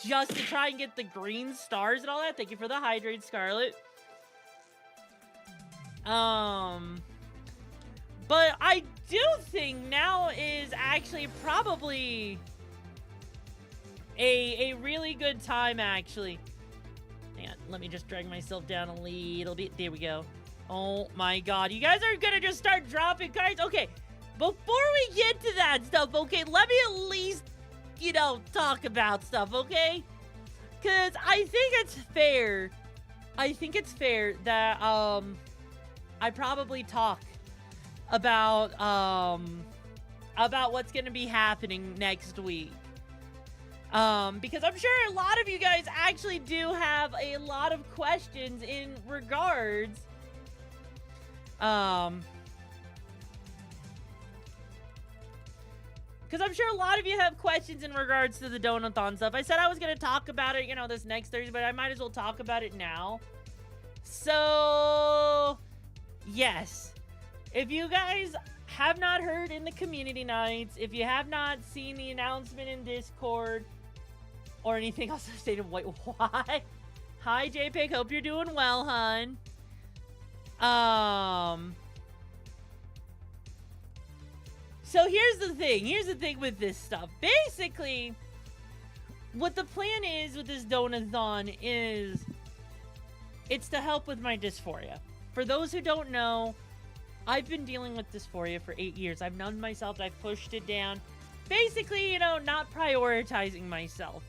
just to try and get the green stars and all that. Thank you for the hydrate, Scarlet. But I do think now is actually probably a really good time, actually. Hang on, let me just drag myself down a little bit. There we go. Oh my god, you guys are gonna just start dropping cards? Okay, before we get to that stuff, okay, let me at least, you know, talk about stuff, okay? Because I think it's fair. I think it's fair that, I probably talk about what's gonna be happening next week. Because I'm sure a lot of you guys actually do have a lot of questions in regards, because I'm sure a lot of you have questions in regards to the Donathon stuff. I said I was going to talk about it, you know, this next Thursday, but I might as well talk about it now. So, yes. If you guys have not heard in the community nights, if you have not seen the announcement in Discord, or anything else I've stated, wait, why? Hi, JPEG, hope you're doing well, hun. So here's the thing with this stuff. Basically, what the plan is with this Donathon is, it's to help with my dysphoria. For those who don't know, I've been dealing with dysphoria for 8 years. I've numbed myself, I've pushed it down. Basically, you know, not prioritizing myself.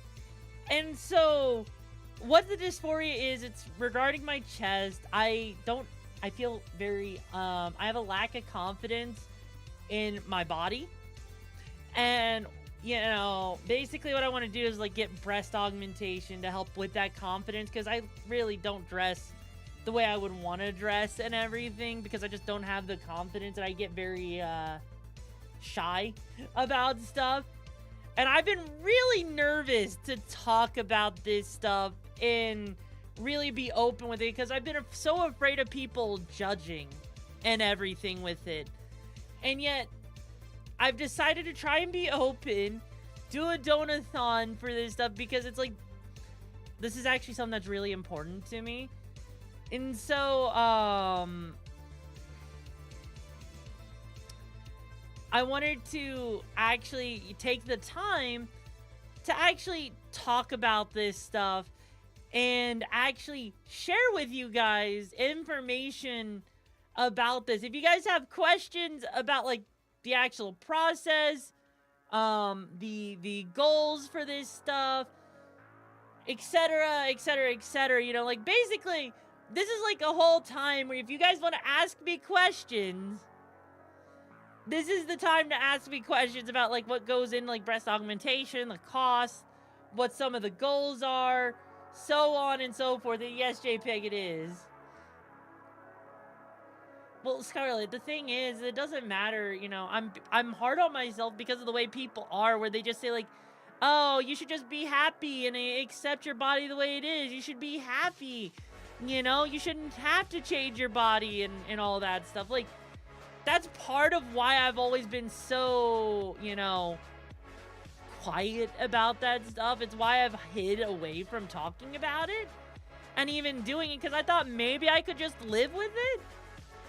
And so, what the dysphoria is, it's regarding my chest. I feel very, I have a lack of confidence in my body. And, you know, basically what I want to do is, like, get breast augmentation to help with that confidence. Because I really don't dress the way I would want to dress and everything. Because I just don't have the confidence. And I get very, shy about stuff. And I've been really nervous to talk about this stuff and really be open with it because I've been so afraid of people judging and everything with it. And yet, I've decided to try and be open, do a Donathon for this stuff because it's like, this is actually something that's really important to me. And so, I wanted to actually take the time to actually talk about this stuff and actually share with you guys information about this. If you guys have questions about, like, the actual process, the goals for this stuff, etc., etc., etc., you know, like, basically, this is like a whole time where if you guys want to ask me questions, this is the time to ask me questions about, like, what goes in, like, breast augmentation, the cost, what some of the goals are, so on and so forth. And yes, JPEG, it is. Well, Scarlet, the thing is, it doesn't matter, you know, I'm hard on myself because of the way people are, where they just say, like, oh, you should just be happy and accept your body the way it is. You should be happy, you know? You shouldn't have to change your body and all that stuff. Like, that's part of why I've always been so, you know, quiet about that stuff. It's why I've hid away from talking about it and even doing it, because I thought maybe I could just live with it.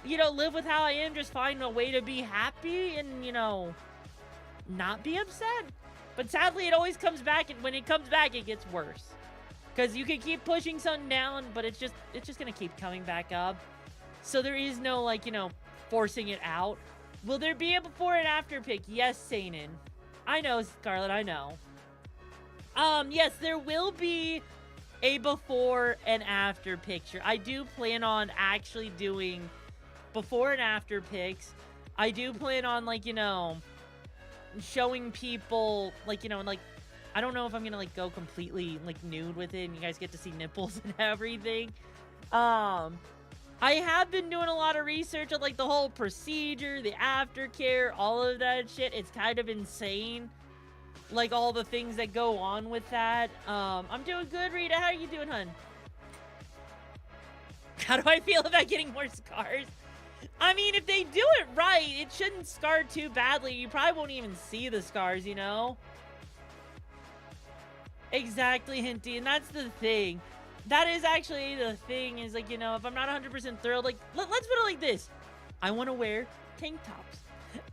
You know, live with how I am, just find a way to be happy and, you know, not be upset. But sadly, it always comes back, and when it comes back, it gets worse. Because you can keep pushing something down, but it's just going to keep coming back up. So there is no, like, you know, forcing it out. Will there be a before and after pic? Yes, Sainin. I know, Scarlet, I know. Yes, there will be a before and after picture. I do plan on actually doing before and after pics. I do plan on, like, you know, showing people, like, you know, like, I don't know if I'm gonna, like, go completely, like, nude with it and you guys get to see nipples and everything. I have been doing a lot of research on, like, the whole procedure, the aftercare, all of that shit. It's kind of insane, like, all the things that go on with that. I'm doing good, Rita. How are you doing, hun? How do I feel about getting more scars? I mean, if they do it right, it shouldn't scar too badly. You probably won't even see the scars, you know? Exactly, Hinty, and that's the thing. That is actually the thing, is like, you know, if I'm not 100% thrilled, like, let's put it like this. I want to wear tank tops.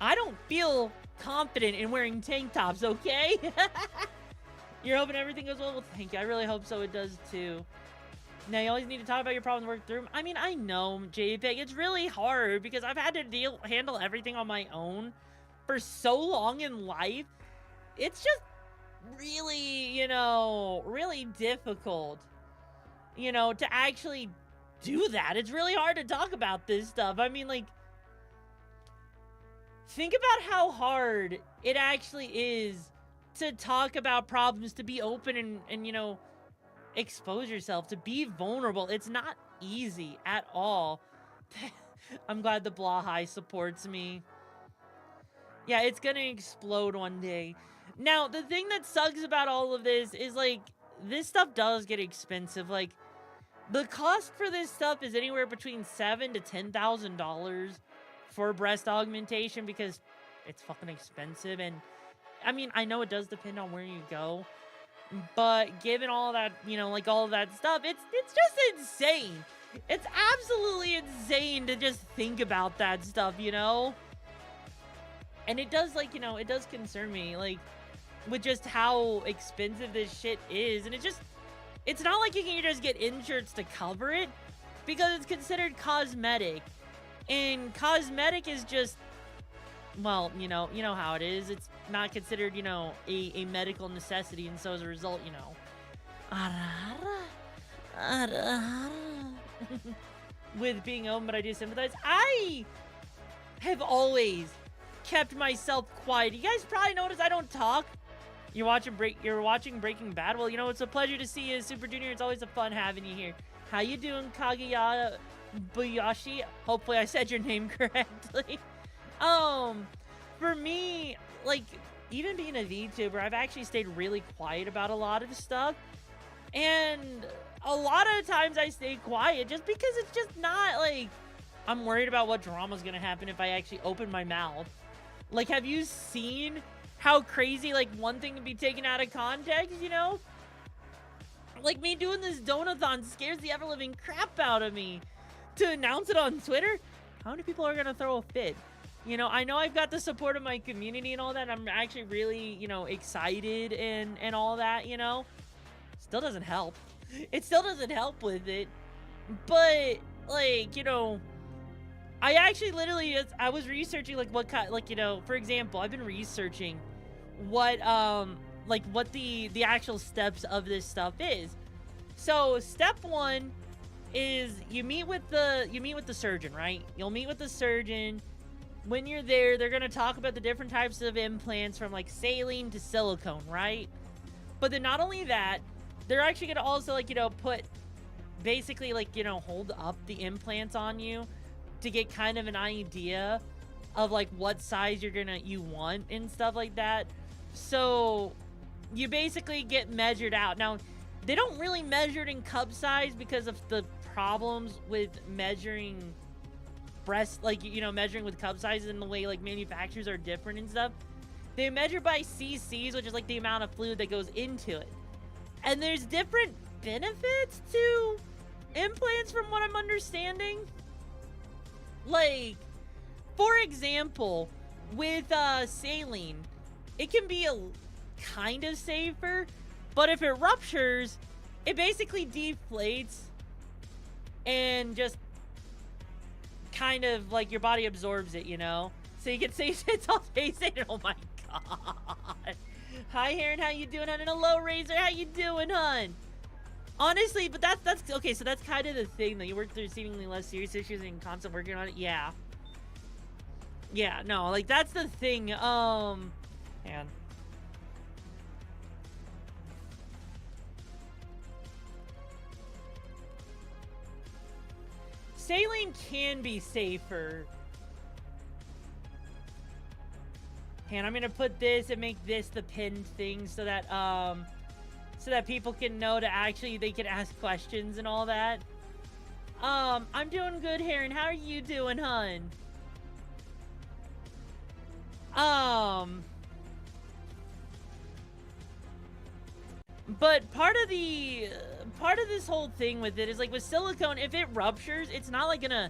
I don't feel confident in wearing tank tops, okay? You're hoping everything goes well? Well, thank you. I really hope so. It does, too. Now, you always need to talk about your problems and work through them. I mean, I know, JPEG. It's really hard because I've had to handle everything on my own for so long in life. It's just really, you know, really difficult, you know, to actually do that. It's really hard to talk about this stuff. I mean, like, think about how hard it actually is to talk about problems, to be open and you know, expose yourself, to be vulnerable. It's not easy at all. I'm glad the Blah High supports me. Yeah, it's gonna explode one day. Now, the thing that sucks about all of this is, like, this stuff does get expensive. Like, the cost for this stuff is anywhere between $7,000 to $10,000 for breast augmentation because it's fucking expensive. And, I mean, I know it does depend on where you go, but given all that, you know, like, all of that stuff, it's just insane. It's absolutely insane to just think about that stuff, you know? And it does, like, you know, it does concern me, like, with just how expensive this shit is. And it's not like you can just get insurance to cover it, because it's considered cosmetic. And cosmetic is just, well, you know how it is. It's not considered, you know, a medical necessity, and so as a result, you know, with being open, but I do sympathize. I have always kept myself quiet. You guys probably notice I don't talk. You're watching Breaking Bad. Well, you know, it's a pleasure to see you, Super Junior. It's always a fun having you here. How you doing, Kaguya Buyashi? Hopefully I said your name correctly. For me, like, even being a VTuber, I've actually stayed really quiet about a lot of stuff. And a lot of times I stay quiet just because it's just not, like, I'm worried about what drama's gonna happen if I actually open my mouth. Like, have you seen how crazy, like, one thing can be taken out of context, you know? Like, me doing this donathon scares the ever-living crap out of me. To announce it on Twitter, how many people are gonna throw a fit? You know I've got the support of my community and all that. I'm actually really, you know, excited and all that, you know? Still doesn't help. It still doesn't help with it. But, like, you know, I actually literally, I was researching, like, what kind, like, you know, for example, I've been researching what, like, what the actual steps of this stuff is. So, step one is you meet with the surgeon, right? You'll meet with the surgeon. When you're there, they're going to talk about the different types of implants, from, like, saline to silicone, right? But then not only that, they're actually going to also, like, you know, put, basically, like, you know, hold up the implants on you to get kind of an idea of, like, what size you want and stuff like that. So you basically get measured out. Now, they don't really measure it in cup size because of the problems with measuring breast, like, you know, measuring with cup sizes and the way, like, manufacturers are different and stuff. They measure by cc's, which is, like, the amount of fluid that goes into it. And there's different benefits to implants from what I'm understanding. Like, for example, with saline, it can be a kind of safer, but if it ruptures, it basically deflates and just kind of, like, your body absorbs it, you know? So you can say it's all facing. Oh my god. Hi, Heron, how you doing, hun? And hello, Razor, how you doing, hun? Honestly, but that's okay, so that's kind of the thing, though. You work through seemingly less serious issues and constant working on it. Yeah. Yeah, no, like, that's the thing. Man. Saline can be safer. And I'm gonna put this and make this the pinned thing so that people can know to actually, they can ask questions and all that. I'm doing good, Heron. How are you doing, hun? But part of this whole thing with it is like with silicone, if it ruptures, it's not like gonna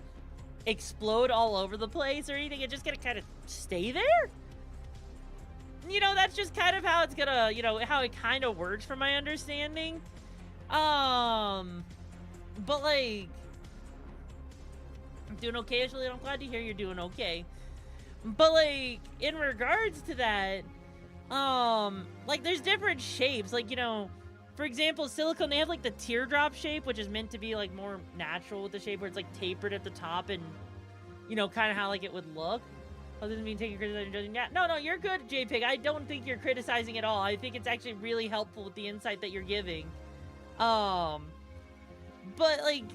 explode all over the place or anything. It's just gonna kind of stay there. You know, that's just kind of how it's gonna, you know, how it kind of works from my understanding. But like, I'm doing okay, Ashley. I'm glad to hear you're doing okay. But like, in regards to that, like there's different shapes. Like, you know, for example, silicone, they have like the teardrop shape, which is meant to be like more natural with the shape where it's like tapered at the top and, you know, kind of how like it would look. Other than being taken criticizing, yeah. No, you're good, JPEG. I don't think you're criticizing at all. I think it's actually really helpful with the insight that you're giving. But like,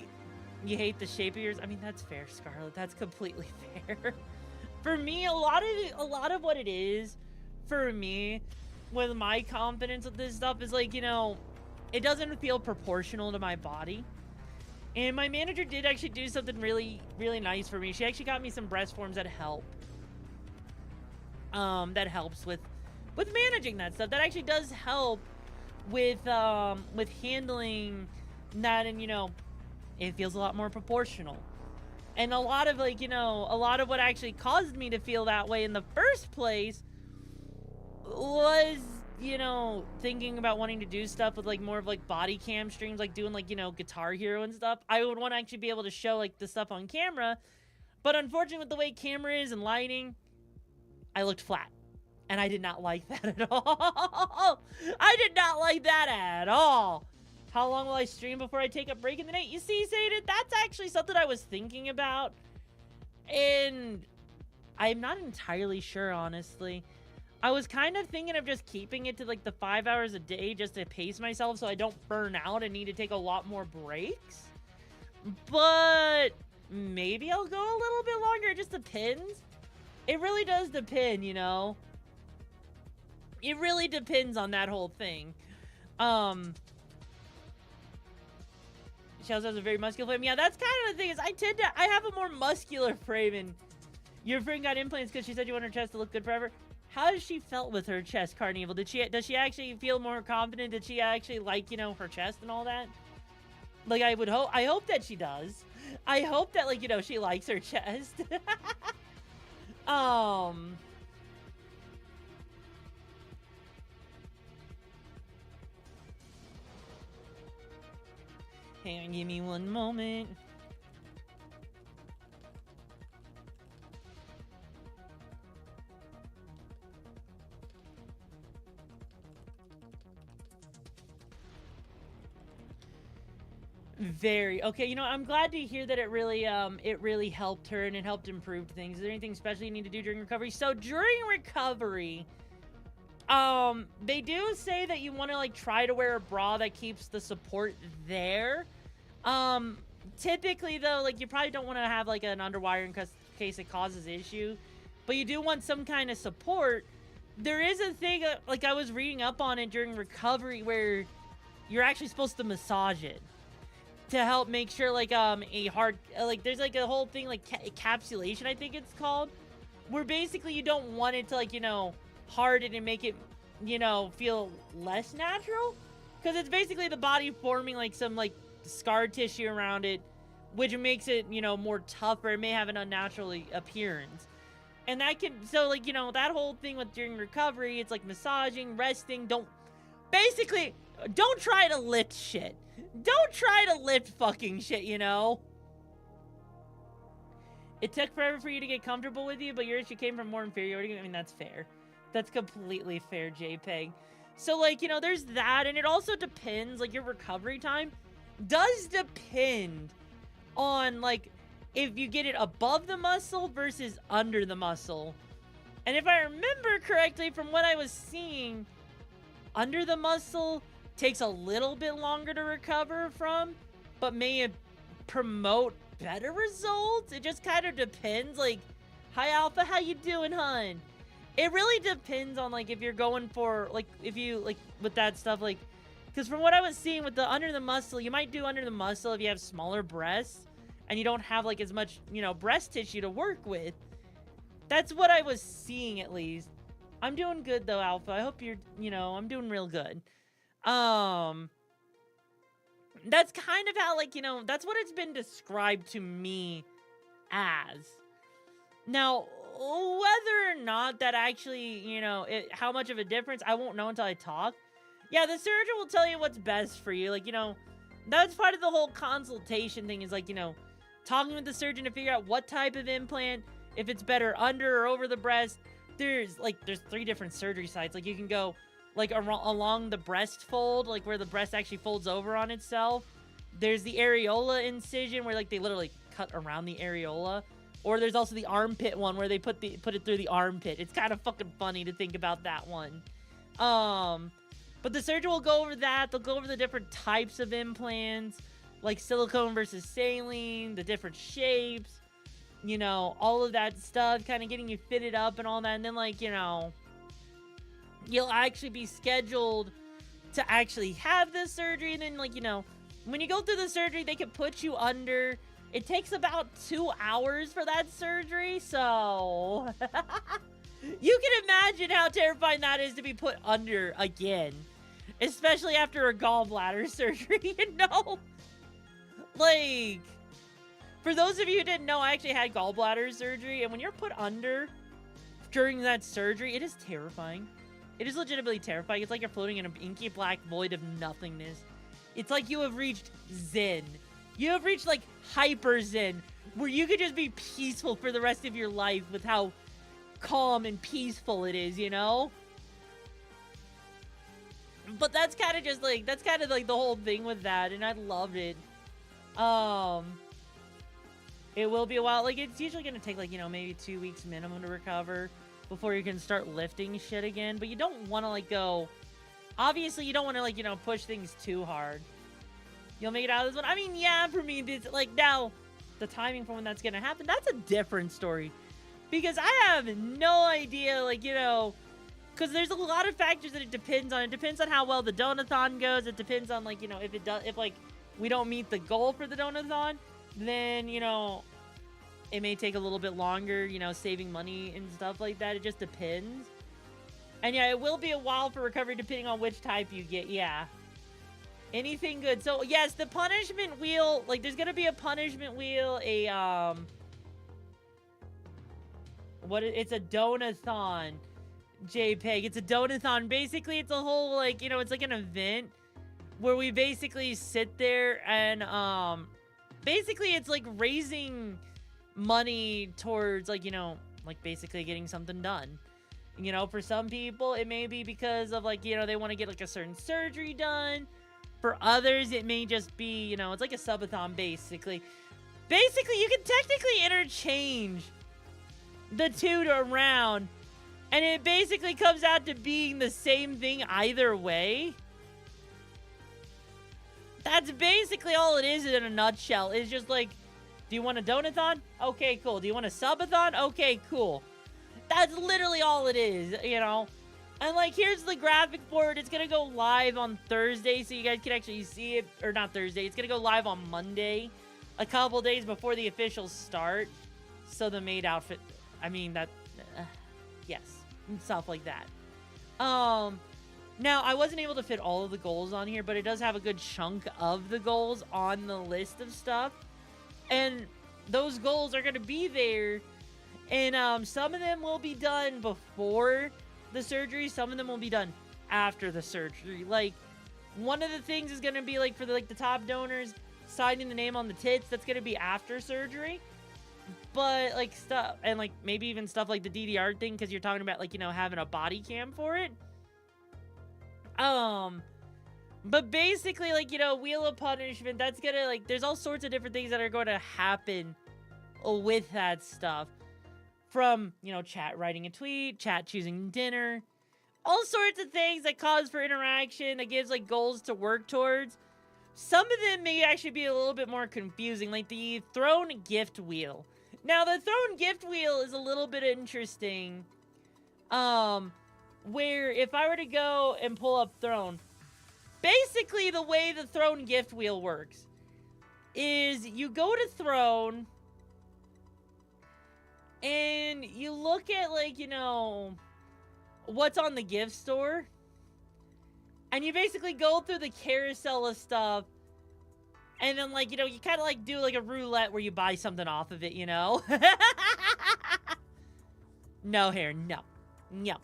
you hate the shape of yours. I mean, that's fair, Scarlett. That's completely fair. For me, a lot of what it is for me with my confidence with this stuff is like, you know, it doesn't feel proportional to my body. And my manager did actually do something really, really nice for me. She actually got me some breast forms that help. That helps with managing that stuff. That actually does help with handling that, and you know, it feels a lot more proportional. And a lot of like, you know, a lot of what actually caused me to feel that way in the first place was, you know, thinking about wanting to do stuff with like more of like body cam streams, like doing like, you know, Guitar Hero and stuff. I would want to actually be able to show like the stuff on camera, but unfortunately with the way camera is and lighting, I looked flat, and I did not like that at all. I did not like that at all. How long will I stream before I take a break in the night? You see, Sadie, that's actually something I was thinking about, and I'm not entirely sure, honestly. I was kind of thinking of just keeping it to like the 5 hours a day just to pace myself so I don't burn out and need to take a lot more breaks. But maybe I'll go a little bit longer. It just depends. It really does depend, you know? It really depends on that whole thing. She also has a very muscular frame. Yeah, that's kind of the thing is I have a more muscular frame, and your friend got implants because she said you want her chest to look good forever. How has she felt with her chest, Carnival? Does she actually feel more confident? Did she actually like, you know, her chest and all that? Like, I hope that she does. I hope that, like, you know, she likes her chest. Hang on, give me one moment. Very okay. You know, I'm glad to hear that it really helped her and it helped improve things. Is there anything special you need to do during recovery? So during recovery, they do say that you want to like try to wear a bra that keeps the support there. Typically though, like you probably don't want to have like an underwire in case it causes issue, but you do want some kind of support. There is a thing like I was reading up on it during recovery where you're actually supposed to massage it to help make sure like a hard like there's like a whole thing like encapsulation I think it's called, where basically you don't want it to like, you know, harden and make it, you know, feel less natural, because it's basically the body forming like some like scar tissue around it, which makes it, you know, more tougher. It may have an unnatural appearance, and that can, so like, you know, that whole thing with during recovery, it's like massaging, resting. Don't try to lift shit. Don't try to lift fucking shit, you know? It took forever for you to get comfortable with you, but your issue came from more inferiority. I mean, that's fair. That's completely fair, JPEG. So, like, you know, there's that, and it also depends, like, your recovery time does depend on, like, if you get it above the muscle versus under the muscle. And if I remember correctly from what I was seeing, under the muscle takes a little bit longer to recover from, but may promote better results. It just kind of depends. Like, hi Alpha, how you doing, hun? It really depends on like if you're going for like, if you like with that stuff, like, because from what I was seeing with the under the muscle, you might do under the muscle if you have smaller breasts, and you don't have like as much, you know, breast tissue to work with. That's what I was seeing, at least. I'm doing good though, Alpha. I hope you're, you know, I'm doing real good. That's kind of how, like, you know, that's what it's been described to me as. Now, whether or not that actually, you know, how much of a difference, I won't know until I talk. Yeah, the surgeon will tell you what's best for you. Like, you know, that's part of the whole consultation thing, is like, you know, talking with the surgeon to figure out what type of implant, if it's better under or over the breast. There's 3 different surgery sites. Like, you can go, like, along the breast fold, like, where the breast actually folds over on itself. There's the areola incision, where, like, they literally cut around the areola. Or there's also the armpit one, where they put it through the armpit. It's kind of fucking funny to think about that one. But the surgeon will go over that. They'll go over the different types of implants, like silicone versus saline, the different shapes, you know, all of that stuff, kind of getting you fitted up and all that. And then, like, you know, you'll actually be scheduled to actually have this surgery. And then, like, you know, when you go through the surgery, they can put you under. It takes about 2 hours for that surgery, so you can imagine how terrifying that is to be put under again, especially after a gallbladder surgery, you know? Like, for those of you who didn't know, I actually had gallbladder surgery, and when you're put under during that surgery, it is terrifying. It is legitimately terrifying. It's like you're floating in an inky black void of nothingness. It's like you have reached Zen. You have reached, like, hyper Zen, where you could just be peaceful for the rest of your life with how calm and peaceful it is, you know? But that's kind of just, like, that's kind of, like, the whole thing with that, and I loved it. It will be a while. Like, it's usually going to take, like, you know, maybe 2 weeks minimum to recover before you can start lifting shit again. But you don't want to, like, go... Obviously, you don't want to, like, you know, push things too hard. You'll make it out of this one. I mean, yeah, for me, it's, like, now, the timing for when that's going to happen, that's a different story. Because I have no idea, like, you know... Because there's a lot of factors that it depends on. It depends on how well the donathon goes. It depends on, like, you know, if, like, we don't meet the goal for the donathon, then, you know, it may take a little bit longer, you know, saving money and stuff like that. It just depends. And, yeah, it will be a while for recovery depending on which type you get, yeah. Anything good. So, yes, the punishment wheel, like, there's going to be a punishment wheel, it's a donathon, JPEG. It's a donathon. Basically, it's a whole, like, you know, it's like an event where we basically sit there and, basically it's like raising money towards, like, you know, like basically getting something done. You know, for some people, it may be because of, like, you know, they want to get, like, a certain surgery done. For others, it may just be, you know, it's like a subathon, basically. Basically, you can technically interchange the two around, and it basically comes out to being the same thing either way. That's basically all it is in a nutshell. It's just like, do you want a donathon? Okay, cool. Do you want a subathon? Okay, cool. That's literally all it is, you know? And, like, here's the graphic for it. It's gonna go live on Thursday, so you guys can actually see it. Or not Thursday. It's gonna go live on Monday, a couple days before the officials start. So the maid outfit, I mean, that, yes, and stuff like that. Now, I wasn't able to fit all of the goals on here, but it does have a good chunk of the goals on the list of stuff. And those goals are gonna be there. And, some of them will be done before the surgery. Some of them will be done after the surgery. Like, one of the things is going to be, like, for the, like, the top donors, signing the name on the tits. That's going to be after surgery. But, like, stuff, and, like, maybe even stuff like the DDR thing, because you're talking about, like, you know, having a body cam for it. But basically, like, you know, Wheel of Punishment, that's going to, like, there's all sorts of different things that are going to happen with that stuff. From, you know, chat writing a tweet, chat choosing dinner, all sorts of things that cause for interaction, that gives, like, goals to work towards. Some of them may actually be a little bit more confusing, like the Throne Gift Wheel. Now, the Throne Gift Wheel is a little bit interesting, where if I were to go and pull up Throne, basically the way the Throne Gift Wheel works is you go to Throne and you look at, like, you know, what's on the gift store. And you basically go through the carousel of stuff. And then, like, you know, you kind of, like, do, like, a roulette where you buy something off of it, you know? No hair, no. No.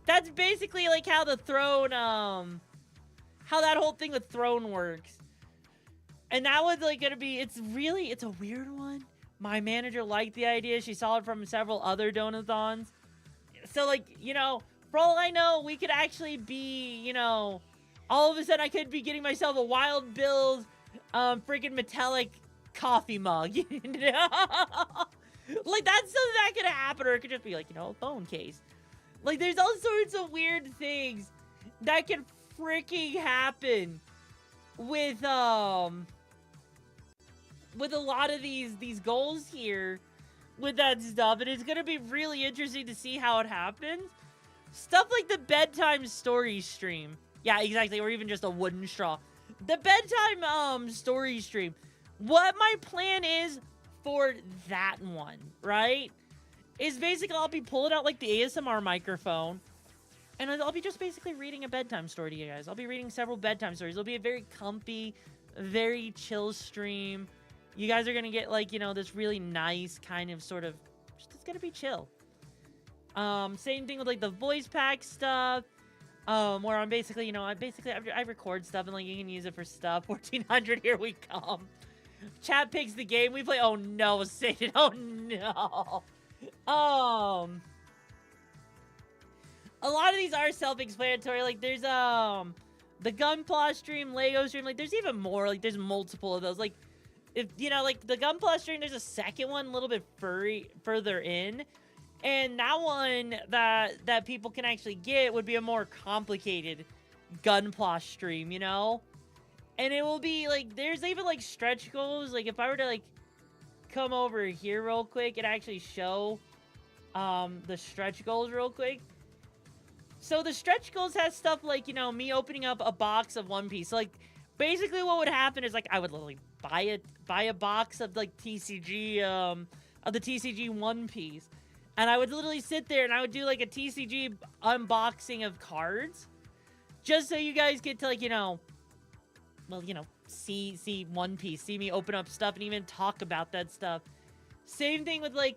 That's basically, like, how the Throne, how that whole thing with Throne works. And that was, like, gonna be, it's a weird one. My manager liked the idea. She saw it from several other donathons. So, like, you know, for all I know, we could actually be, you know, all of a sudden I could be getting myself a Wild Bill's freaking metallic coffee mug, you know? Like, that's something that could happen, or it could just be, like, you know, a phone case. Like, there's all sorts of weird things that can freaking happen with a lot of these goals here with that stuff, and it's gonna be really interesting to see how it happens. Stuff like the bedtime story stream. Yeah, exactly, or even just a wooden straw. The bedtime story stream. What my plan is for that one, right, is basically I'll be pulling out, like, the ASMR microphone, and I'll be just basically reading a bedtime story to you guys. I'll be reading several bedtime stories. It'll be a very comfy, very chill stream. You guys are gonna get, like, you know, this really nice kind of sort of, it's gonna be chill. Same thing with, like, the voice pack stuff, where I'm basically, you know, I record stuff and, like, you can use it for stuff. 1400, here we come. Chat picks the game. We play. Oh no, Satan. Oh no. A lot of these are self-explanatory. Like, there's the Gunpla stream, Lego stream. Like, there's even more. Like, there's multiple of those. Like, if you know, like the Gunpla stream, there's a second one a little bit further in, and that one that people can actually get would be a more complicated Gunpla stream, you know. And it will be, like, there's even, like, stretch goals. Like, if I were to, like, come over here real quick and actually show the stretch goals real quick. So the stretch goals has stuff like, you know, me opening up a box of One Piece. So, like, basically what would happen is, like, I would literally buy a box of, like, TCG, of the TCG One Piece. And I would literally sit there and I would do, like, a TCG unboxing of cards. Just so you guys get to, like, you know, well, you know, see One Piece, see me open up stuff and even talk about that stuff. Same thing with, like,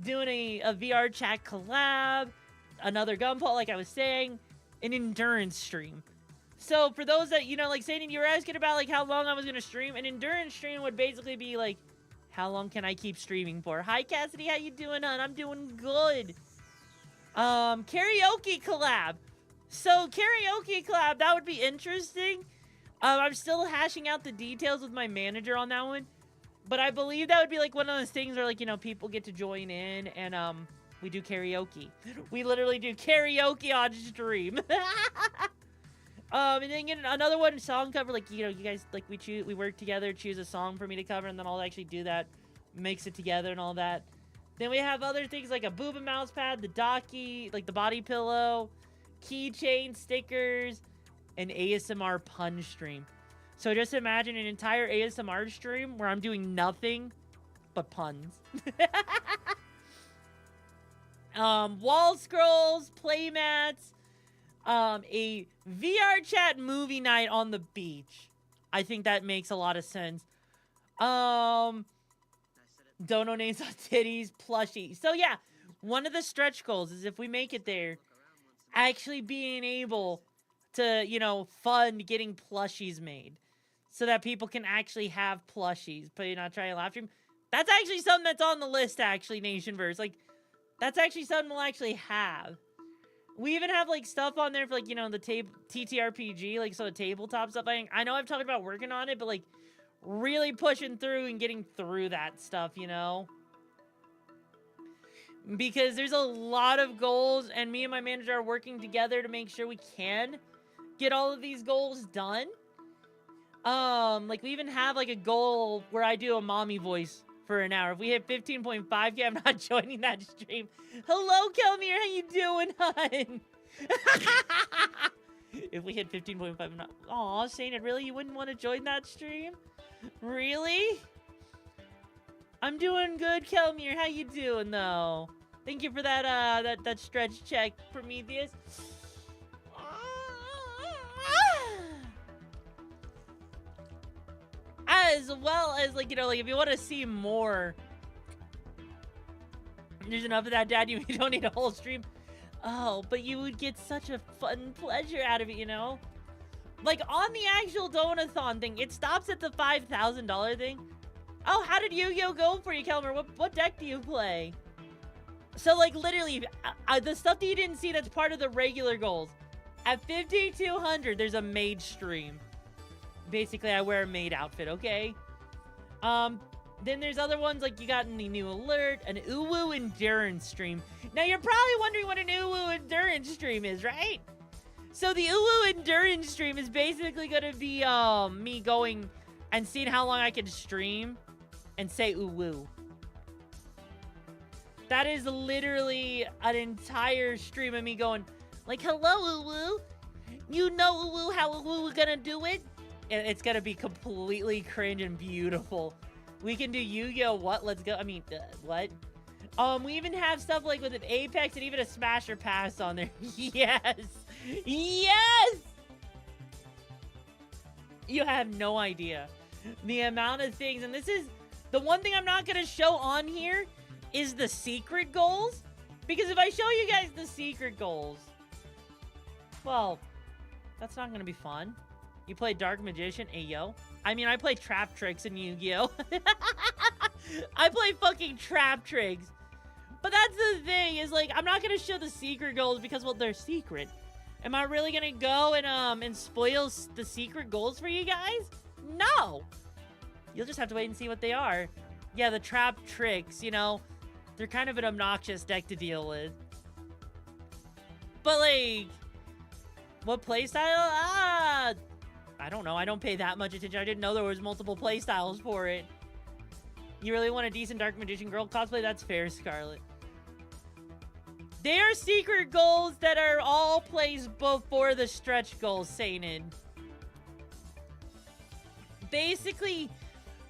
doing a VR chat collab, another Gunpla, like I was saying, an endurance stream. So for those that, you know, like, Satan, you were asking about, like, how long I was gonna stream. An endurance stream would basically be, like, how long can I keep streaming for? Hi, Cassidy, how you doing, hon? I'm doing good. Karaoke collab. So, karaoke collab, that would be interesting. I'm still hashing out the details with my manager on that one. But I believe that would be, like, one of those things where, like, you know, people get to join in and, we do karaoke. We literally do karaoke on stream. And then get another one, song cover. Like, you know, you guys, like, we work together, choose a song for me to cover, and then I'll actually do that, mix it together and all that. Then we have other things like a boob and mouse pad, the docky, like the body pillow, keychain, stickers, an ASMR pun stream. So just imagine an entire ASMR stream where I'm doing nothing but puns. Wall scrolls, playmats, a VR chat movie night on the beach. I think that makes a lot of sense. Dono names on titties, plushie. So yeah, one of the stretch goals is if we make it there, actually being able to, you know, fund getting plushies made so that people can actually have plushies. But you're not trying to live stream. That's actually something that's on the list, actually, Nationverse. Like, that's actually something we'll actually have. We even have, like, stuff on there for, like, you know, the TTRPG, like, so the tabletop stuff. I know I've talked about working on it, but, like, really pushing through and getting through that stuff, you know? Because there's a lot of goals, and me and my manager are working together to make sure we can get all of these goals done. Like, we even have, like, a goal where I do a mommy voice for an hour. If we hit 15.5K, I'm not joining that stream. Hello, Kelmir, how you doing, hun? If we hit 15.5, I'm not... Aw, Shane, really? You wouldn't want to join that stream? Really? I'm doing good, Kelmir. How you doing, though? Thank you for that stretch check, Prometheus. As well as, like, you know, like, if you want to see more, there's enough of that, Dad. You don't need a whole stream. Oh, but you would get such a fun pleasure out of it, you know? Like, on the actual Donathon thing, it stops at the $5,000 thing. Oh, how did Yu-Gi-Oh go for you, Kelmer? What deck do you play? So, like, literally, the stuff that you didn't see that's part of the regular goals. At 5,200, there's a maid stream. Basically, I wear a maid outfit, okay? Then there's other ones, like you got in the new alert, an Uwu endurance stream. Now, you're probably wondering what an Uwu endurance stream is, right? So, the Uwu endurance stream is basically going to be me going and seeing how long I can stream and say Uwu. That is literally an entire stream of me going, like, hello, Uwu. You know, Uwu, how Uwu gonna do it? And it's gonna be completely cringe and beautiful. We can do Yu-Gi-Oh! What? Let's go. I mean, what? We even have stuff like with an Apex and even a Smash or Pass on there. Yes! Yes! You have no idea the amount of things. And this is the one thing I'm not gonna show on here is the secret goals. Because if I show you guys the secret goals, well, that's not gonna be fun. You play Dark Magician? Ayo. I mean, I play Trap Tricks in Yu-Gi-Oh! I play fucking Trap Tricks. But that's the thing, is like, I'm not gonna show the secret goals because, well, they're secret. Am I really gonna go and spoil the secret goals for you guys? No! You'll just have to wait and see what they are. Yeah, the Trap Tricks, you know, they're kind of an obnoxious deck to deal with. But, like, what playstyle? I don't know. I don't pay that much attention. I didn't know there was multiple playstyles for it. You really want a decent Dark Magician girl cosplay? That's fair, Scarlet. They are secret goals that are all placed before the stretch goals, Sainted. Basically,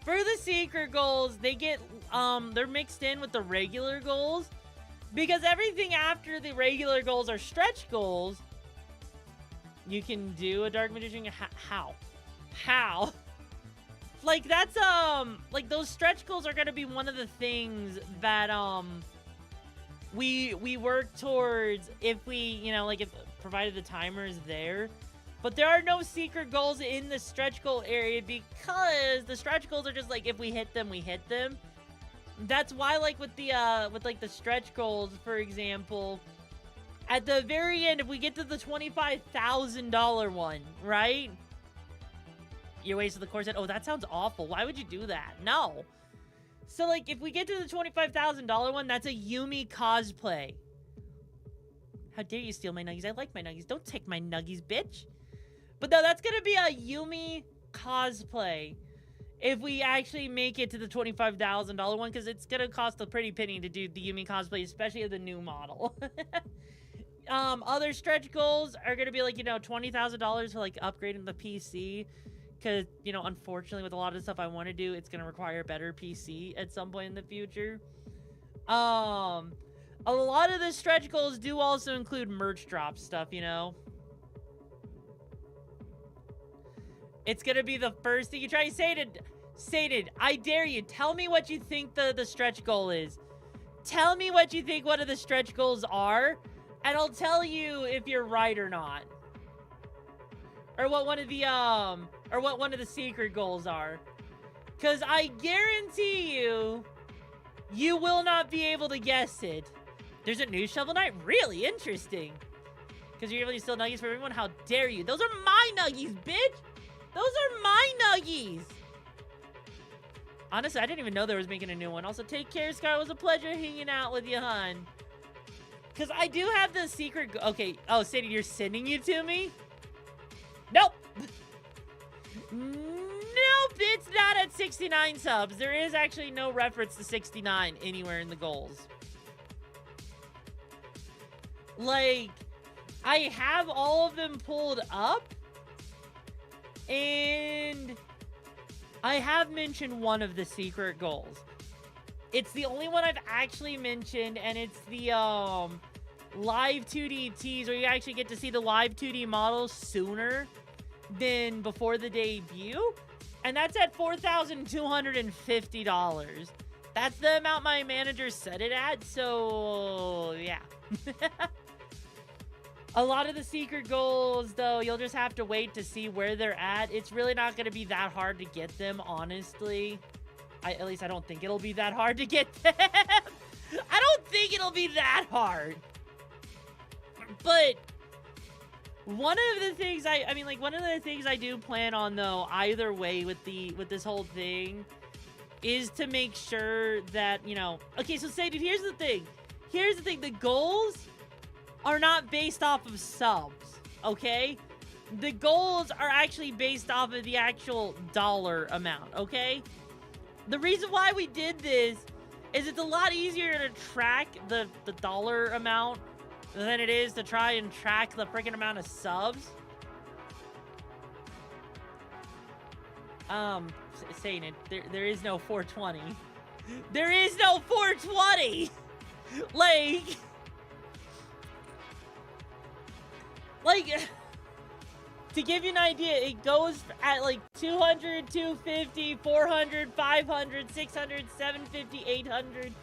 for the secret goals, they get, they're mixed in with the regular goals. Because everything after the regular goals are stretch goals. You can do a Dark Magician. How? How? Like, that's, like, those stretch goals are gonna be one of the things that, we work towards if we, you know, like, if provided the timer is there. But there are no secret goals in the stretch goal area because the stretch goals are just like, if we hit them, we hit them. That's why, like, with the, with the stretch goals, for example, at the very end, if we get to the $25,000 one, right? Your ways to the core said, oh, that sounds awful. Why would you do that? No. So, like, if we get to the $25,000 one, that's a Yumi cosplay. How dare you steal my nuggies? I like my nuggies. Don't take my nuggies, bitch. But no, that's gonna be a Yumi cosplay. If we actually make it to the $25,000 one, because it's gonna cost a pretty penny to do the Yumi cosplay, especially of the new model. Other stretch goals are gonna be like, you know, $20,000 for like upgrading the PC. Because, you know, unfortunately, with a lot of the stuff I want to do, it's going to require a better PC at some point in the future. A lot of the stretch goals do also include merch drop stuff, you know? It's going to be the first thing you try. Sated, I dare you. Tell me what you think the stretch goal is. Tell me what you think one of the stretch goals are, and I'll tell you if you're right or not. Or what one of the, or what one of the secret goals are. Because I guarantee you, you will not be able to guess it. There's a new Shovel Knight? Really interesting. Because you're able to steal nuggies for everyone? How dare you? Those are my nuggies, bitch! Those are my nuggies! Honestly, I didn't even know they was making a new one. Also, take care, Scar. It was a pleasure hanging out with you, hon. Because I do have the secret... Okay. Oh, Sadie, you're sending it to me? Nope. Nope, it's not at 69 subs. There is actually no reference to 69 anywhere in the goals. Like, I have all of them pulled up. And I have mentioned one of the secret goals. It's the only one I've actually mentioned, and it's the live 2D tease where you actually get to see the live 2D models sooner than before the debut. And that's at $4,250. That's the amount my manager set it at, so yeah. A lot of the secret goals, though, you'll just have to wait to see where they're at. It's really not going to be that hard to get them, honestly. At least I don't think it'll be that hard to get them. I don't think it'll be that hard. But one of the things one of the things I do plan on, though, either way with this whole thing is to make sure that, you know, okay, so say, dude, here's the thing. The goals are not based off of subs, okay? The goals are actually based off of the actual dollar amount, okay? The reason why we did this is it's a lot easier to track the dollar amount than it is to try and track the freaking amount of subs. Saying it, there is no 420. There is no 420! Like, to give you an idea, it goes at like 200, 250, 400, 500, 600, 750, 800,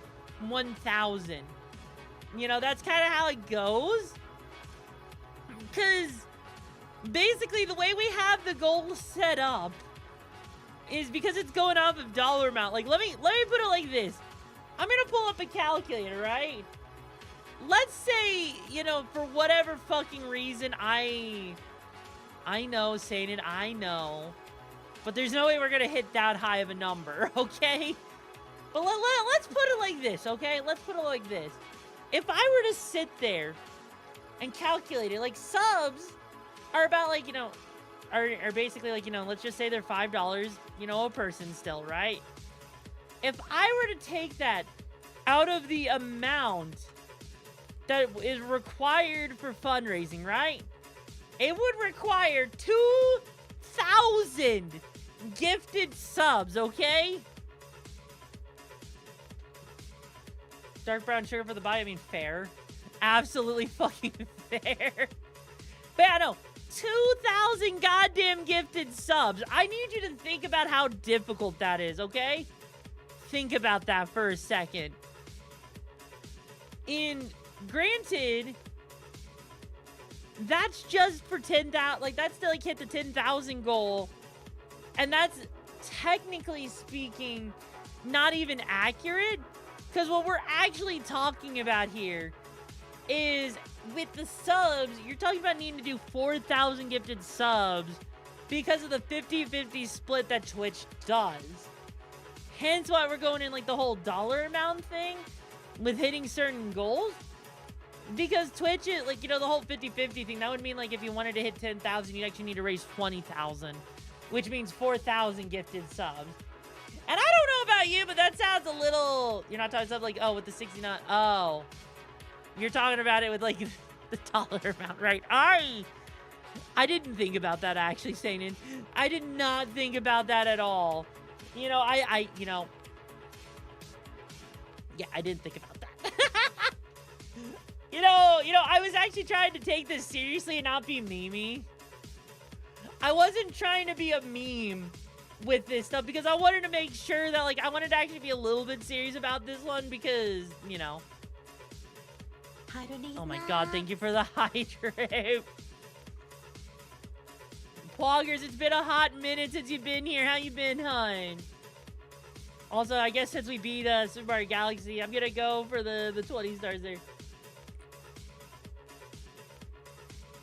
1,000. You know, that's kind of how it goes. Because basically the way we have the goal set up is because it's going off of dollar amount. Like, let me put it like this. I'm going to pull up a calculator, right? Let's say, you know, for whatever fucking reason, I know, saying it, I know. But there's no way we're going to hit that high of a number, okay? But let's put it like this, okay? Let's put it like this. If I were to sit there and calculate it, like, subs are about, like, you know, are basically, like, you know, let's just say they're $5, you know, a person still, right? If I were to take that out of the amount that is required for fundraising, right? It would require 2,000 gifted subs, okay? Dark brown sugar for the buy, I mean, fair. Absolutely fucking fair. But yeah, no. 2,000 goddamn gifted subs. I need you to think about how difficult that is, okay? Think about that for a second. Granted, that's just for 10,000, like, that's to, like, hit the 10,000 goal. And that's, technically speaking, not even accurate. Because what we're actually talking about here is, with the subs, you're talking about needing to do 4,000 gifted subs because of the 50-50 split that Twitch does. Hence why we're going in, like, the whole dollar amount thing with hitting certain goals. Because Twitch is, like, you know, the whole 50-50 thing, that would mean, like, if you wanted to hit 10,000, you'd actually need to raise 20,000, which means 4,000 gifted subs. And I don't know about you, but that sounds a little, you're not talking stuff like, oh, with the 69, oh, you're talking about it with, like, the dollar amount, right? I didn't think about that, actually, Sainin. I did not think about that at all. You know, you know, yeah, I didn't think about that. You know, I was actually trying to take this seriously and not be memey. I wasn't trying to be a meme with this stuff because I wanted to make sure that, like, I wanted to actually be a little bit serious about this one because, you know. Oh my god, thank you for the hydrate. Poggers, it's been a hot minute since you've been here. How you been, hun? Also, I guess since we beat Super Mario Galaxy, I'm gonna go for the 20 stars there.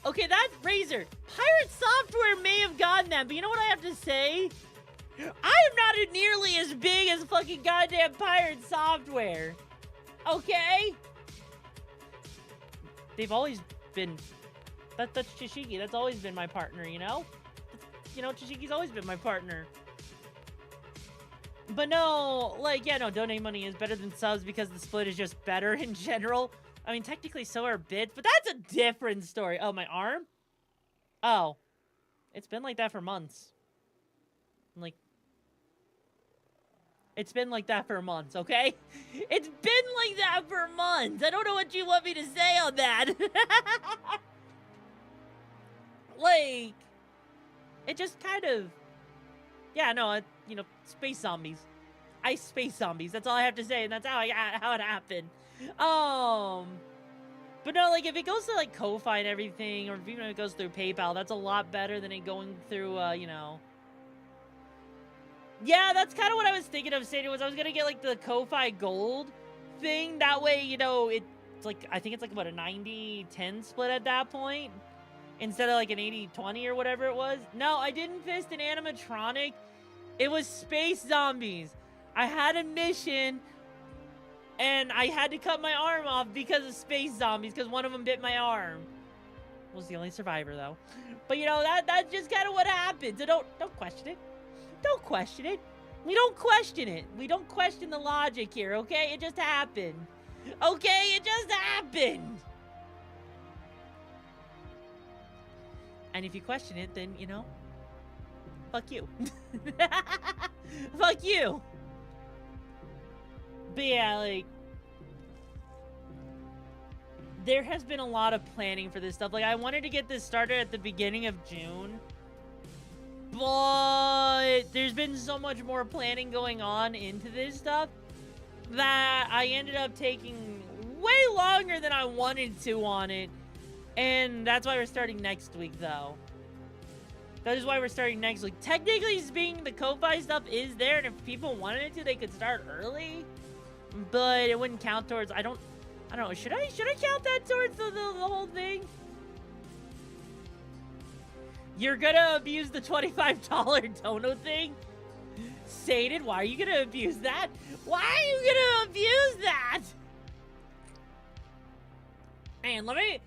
Okay, that's Razor. Pirate Software may have gotten that, but you know what I have to say? I am not nearly as big as fucking goddamn Pirate Software. Okay? They've always been... That's Chishiki. That's always been my partner, you know? You know, Chishiki's always been my partner. But no, like, yeah, no, donate money is better than subs because the split is just better in general. I mean, technically so are bits, but that's a different story. Oh, my arm? Oh. It's been like that for months. Like, It's been like that for months, okay? It's been like that for months. I don't know what you want me to say on that. Like, it just kind of, yeah, no, you know, space zombies. Ice space zombies. That's all I have to say, and that's how it happened. But no, like, if it goes to, like, Ko-Fi and everything, or even if it goes through PayPal, that's a lot better than it going through, you know. Yeah, that's kind of what I was thinking of saying, was I was gonna get, like, the Ko-Fi Gold thing. That way, you know, it's, like, I think it's, like, about a 90-10 split at that point, instead of, like, an 80-20 or whatever it was. No, I didn't fist an animatronic. It was space zombies. I had a mission, and I had to cut my arm off because of space zombies, because one of them bit my arm. Was the only survivor, though. But, you know, that's just kind of what happened. So don't question it. Don't question it. We don't question it. We don't question the logic here, okay? It just happened. Okay? It just happened. And if you question it, then, you know, fuck you. Fuck you. But yeah, like, there has been a lot of planning for this stuff. Like, I wanted to get this started at the beginning of June, but there's been so much more planning going on into this stuff that I ended up taking way longer than I wanted to on it. And that's why we're starting next week, though. That is why we're starting next week. Technically speaking, the Ko-Fi stuff is there, and if people wanted it to, they could start early. But it wouldn't count towards, I don't know, should I count that towards the whole thing? You're gonna abuse the $25 dono thing? Sated, why are you gonna abuse that? Why are you gonna abuse that? Man, let me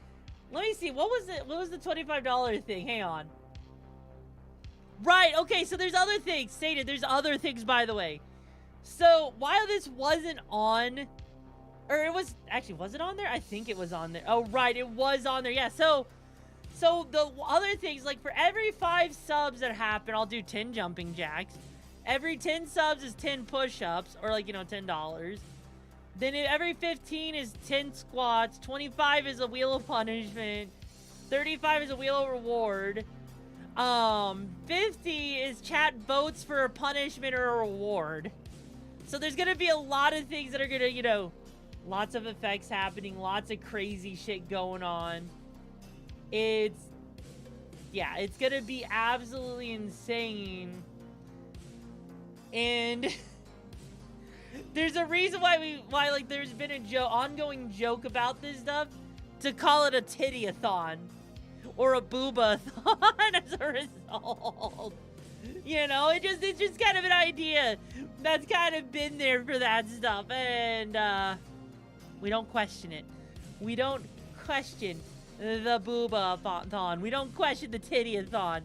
see, what was the $25 thing? Hang on. Right, okay, so there's other things. Sated, there's other things, by the way. So, while this wasn't on, or it was, actually, was it on there? I think it was on there. Oh, right, it was on there. Yeah, so the other things, like, for every 5 subs that happen, I'll do 10 jumping jacks. Every 10 subs is 10 push-ups, or, like, you know, $10. Then every 15 is 10 squats. 25 is a wheel of punishment. 35 is a wheel of reward. 50 is chat votes for a punishment or a reward. So there's gonna be a lot of things that are gonna, you know, lots of effects happening, lots of crazy shit going on. It's gonna be absolutely insane. And there's a reason why like there's been a ongoing joke about this stuff to call it a titty-a-thon or a booba-a-thon as a result. You know, it's just kind of an idea that's kind of been there for that stuff, and we don't question it. We don't question the booba-a-thon. We don't question the titty-a-thon.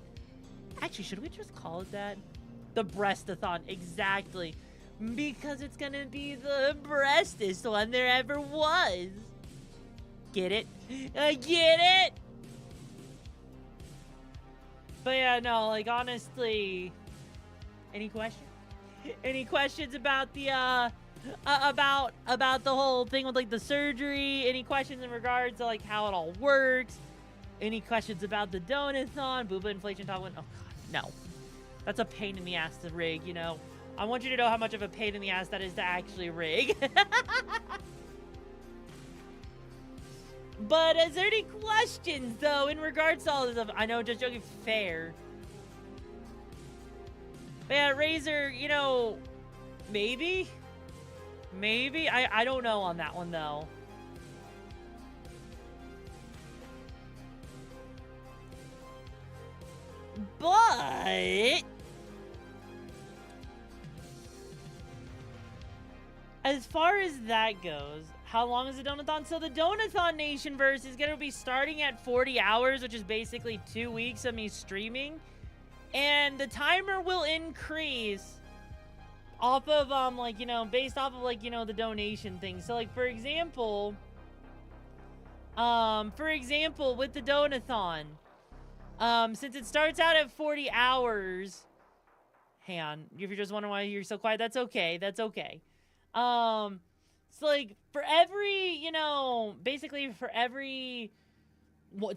Actually, should we just call it that? The breast-a-thon, exactly. Because it's gonna be the breastest one there ever was. Get it? Get it? But yeah, no, like, honestly, any questions? Any questions about the, about the whole thing with, like, the surgery? Any questions in regards to, like, how it all works? Any questions about the donathon? Booba inflation talk went, oh god, no. That's a pain in the ass to rig, you know? I want you to know how much of a pain in the ass that is to actually rig. But is there any questions, though, in regards to all this stuff? I know, just joking, fair. But yeah, Razor, you know, maybe? Maybe? I don't know on that one, though. But as far as that goes, how long is the Donathon? So the Donathon Nation verse is going to be starting at 40 hours, which is basically 2 weeks of me streaming. And the timer will increase off of, like, you know, based off of, like, you know, the donation thing. So, like, for example, with the Donathon, since it starts out at 40 hours, hang on. If you're just wondering why you're so quiet, that's okay. That's okay. So like for every, you know, basically for every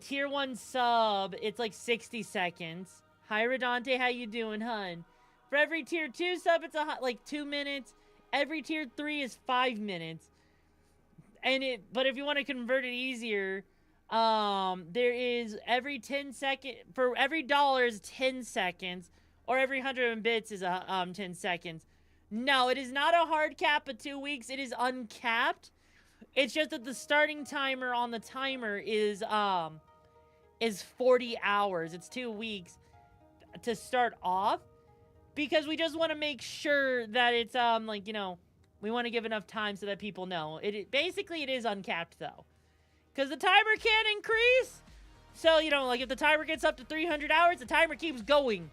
tier 1 sub, it's like 60 seconds. Hi Redante, how you doing, hun? For every tier 2 sub, it's like 2 minutes. Every tier 3 is 5 minutes. But if you want to convert it easier, there is every 10 second, for every dollar is 10 seconds, or every 100 bits is 10 seconds. No, it is not a hard cap of 2 weeks. It is uncapped. It's just that the starting timer on the timer is 40 hours. It's 2 weeks to start off, because we just want to make sure that it's like, you know, we want to give enough time so that people know. Basically it is uncapped though, because the timer can increase. So, you know, like if the timer gets up to 300 hours, the timer keeps going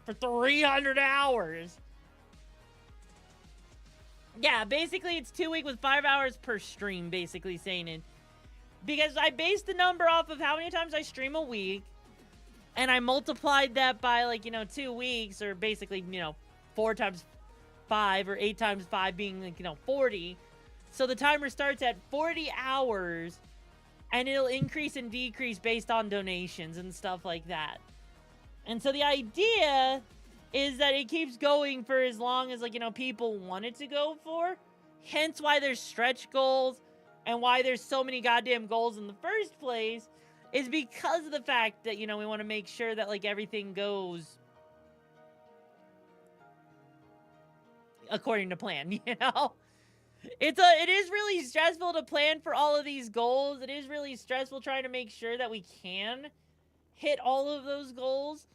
for 300 hours. Yeah, basically it's 2 weeks with 5 hours per stream, basically saying it. Because I based the number off of how many times I stream a week, and I multiplied that by, like, you know, 2 weeks, or basically, you know, 4 times 5, or 8 times 5 being, like, you know, 40. So the timer starts at 40 hours, and it'll increase and decrease based on donations and stuff like that. And so the idea is that it keeps going for as long as, like, you know, people want it to go for. Hence why there's stretch goals, and why there's so many goddamn goals in the first place, is because of the fact that, you know, we want to make sure that, like, everything goes according to plan, you know? It is really stressful to plan for all of these goals. It is really stressful trying to make sure that we can hit all of those goals,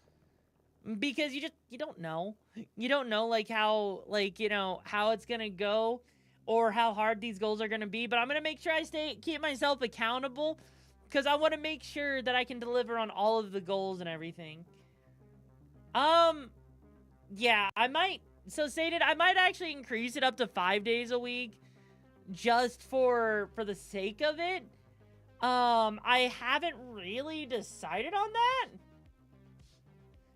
because you don't know. You don't know, like, how, like, you know, how it's gonna go, or how hard these goals are gonna be. But I'm gonna make sure I keep myself accountable, because I want to make sure that I can deliver on all of the goals and everything. Yeah, I might, so Saded, I might actually increase it up to 5 days a week, just for the sake of it. I haven't really decided on that.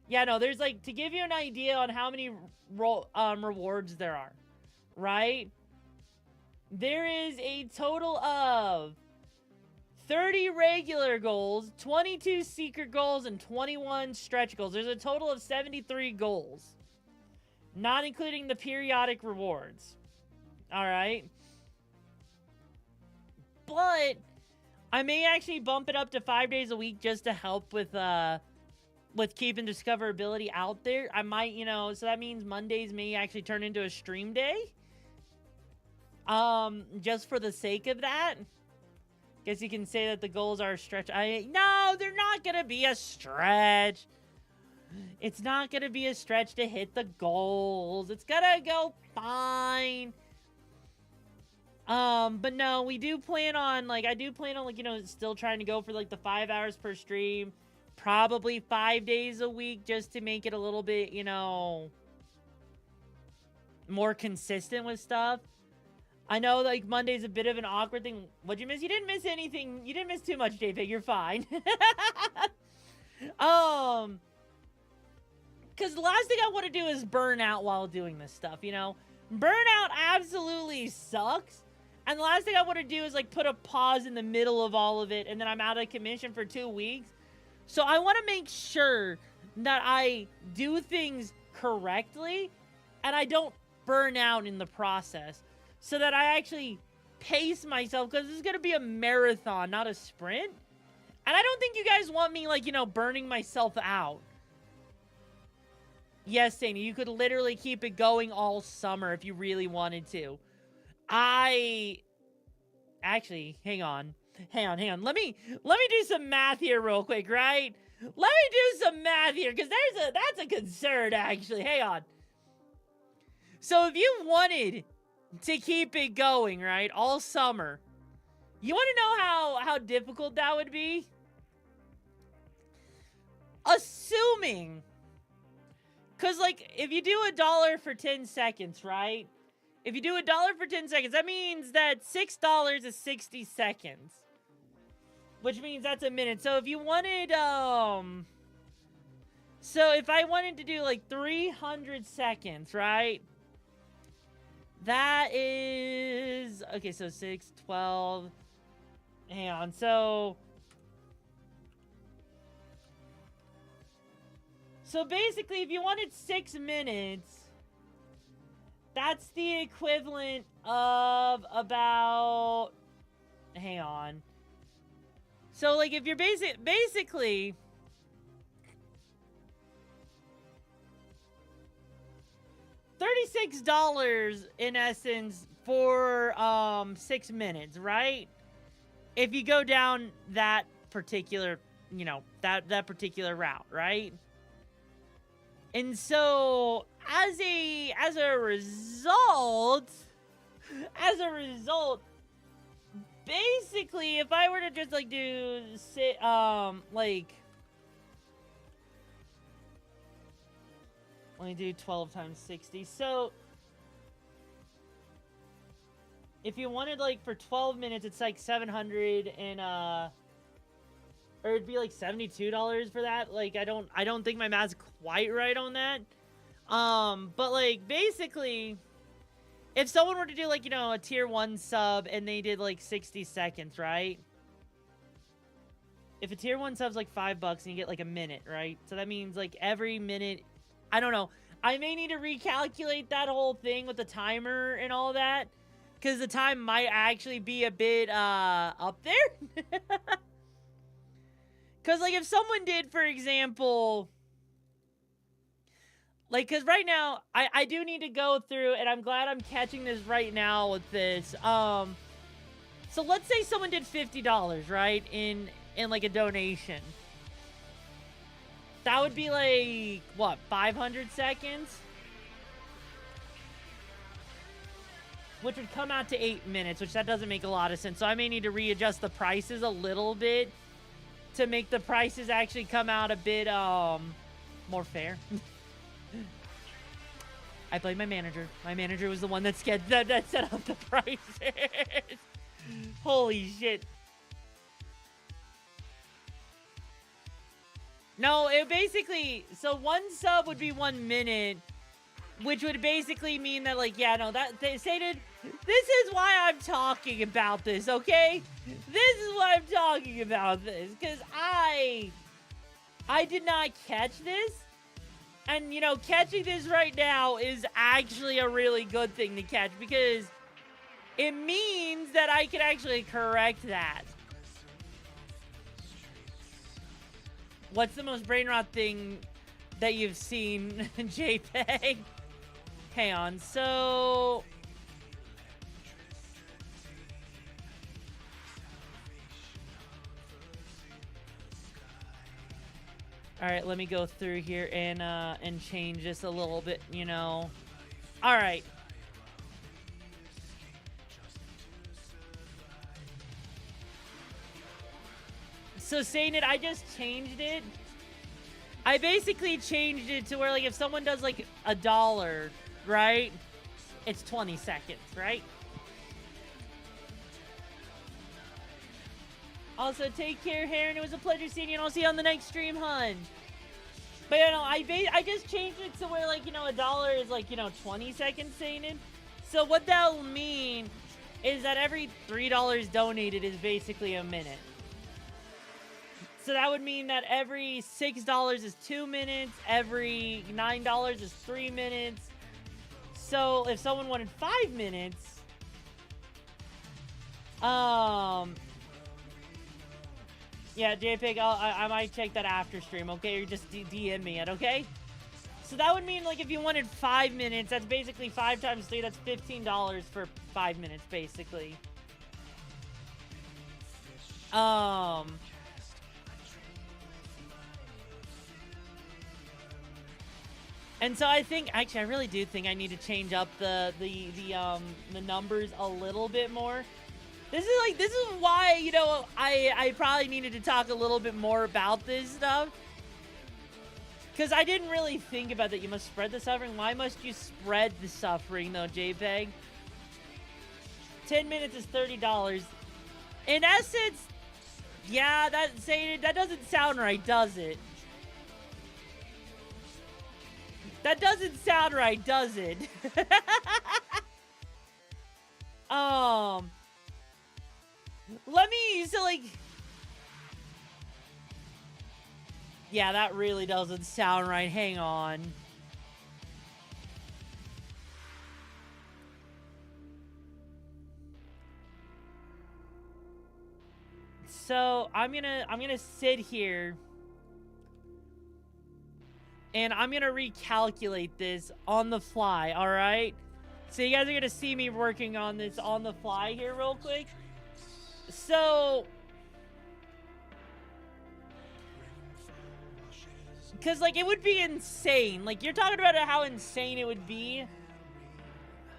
Yeah, no, there's, like, to give you an idea on how many rewards there are, right? There is a total of 30 regular goals, 22 secret goals, and 21 stretch goals. There's a total of 73 goals, not including the periodic rewards. All right. But I may actually bump it up to 5 days a week just to help with keeping discoverability out there. I might, you know, so that means Mondays may actually turn into a stream day. Just for the sake of that. Guess you can say that the goals are a stretch. No, they're not gonna be a stretch. It's not gonna be a stretch to hit the goals. It's gonna go fine. But no, we do plan on, like, I do plan on, like, you know, still trying to go for, like, the 5 hours per stream. Probably 5 days a week, just to make it a little bit, you know, more consistent with stuff. I know, like, Monday's a bit of an awkward thing. What'd you miss? You didn't miss anything. You didn't miss too much, JPEG. You're fine. Because the last thing I want to do is burn out while doing this stuff, you know? Burnout absolutely sucks. And the last thing I want to do is, like, put a pause in the middle of all of it, and then I'm out of commission for 2 weeks. So I want to make sure that I do things correctly, and I don't burn out in the process, so that I actually pace myself, because this is going to be a marathon, not a sprint. And I don't think you guys want me, like, you know, burning myself out. Yes, Sandy, you could literally keep it going all summer if you really wanted to. Actually, hang on. Let me do some math here real quick, right? Let me do some math here, because that's a concern, actually. Hang on. So if you wanted to keep it going, right, all summer, you want to know how difficult that would be? Assuming, because, like, if you do $1 for 10 seconds, right? If you do $1 for 10 seconds, that means that $6 is 60 seconds. Which means that's a minute. So if you wanted, So if I wanted to do like 300 seconds, right? That is... Okay, so 6, 12... Hang on, so... So basically, if you wanted 6 minutes, that's the equivalent of about... Hang on. So, like, if you're basically... $36 in essence for 6 minutes, right? If you go down that particular, you know, that particular route, right? And so as a result, basically if I were to just like do like, let me do 12 times 60. So if you wanted like for 12 minutes, it's like 700 and or it'd be like $72 for that. Like I don't think my math's quite right on that. But like basically if someone were to do like, you know, a tier 1 sub and they did like 60 seconds, right? If a tier 1 sub's like $5 and you get like a minute, right? So that means like every minute, I don't know. I may need to recalculate that whole thing with the timer and all that, because the time might actually be a bit up there. Because like if someone did, for example, like, because right now I do need to go through, and I'm glad I'm catching this right now with this. So let's say someone did $50, right, in like a donation. That would be like, what, 500 seconds? Which would come out to 8 minutes, which that doesn't make a lot of sense. So I may need to readjust the prices a little bit to make the prices actually come out a bit, more fair. I blame my manager. My manager was the one that set up the prices. Holy shit. No, it basically... So 1 sub would be 1 minute, which would basically mean that, like, yeah, no, that... They stated... This is why I'm talking about this, okay? This is why I'm talking about this, because I did not catch this. And, you know, catching this right now is actually a really good thing to catch, because it means that I can actually correct that. What's the most brain rot thing that you've seen, JPEG? Hang on, so... Alright, let me go through here and change this a little bit, you know. Alright. So saying it, I just changed it. I basically changed it to where, like, if someone does, like, $1, right? It's 20 seconds, right? Also, take care, Heron. It was a pleasure seeing you, and I'll see you on the next stream, hun. But, you know, I just changed it to where, like, you know, $1 is, like, you know, 20 seconds saying it. So what that'll mean is that every $3 donated is basically a minute. So that would mean that every $6 is 2 minutes, every $9 is 3 minutes. So if someone wanted 5 minutes, yeah, JPEG, I might check that after stream, okay? Or just DM me it, okay? So that would mean, like, if you wanted 5 minutes, that's basically 5 times 3, that's $15 for 5 minutes, basically. And so I think, actually, I really do think I need to change up the numbers a little bit more. This is why, you know, I probably needed to talk a little bit more about this stuff. Because I didn't really think about that. You must spread the suffering. Why must you spread the suffering, though, JPEG? 10 minutes is $30. In essence, yeah, that doesn't sound right, does it? That doesn't sound right, does it? Let me, so like, yeah, that really doesn't sound right. Hang on. So I'm gonna sit here and I'm gonna recalculate this on the fly, all right? So you guys are gonna see me working on this on the fly here real quick. So, because like it would be insane. Like you're talking about how insane it would be.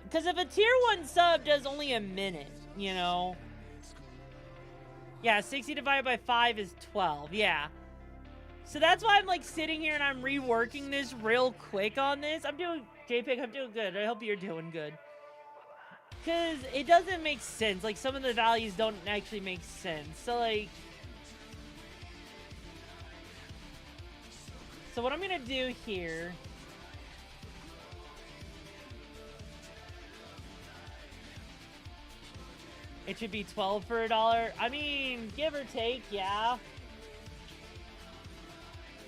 Because if a tier 1 sub does only a minute, you know. Yeah, 60 divided by 5 is 12. Yeah. So that's why I'm like sitting here and I'm reworking this real quick on this. I'm doing, JPEG, I'm doing good. I hope you're doing good. Because it doesn't make sense. Like, some of the values don't actually make sense. So, like... So, what I'm going to do here... It should be 12 for $1. I mean, give or take, yeah.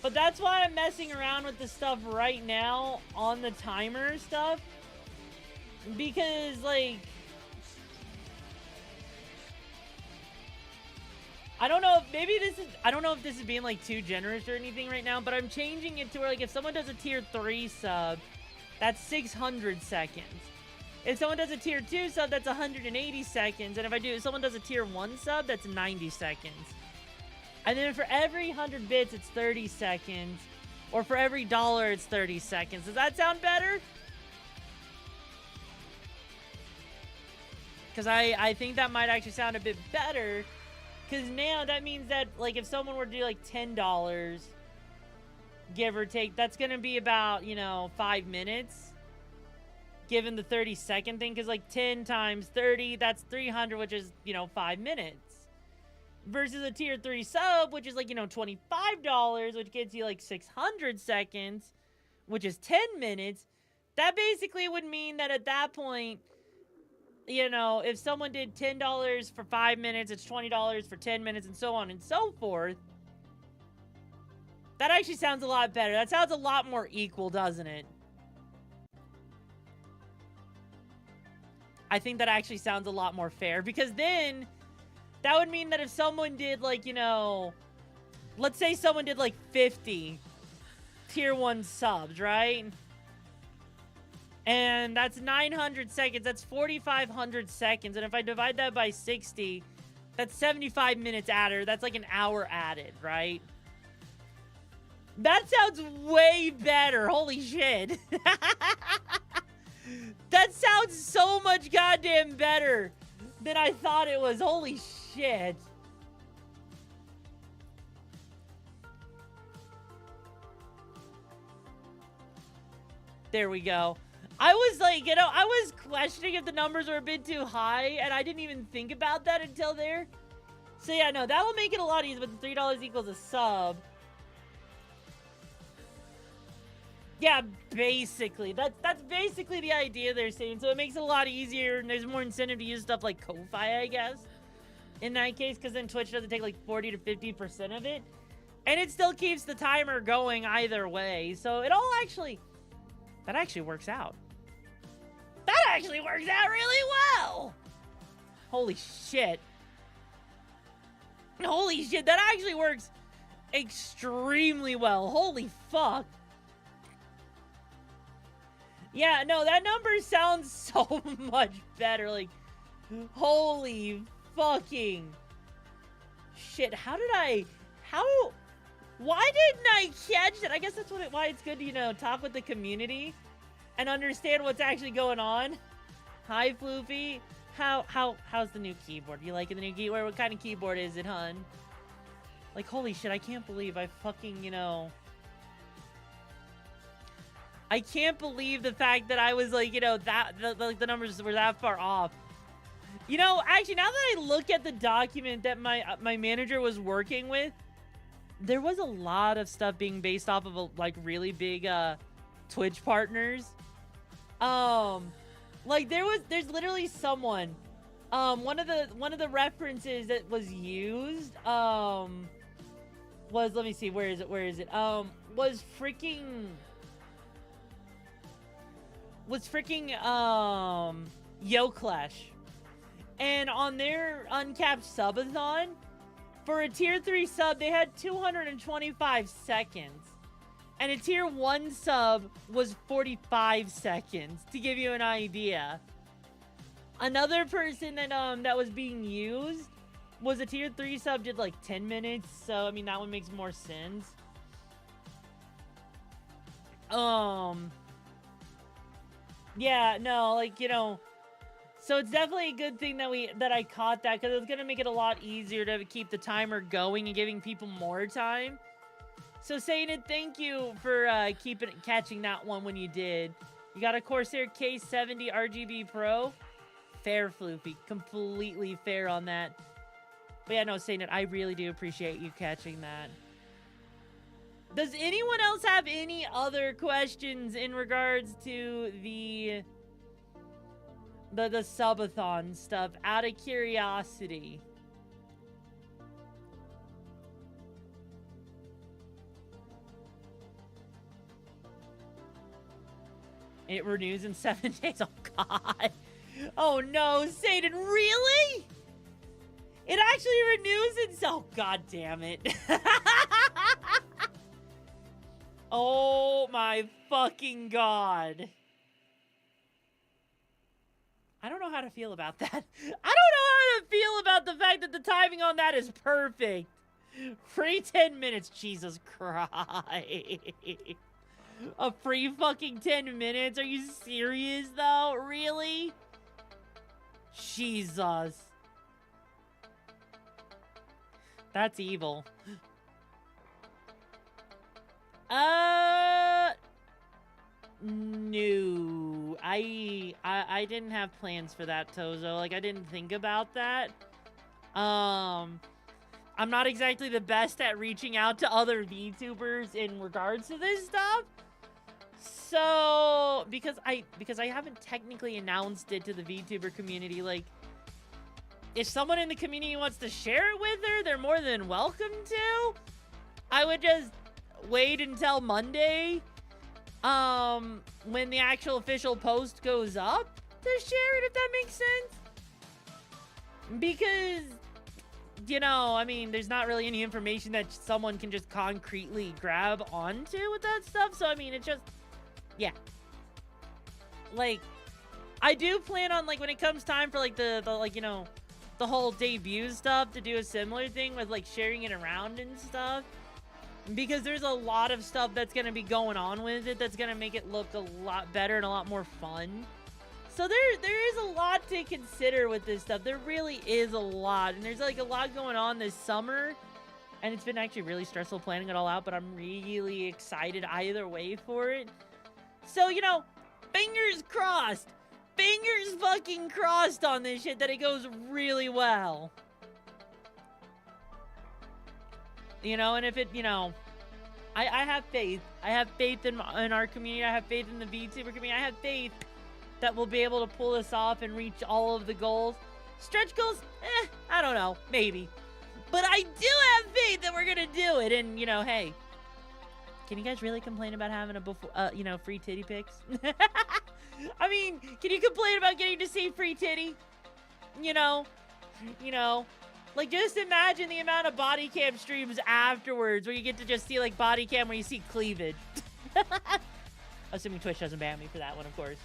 But that's why I'm messing around with the stuff right now on the timer stuff. Because, like, I don't know if maybe this is, I don't know if this is being, like, too generous or anything right now, but I'm changing it to where, like, if someone does a tier 3 sub, that's 600 seconds. If someone does a tier 2 sub, that's 180 seconds. And if someone does a tier 1 sub, that's 90 seconds. And then for every 100 bits, it's 30 seconds. Or for every $1, it's 30 seconds. Does that sound better? Because I think that might actually sound a bit better. Because now that means that, like, if someone were to do, like, $10, give or take, that's going to be about, you know, 5 minutes. Given the 30-second thing. Because, like, 10 times 30, that's 300, which is, you know, 5 minutes. Versus a tier 3 sub, which is, like, you know, $25, which gets you, like, 600 seconds, which is 10 minutes. That basically would mean that at that point... You know, if someone did $10 for 5 minutes, it's $20 for 10 minutes, and so on and so forth. That actually sounds a lot better. That sounds a lot more equal, doesn't it? I think that actually sounds a lot more fair. Because then, that would mean that if someone did, like, you know... Let's say someone did, like, 50 tier 1 subs, right? And that's 900 seconds. That's 4,500 seconds. And if I divide that by 60, that's 75 minutes added. That's like an hour added, right? That sounds way better. Holy shit. That sounds so much goddamn better than I thought it was. Holy shit. There we go. I was like, you know, I was questioning if the numbers were a bit too high, and I didn't even think about that until there. So yeah, no, that will make it a lot easier, but the $3 equals a sub. Yeah, basically. That's basically the idea they're saying. So it makes it a lot easier, and there's more incentive to use stuff like Ko-Fi, I guess. In that case, because then Twitch doesn't take like 40 to 50% of it. And it still keeps the timer going either way. So it all actually... That actually works out. That actually works out really well! Holy shit. Holy shit, that actually works extremely well. Holy fuck. Yeah, no, that number sounds so much better. Like, holy fucking shit. Why didn't I catch it? I guess that's why it's good to, you know, talk with the community and understand what's actually going on. Hi, Floofy. How's the new keyboard? You liking the new keyboard? What kind of keyboard is it, hun? Like, holy shit, I can't believe I fucking, you know... I can't believe the fact that I was, like, you know, the numbers were that far off. You know, actually, now that I look at the document that my manager was working with, there was a lot of stuff being based off of a, like, really big, Twitch partners. Like there's literally someone. One of the references that was used, was, let me see, where is it? Was freaking, Yo Clash. And on their uncapped subathon, for a tier 3 sub, they had 225 seconds. And a tier 1 sub was 45 seconds, to give you an idea. Another person that was being used was a tier 3 sub, did like 10 minutes. So, I mean, that one makes more sense. Yeah, no, like, you know, so it's definitely a good thing that I caught that, because it's gonna make it a lot easier to keep the timer going and giving people more time. So, Sated, thank you for catching that one when you did. You got a Corsair K70 RGB Pro. Fair, Floofy. Completely fair on that. But yeah, no, Sated, I really do appreciate you catching that. Does anyone else have any other questions in regards to the subathon stuff, out of curiosity? It renews in 7 days. Oh, God. Oh, no. Satan, really? It actually renews in... Oh, God damn it. Oh, my fucking God. I don't know how to feel about that. I don't know how to feel about the fact that the timing on that is perfect. Free 10 minutes. Jesus Christ. A free fucking 10 minutes? Are you serious, though? Really? Jesus. That's evil. No. I didn't have plans for that, Tozo. Like, I didn't think about that. I'm not exactly the best at reaching out to other VTubers in regards to this stuff. So, because I haven't technically announced it to the VTuber community, like, if someone in the community wants to share it with her, they're more than welcome to. I would just wait until Monday, when the actual official post goes up to share it, if that makes sense. Because, you know, I mean, there's not really any information that someone can just concretely grab onto with that stuff. So, I mean, it's just, yeah. Like, I do plan on, like, when it comes time for, like, the like, you know, the whole debut stuff, to do a similar thing with, like, sharing it around and stuff. Because there's a lot of stuff that's going to be going on with it that's going to make it look a lot better and a lot more fun. So there is a lot to consider with this stuff. There really is a lot. And there's, like, a lot going on this summer. And it's been actually really stressful planning it all out. But I'm really excited either way for it. So, you know, fingers crossed. Fingers fucking crossed on this shit that it goes really well. You know, and if it, you know, I have faith. I have faith in our community. I have faith in the VTuber community. I have faith that we'll be able to pull this off and reach all of the goals. Stretch goals? I don't know. Maybe. But I do have faith that we're gonna do it. And, you know, hey, can you guys really complain about having you know, free titty pics? I mean, can you complain about getting to see free titty? You know, like, just imagine the amount of body cam streams afterwards where you get to just see, like, body cam where you see cleavage. Assuming Twitch doesn't ban me for that one, of course.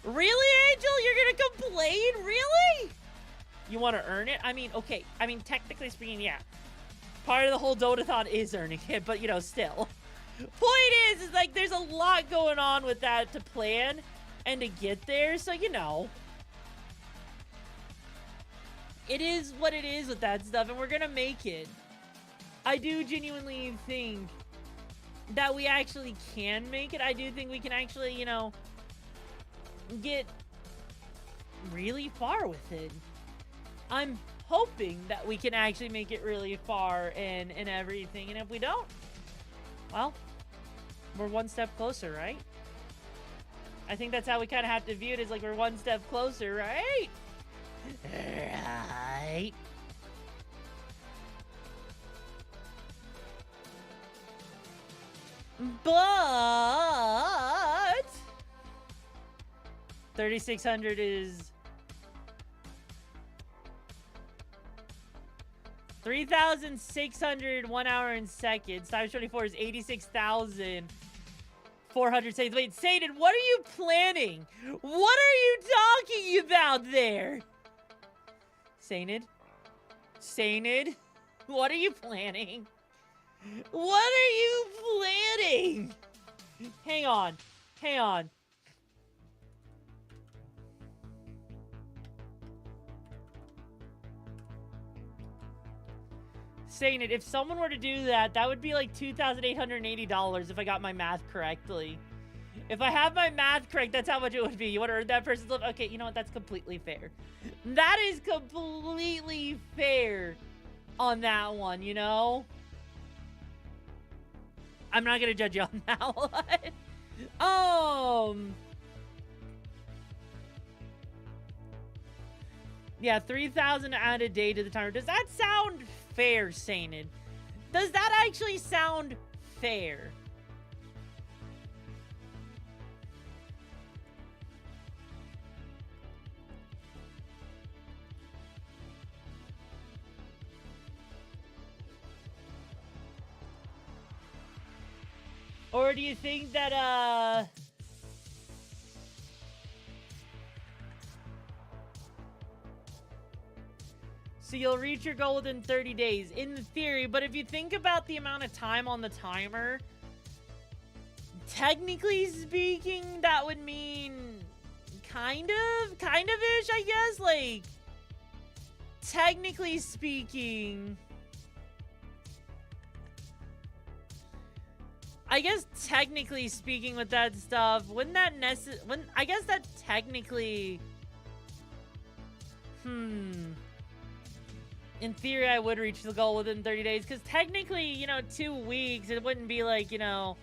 Really, Angel? You're gonna complain? Really? You want to earn it? I mean, okay. I mean, technically speaking, yeah. Part of the whole Dotathon is earning it, but, you know, still. Point is, like, there's a lot going on with that to plan and to get there, so, you know. It is what it is with that stuff, and we're gonna make it. I do genuinely think that we actually can make it. I do think we can actually, you know, get really far with it. I'm hoping that we can actually make it really far and everything, and if we don't, well, we're one step closer, right? I think that's how we kind of have to view it, is like we're one step closer, right? Right. But 3,600 is 3,600 1 hour and seconds times 24 is 86,400 seconds. Wait, Satan, what are you planning? What are you talking about there? Sainted? Sainted? What are you planning? What are you planning? Hang on. Hang on. Saying it, if someone were to do that, that would be like $2,880 if I got my math correctly. If I have my math correct, that's how much it would be. You want to earn that person's love? Okay, you know what? That's completely fair. That is completely fair on that one, you know? I'm not going to judge you on that one. Yeah, 3,000 add a day to the timer. Does that sound fair, Sainted? Does that actually sound fair? Or do you think that, so you'll reach your goal within 30 days, in theory, but if you think about the amount of time on the timer, technically speaking, that would mean kind of-ish, I guess, like, technically speaking, I guess technically speaking with that stuff, wouldn't that I guess that technically, in theory, I would reach the goal within 30 days, because technically, you know, 2 weeks, it wouldn't be like, you know,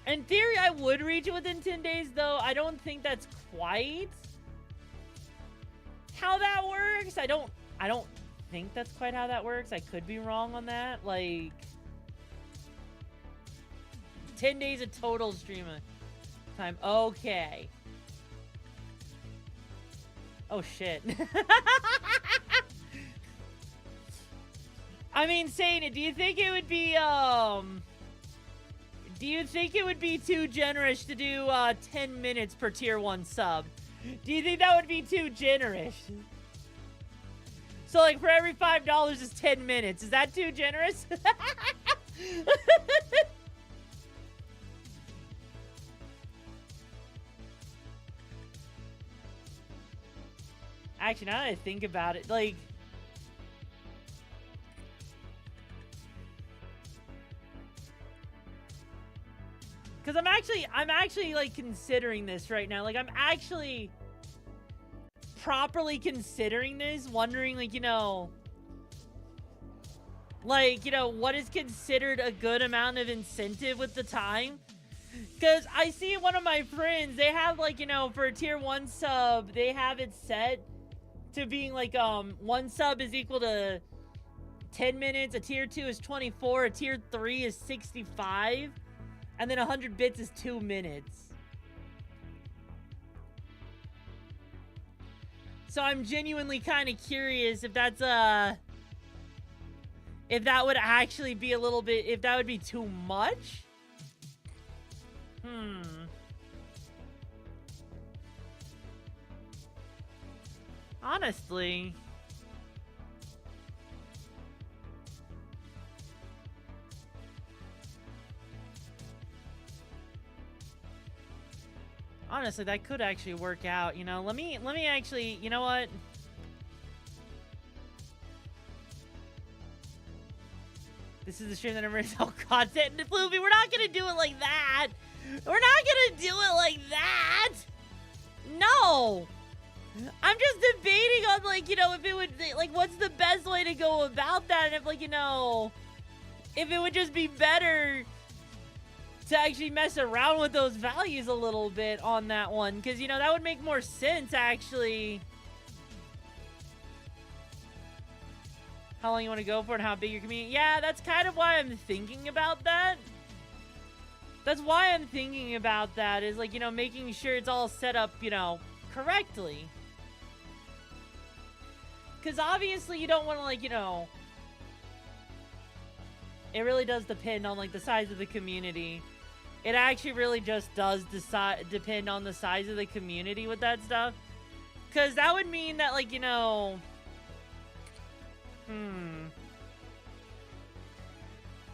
in theory, I would reach it within 10 days, though. I don't think that's quite how that works. I don't think that's quite how that works. I could be wrong on that. Like, 10 days of total stream time. Okay. Oh, shit. I mean, saying it, do you think it would be, too generous to do, 10 minutes per tier 1 sub? Do you think that would be too generous? So, like, for every $5 is 10 minutes. Is that too generous? Actually, now that I think about it, like, because I'm actually, like, considering this right now. Like, I'm actually properly considering this, wondering, like, you know, what is considered a good amount of incentive with the time? Because I see one of my friends, they have, like, you know, for a tier 1 sub, they have it set to being, like, 1 sub is equal to 10 minutes, a tier 2 is 24, a tier 3 is 65, and then 100 bits is 2 minutes. So I'm genuinely kind of curious if that's, if that would actually be a little bit, if that would be too much? Honestly. Honestly, that could actually work out, you know? Let me actually, you know what? This is the stream that never is all content. Floopy, we're not gonna do it like that. We're not gonna do it like that. No. I'm just debating on, like, you know, if it would, like, what's the best way to go about that? And if, like, you know, if it would just be better to actually mess around with those values a little bit on that one. Because, you know, that would make more sense, actually. How long you want to go for and how big your community... Yeah, that's kind of why I'm thinking about that. That's why I'm thinking about that, is, like, you know, making sure it's all set up, you know, correctly. Because obviously you don't want to, like, you know... It really does depend on, like, the size of the community. It actually really just does depend on the size of the community with that stuff. Because that would mean that, like, you know...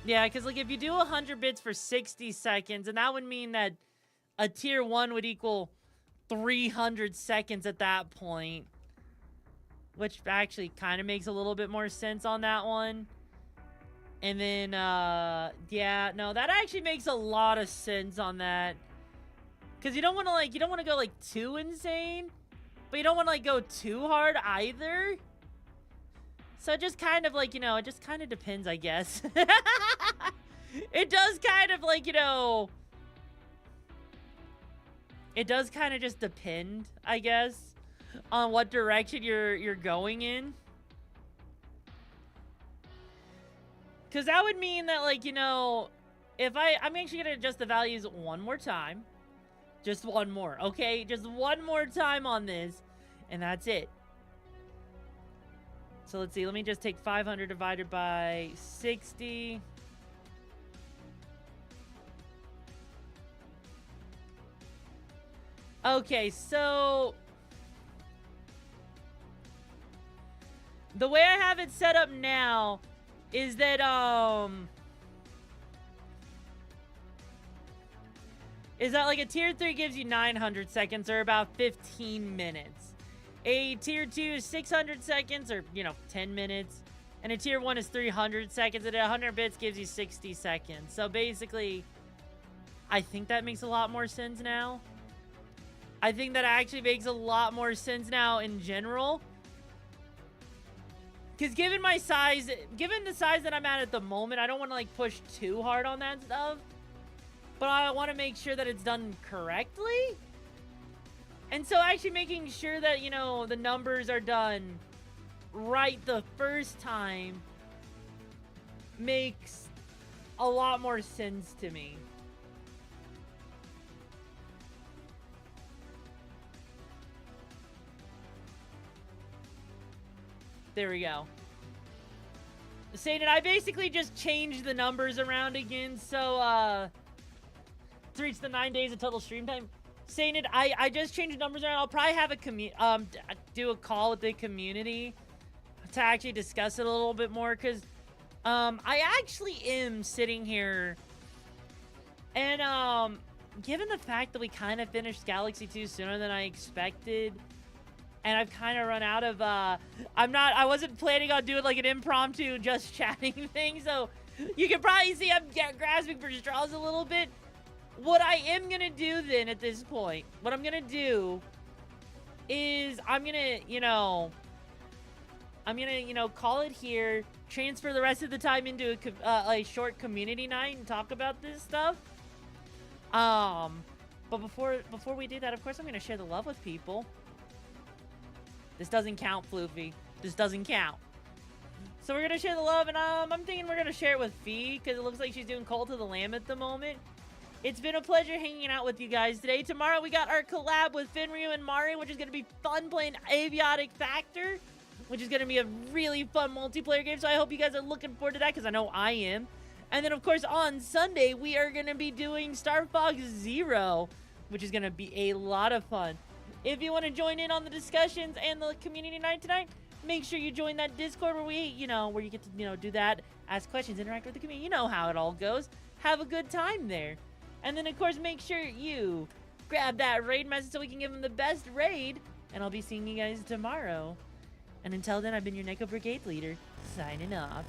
Yeah, because, like, if you do 100 bits for 60 seconds, and that would mean that a tier 1 would equal 300 seconds at that point. Which actually kind of makes a little bit more sense on that one. And then, yeah, no, that actually makes a lot of sense on that. Because you don't want to, like, you don't want to go, like, too insane. But you don't want to, like, go too hard either. So it just kind of, like, you know, it just kind of depends, I guess. It does kind of, like, you know... It does kind of just depend, I guess, on what direction you're going in. Because that would mean that, like, you know, if I'm actually going to adjust the values one more time. Just one more, okay? Just one more time on this. And that's it. So let's see. Let me just take 500 divided by 60. Okay, so... The way I have it set up now is that, like, a tier 3 gives you 900 seconds, or about 15 minutes. A tier 2 is 600 seconds, or, you know, 10 minutes. And a tier 1 is 300 seconds, and 100 bits gives you 60 seconds. So basically, I think that makes a lot more sense now. I think that actually makes a lot more sense now in general. Because given my size, given the size that I'm at the moment, I don't want to, like, push too hard on that stuff. But I want to make sure that it's done correctly. And so actually making sure that, you know, the numbers are done right the first time makes a lot more sense to me. There we go. Saying it, I basically just changed the numbers around again, so, to reach the 9 days of total stream time. Saying it, I just changed the numbers around. I'll probably have a do a call with the community to actually discuss it a little bit more, because, I actually am sitting here, and, given the fact that we kind of finished Galaxy 2 sooner than I expected, and I've kind of run out of, I wasn't planning on doing, like, an impromptu just chatting thing, so you can probably see I'm grasping for straws a little bit. What I am gonna do then at this point, what I'm gonna do is I'm gonna, you know, call it here, transfer the rest of the time into a short community night and talk about this stuff. But before we do that, of course, I'm gonna share the love with people. This doesn't count, Floofy. This doesn't count. So we're gonna share the love, and I'm thinking we're gonna share it with Fee, because it looks like she's doing Cult of the Lamb at the moment. It's been a pleasure hanging out with you guys today. Tomorrow we got our collab with Finryu and Mari, which is gonna be fun, playing Aviotic Factor, which is gonna be a really fun multiplayer game. So I hope you guys are looking forward to that, because I know I am. And then, of course, on Sunday, we are gonna be doing Star Fox Zero, which is gonna be a lot of fun. If you want to join in on the discussions and the community night tonight, make sure you join that Discord where where you get to, do that, ask questions, interact with the community. You know how it all goes. Have a good time there. And then, of course, make sure you grab that raid message so we can give them the best raid. And I'll be seeing you guys tomorrow. And until then, I've been your Neko Brigade leader, signing off.